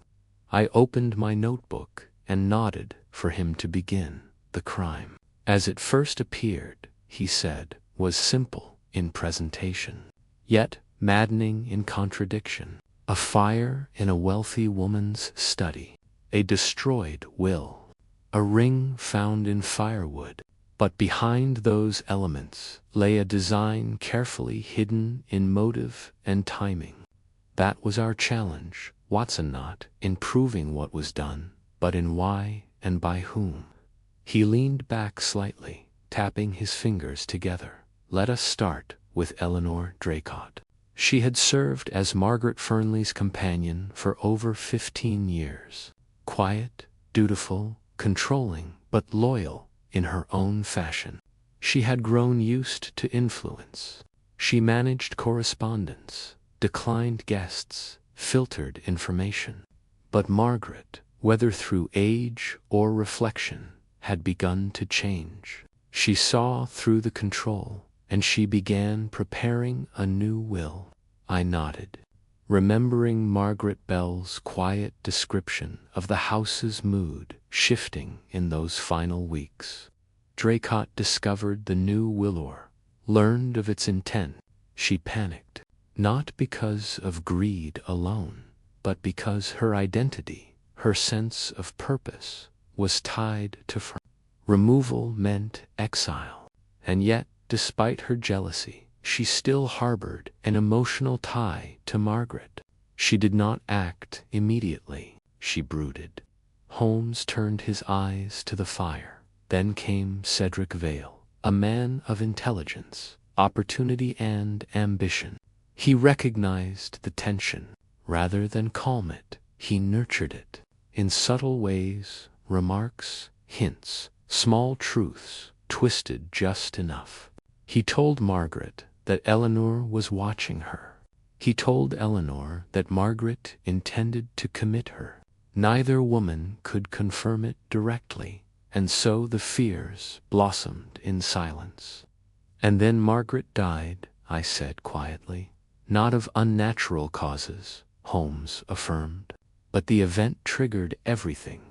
I opened my notebook and nodded for him to begin. "The crime, as it first appeared," he said, "was simple in presentation, yet maddening in contradiction. A fire in a wealthy woman's study, a destroyed will, a ring found in firewood. But behind those elements lay a design carefully hidden in motive and timing. That was our challenge, Watson, not in proving what was done, but in why and by whom." He leaned back slightly, tapping his fingers together. "Let us start with Eleanor Draycott. She had served as Margaret Fernley's companion for over 15 years. Quiet, dutiful, controlling, but loyal in her own fashion. She had grown used to influence. She managed correspondence, declined guests, filtered information. But Margaret, whether through age or reflection, had begun to change. She saw through the control, and she began preparing a new will." I nodded, remembering Margaret Bell's quiet description of the house's mood shifting in those final weeks. Draycott discovered the new willor, learned of its intent. She panicked, not because of greed alone, but because her identity, her sense of purpose, was tied to removal meant exile. And yet, despite her jealousy, she still harbored an emotional tie to Margaret. She did not act immediately. She brooded. Holmes turned his eyes to the fire. Then came Cedric Vale, a man of intelligence, opportunity, and ambition. He recognized the tension. Rather than calm it, he nurtured it. In subtle ways, remarks, hints, small truths, twisted just enough. He told Margaret that Eleanor was watching her. He told Eleanor that Margaret intended to commit her. Neither woman could confirm it directly, and so the fears blossomed in silence. "And then Margaret died," I said quietly. "Not of unnatural causes," Holmes affirmed. "But the event triggered everything.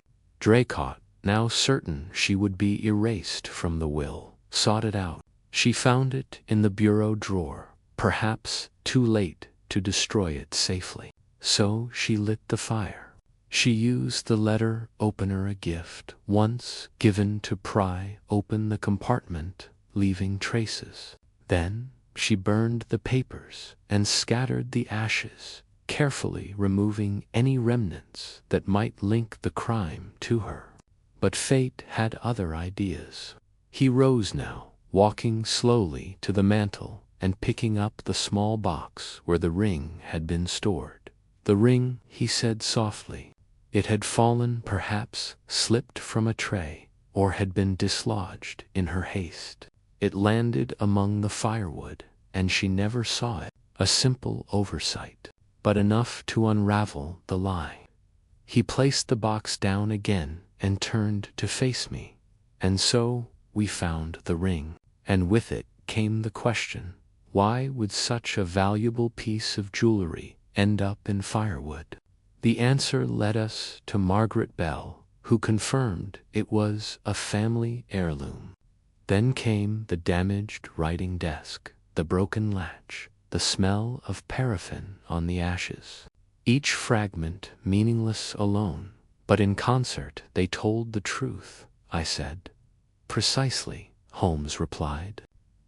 Draycott, now certain she would be erased from the will, sought it out. She found it in the bureau drawer, perhaps too late to destroy it safely. So she lit the fire. She used the letter opener, a gift once given to pry open the compartment, leaving traces. Then she burned the papers and scattered the ashes, carefully removing any remnants that might link the crime to her. But fate had other ideas." He rose now, walking slowly to the mantel and picking up the small box where the ring had been stored. "The ring," he said softly. "It had fallen, perhaps slipped from a tray, or had been dislodged in her haste. It landed among the firewood, and she never saw it. A simple oversight, but enough to unravel the lie." He placed the box down again and turned to face me. "And so we found the ring, and with it came the question, why would such a valuable piece of jewelry end up in firewood? The answer led us to Margaret Bell, who confirmed it was a family heirloom. Then came the damaged writing desk, the broken latch, the smell of paraffin on the ashes. Each fragment meaningless alone, but in concert they told the truth," I said. "Precisely," Holmes replied.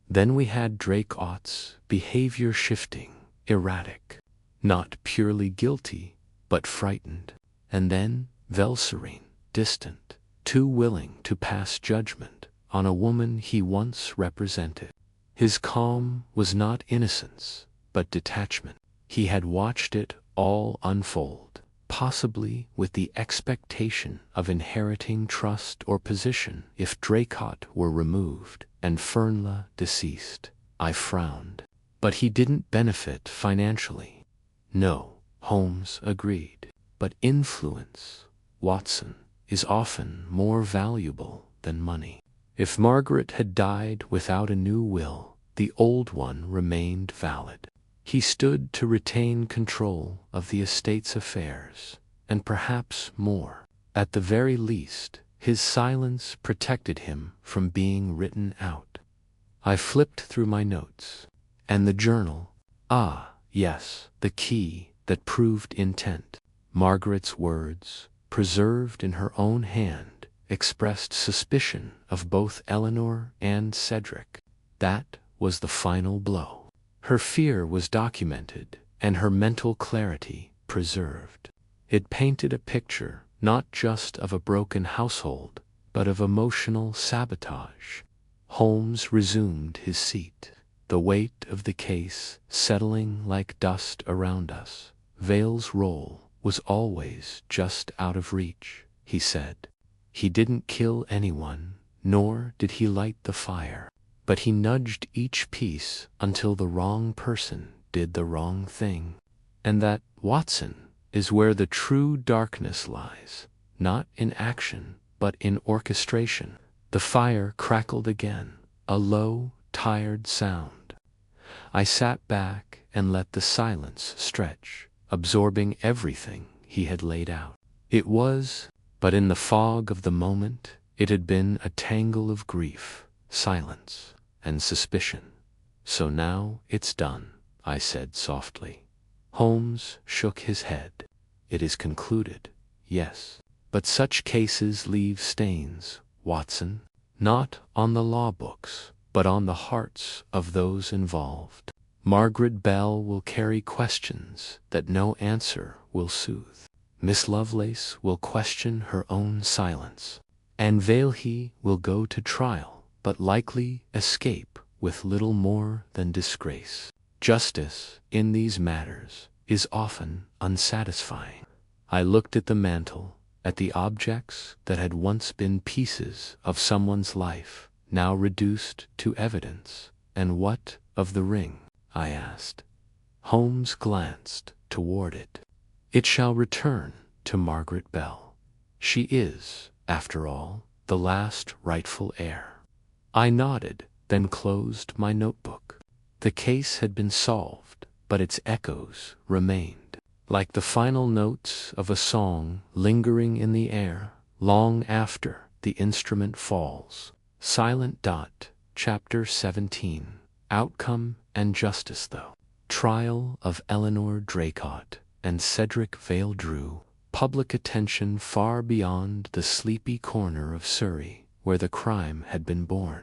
"Then we had Draycott's behavior shifting, erratic, not purely guilty, but frightened. And then Vale serene, distant, too willing to pass judgment, on a woman he once represented. His calm was not innocence, but detachment. He had watched it all unfold, possibly with the expectation of inheriting trust or position if Draycott were removed and Fernla deceased. I frowned. But he didn't benefit financially. No, Holmes agreed. But influence, Watson, is often more valuable than money. If Margaret had died without a new will, the old one remained valid. He stood to retain control of the estate's affairs, and perhaps more. At the very least, his silence protected him from being written out. I flipped through my notes. And the journal? Ah, yes, the key that proved intent. Margaret's words, preserved in her own hand, expressed suspicion of both Eleanor and Cedric. That was the final blow. Her fear was documented, and her mental clarity preserved. It painted a picture not just of a broken household, but of emotional sabotage. Holmes resumed his seat, the weight of the case settling like dust around us. Vale's role was always just out of reach, he said. He didn't kill anyone, nor did he light the fire, but he nudged each piece until the wrong person did the wrong thing. And that, Watson, is where the true darkness lies, not in action, but in orchestration. The fire crackled again, a low, tired sound. I sat back and let the silence stretch, absorbing everything he had laid out. It was, but in the fog of the moment, it had been a tangle of grief, silence, and suspicion. So now it's done, I said softly. Holmes shook his head. It is concluded, yes. But such cases leave stains, Watson, not on the law books, but on the hearts of those involved. Margaret Bell will carry questions that no answer will soothe. Miss Lovelace will question her own silence. And Valehi will go to trial, but likely escape with little more than disgrace. Justice, in these matters, is often unsatisfying. I looked at the mantel, at the objects that had once been pieces of someone's life, now reduced to evidence. And what of the ring? I asked. Holmes glanced toward it. It shall return to Margaret Bell. She is, after all, the last rightful heir. I nodded, then closed my notebook. The case had been solved, but its echoes remained. Like the final notes of a song lingering in the air, long after the instrument falls. Silent Dot, Chapter 17. Outcome and Justice Though. Trial of Eleanor Draycott and Cedric Vale drew public attention far beyond the sleepy corner of Surrey where the crime had been born.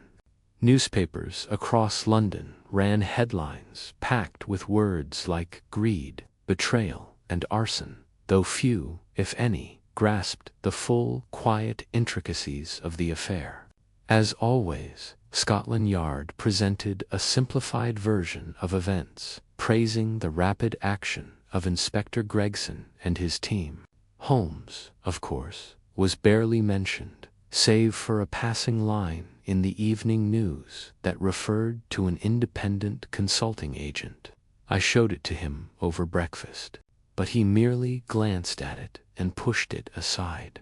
Newspapers across London ran headlines packed with words like greed, betrayal, and arson, though few, if any, grasped the full, quiet intricacies of the affair. As always, Scotland Yard presented a simplified version of events, praising the rapid action of Inspector Gregson and his team. Holmes, of course, was barely mentioned, save for a passing line in the evening news that referred to an independent consulting agent. I showed it to him over breakfast, but he merely glanced at it and pushed it aside.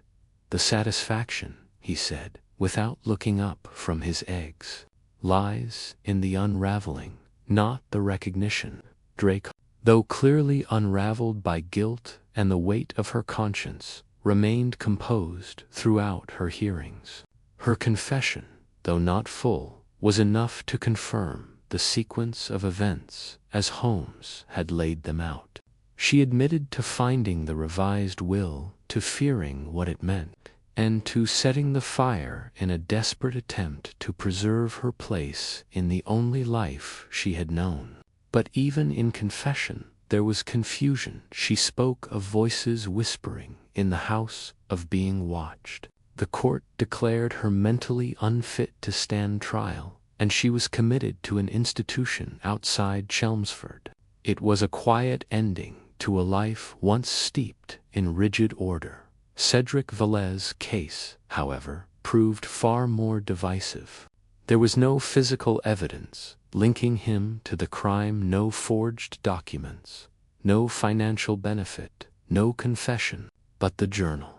The satisfaction, he said, without looking up from his eggs, lies in the unraveling, not the recognition. Drake, though clearly unraveled by guilt and the weight of her conscience, remained composed throughout her hearings. Her confession, though not full, was enough to confirm the sequence of events as Holmes had laid them out. She admitted to finding the revised will, to fearing what it meant, and to setting the fire in a desperate attempt to preserve her place in the only life she had known. But even in confession, there was confusion. She spoke of voices whispering in the house, of being watched. The court declared her mentally unfit to stand trial, and she was committed to an institution outside Chelmsford. It was a quiet ending to a life once steeped in rigid order. Cedric Velez's case, however, proved far more divisive. There was no physical evidence linking him to the crime, no forged documents, no financial benefit, no confession, but the journal.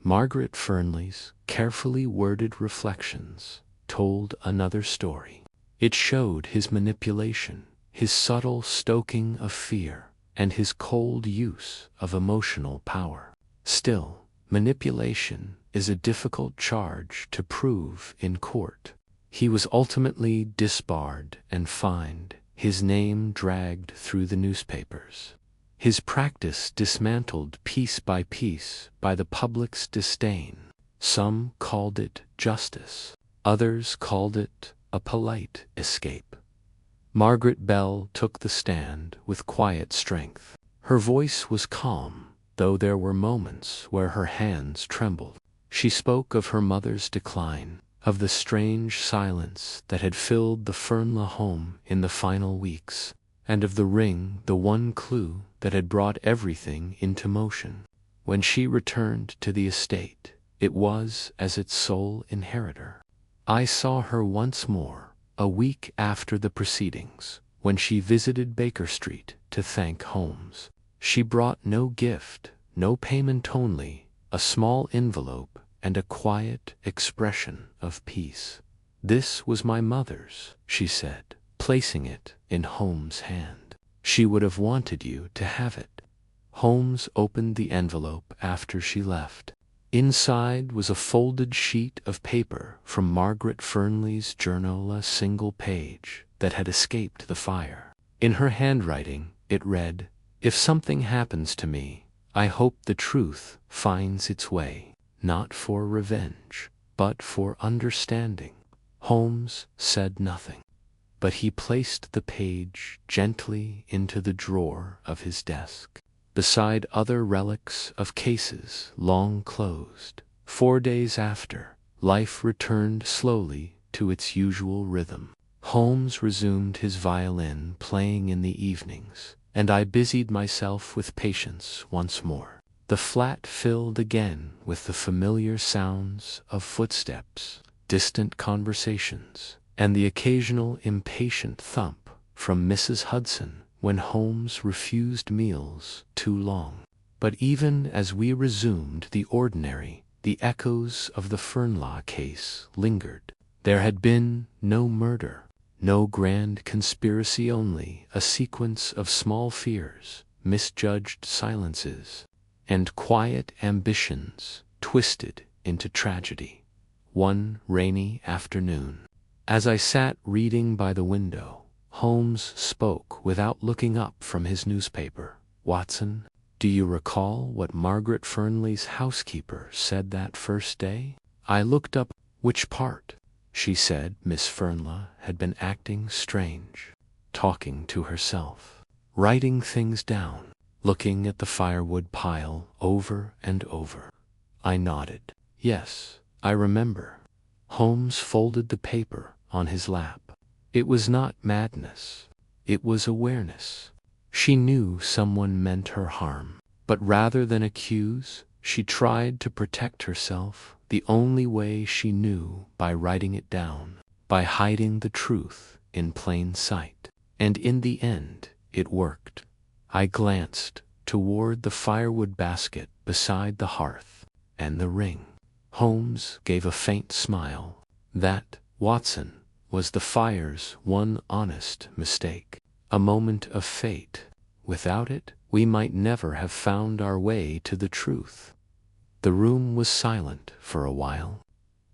Margaret Fernley's carefully worded reflections told another story. It showed his manipulation, his subtle stoking of fear, and his cold use of emotional power. Still, manipulation is a difficult charge to prove in court. He was ultimately disbarred and fined, his name dragged through the newspapers. His practice dismantled piece by piece by the public's disdain. Some called it justice, others called it a polite escape. Margaret Bell took the stand with quiet strength. Her voice was calm, though there were moments where her hands trembled. She spoke of her mother's decline, of the strange silence that had filled the Fernley home in the final weeks, and of the ring, the one clue that had brought everything into motion. When she returned to the estate, it was as its sole inheritor. I saw her once more, a week after the proceedings, when she visited Baker Street to thank Holmes. She brought no gift, no payment, only a small envelope and a quiet expression of peace. "This was my mother's," she said, placing it in Holmes' hand. "She would have wanted you to have it." Holmes opened the envelope after she left. Inside was a folded sheet of paper from Margaret Fernley's journal, a single page that had escaped the fire. In her handwriting, it read, "If something happens to me, I hope the truth finds its way, not for revenge, but for understanding." Holmes said nothing, but he placed the page gently into the drawer of his desk, beside other relics of cases long closed. 4 days after, life returned slowly to its usual rhythm. Holmes resumed his violin playing in the evenings, and I busied myself with patience once more. The flat filled again with the familiar sounds of footsteps, distant conversations, and the occasional impatient thump from Mrs. Hudson when Holmes refused meals too long. But even as we resumed the ordinary, the echoes of the Fernley case lingered. There had been no murder, no grand conspiracy, only a sequence of small fears, misjudged silences, and quiet ambitions twisted into tragedy. One rainy afternoon, as I sat reading by the window, Holmes spoke without looking up from his newspaper. "Watson, do you recall what Margaret Fernley's housekeeper said that first day?" I looked up. "Which part?" She said Miss Fernley had been acting strange, talking to herself, writing things down, looking at the firewood pile over and over. I nodded. "Yes, I remember." Holmes folded the paper on his lap. It was not madness, it was awareness. She knew someone meant her harm, but rather than accuse, she tried to protect herself the only way she knew, by writing it down, by hiding the truth in plain sight. And in the end, it worked. I glanced toward the firewood basket beside the hearth, and the ring. Holmes gave a faint smile. That, Watson, was the fire's one honest mistake, a moment of fate. Without it, we might never have found our way to the truth. The room was silent for a while.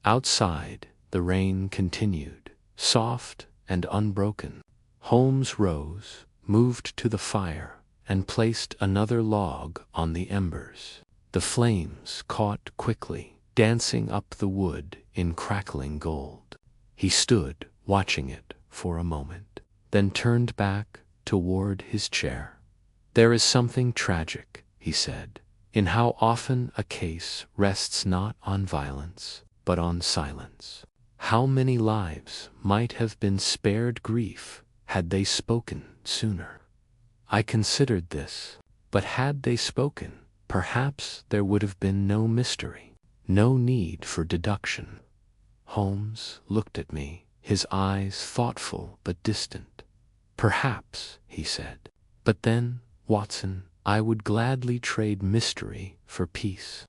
Outside, the rain continued, soft and unbroken. Holmes rose, moved to the fire, and placed another log on the embers. The flames caught quickly, dancing up the wood in crackling gold. He stood, watching it for a moment, then turned back toward his chair. "There is something tragic," he said, in how often a case rests not on violence, but on silence. How many lives might have been spared grief had they spoken sooner? I considered this, but had they spoken, perhaps there would have been no mystery, no need for deduction. Holmes looked at me, his eyes thoughtful but distant. Perhaps, he said. But then, Watson, I would gladly trade mystery for peace.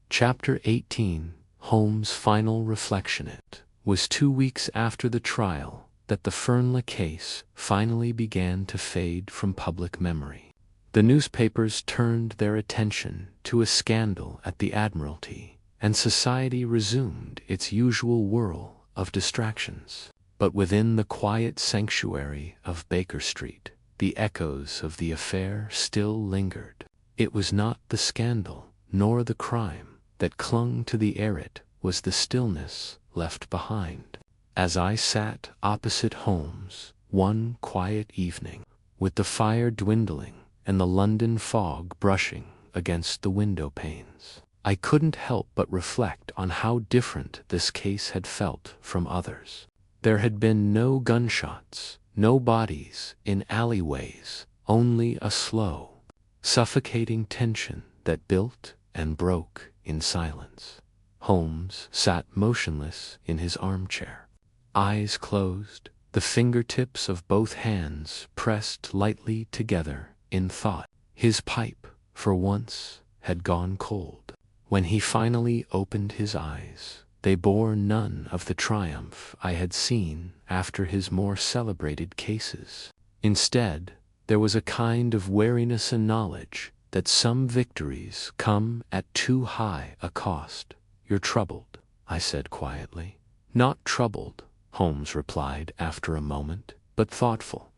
Chapter 18. Holmes' final reflection. It was 2 weeks after the trial that the Fernley case finally began to fade from public memory. The newspapers turned their attention to a scandal at the Admiralty, and society resumed its usual whirl of distractions. But within the quiet sanctuary of Baker Street, the echoes of the affair still lingered. It was not the scandal, nor the crime, that clung to the air. It was the stillness left behind. As I sat opposite Holmes one quiet evening, with the fire dwindling and the London fog brushing against the window panes, I couldn't help but reflect on how different this case had felt from others. There had been no gunshots, no bodies in alleyways, only a slow, suffocating tension that built and broke in silence. Holmes sat motionless in his armchair, eyes closed, the fingertips of both hands pressed lightly together in thought. His pipe, for once, had gone cold. When he finally opened his eyes, they bore none of the triumph I had seen after his more celebrated cases. Instead, there was a kind of wariness and knowledge that some victories come at too high a cost. "You're troubled," I said quietly. "Not troubled," Holmes replied after a moment, "but thoughtful.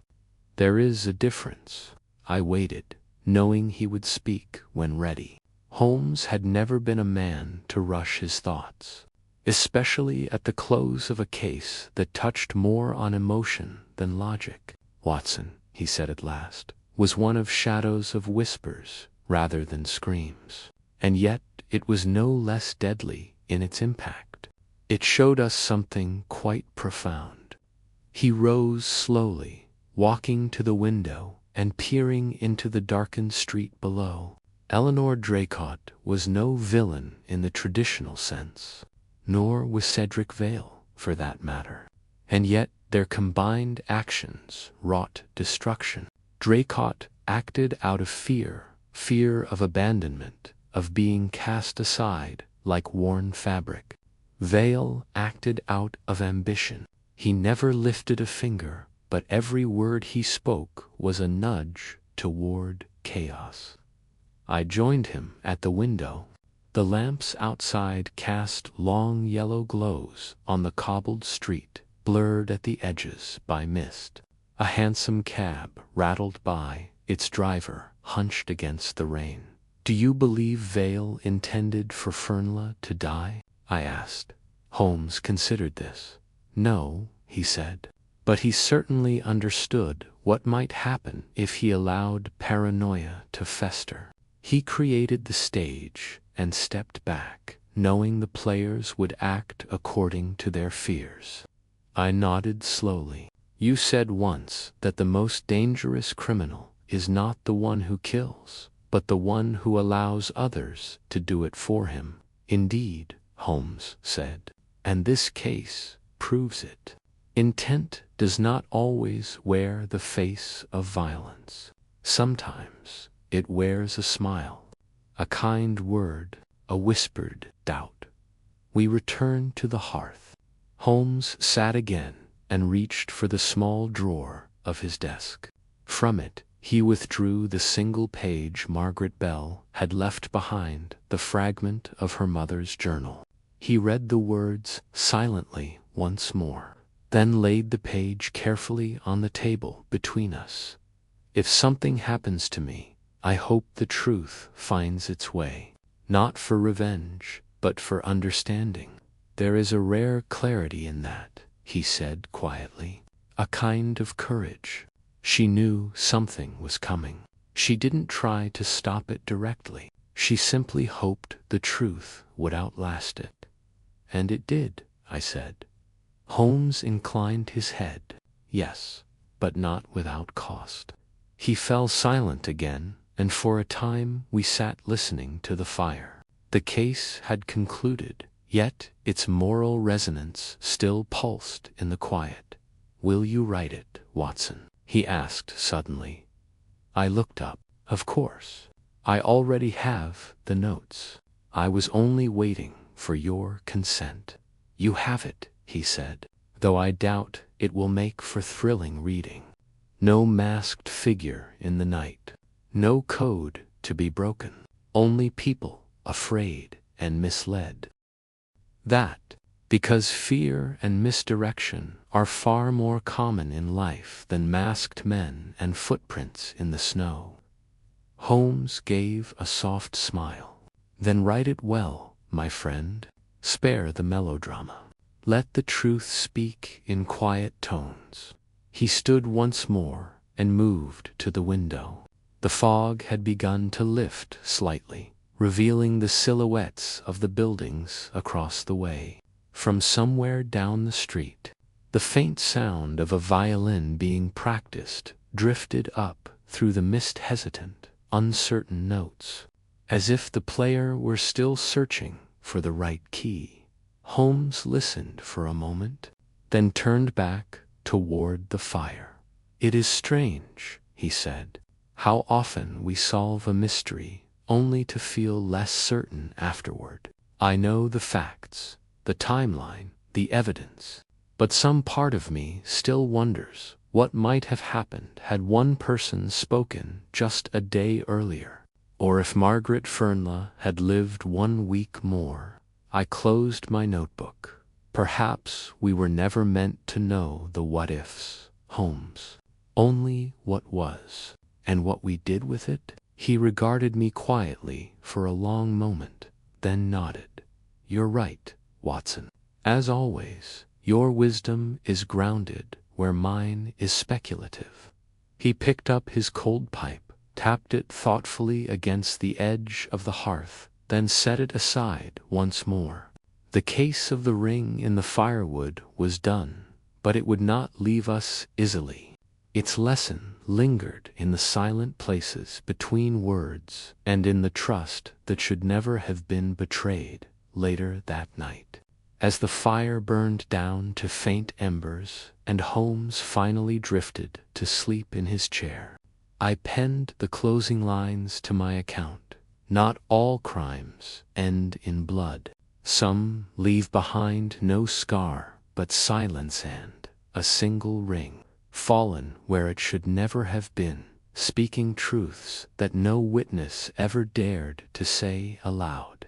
There is a difference." I waited, knowing he would speak when ready. Holmes had never been a man to rush his thoughts, especially at the close of a case that touched more on emotion than logic. "Watson," he said at last, "was one of shadows of whispers rather than screams. And yet it was no less deadly in its impact. It showed us something quite profound." He rose slowly, walking to the window and peering into the darkened street below. Eleanor Draycott was no villain in the traditional sense, nor was Cedric Vale, for that matter. And yet their combined actions wrought destruction. Draycott acted out of fear of abandonment, of being cast aside like worn fabric. Vale acted out of ambition. He never lifted a finger, but every word he spoke was a nudge toward chaos. I joined him at the window. The lamps outside cast long yellow glows on the cobbled street, blurred at the edges by mist. A hansom cab rattled by, its driver hunched against the rain. "Do you believe Vale intended for Fernley to die?" I asked. Holmes considered this. "No," he said. "But he certainly understood what might happen if he allowed paranoia to fester. He created the stage and stepped back, knowing the players would act according to their fears." I nodded slowly. "You said once that the most dangerous criminal is not the one who kills, but the one who allows others to do it for him." "Indeed," Holmes said, "and this case proves it. Intent does not always wear the face of violence. Sometimes it wears a smile, a kind word, a whispered doubt." We returned to the hearth. Holmes sat again and reached for the small drawer of his desk. From it he withdrew the single page Margaret Bell had left behind, the fragment of her mother's journal. He read the words silently once more, then laid the page carefully on the table between us. "If something happens to me, I hope the truth finds its way, not for revenge, but for understanding. There is a rare clarity in that," he said quietly, "a kind of courage." She knew something was coming. She didn't try to stop it directly. She simply hoped the truth would outlast it. And it did, I said. Holmes inclined his head. Yes, but not without cost. He fell silent again, and for a time we sat listening to the fire. The case had concluded, yet its moral resonance still pulsed in the quiet. "Will you write it, Watson?" he asked suddenly. I looked up. Of course. I already have the notes. I was only waiting for your consent. "You have it," he said, "though I doubt it will make for thrilling reading. No masked figure in the night. No code to be broken. Only people afraid and misled. That, because fear and misdirection are far more common in life than masked men and footprints in the snow." Holmes gave a soft smile. "Then write it well, my friend. Spare the melodrama. Let the truth speak in quiet tones." He stood once more and moved to the window. The fog had begun to lift slightly, revealing the silhouettes of the buildings across the way. From somewhere down the street, the faint sound of a violin being practiced drifted up through the mist, hesitant, uncertain notes, as if the player were still searching for the right key. Holmes listened for a moment, then turned back toward the fire. "It is strange," he said, "how often we solve a mystery only to feel less certain afterward. I know the facts, the timeline, the evidence, but some part of me still wonders what might have happened had one person spoken just a day earlier, or if Margaret Fernley had lived 1 week more." I closed my notebook. "Perhaps we were never meant to know the what-ifs, Holmes. Only what was, and what we did with it." He regarded me quietly for a long moment, then nodded. "You're right, Watson. As always, your wisdom is grounded where mine is speculative." He picked up his cold pipe, tapped it thoughtfully against the edge of the hearth, then set it aside once more. The case of the ring in the firewood was done, but it would not leave us easily. Its lesson lingered in the silent places between words and in the trust that should never have been betrayed. Later that night, as the fire burned down to faint embers and Holmes finally drifted to sleep in his chair, I penned the closing lines to my account. Not all crimes end in blood. Some leave behind no scar but silence and a single ring, fallen where it should never have been, speaking truths that no witness ever dared to say aloud.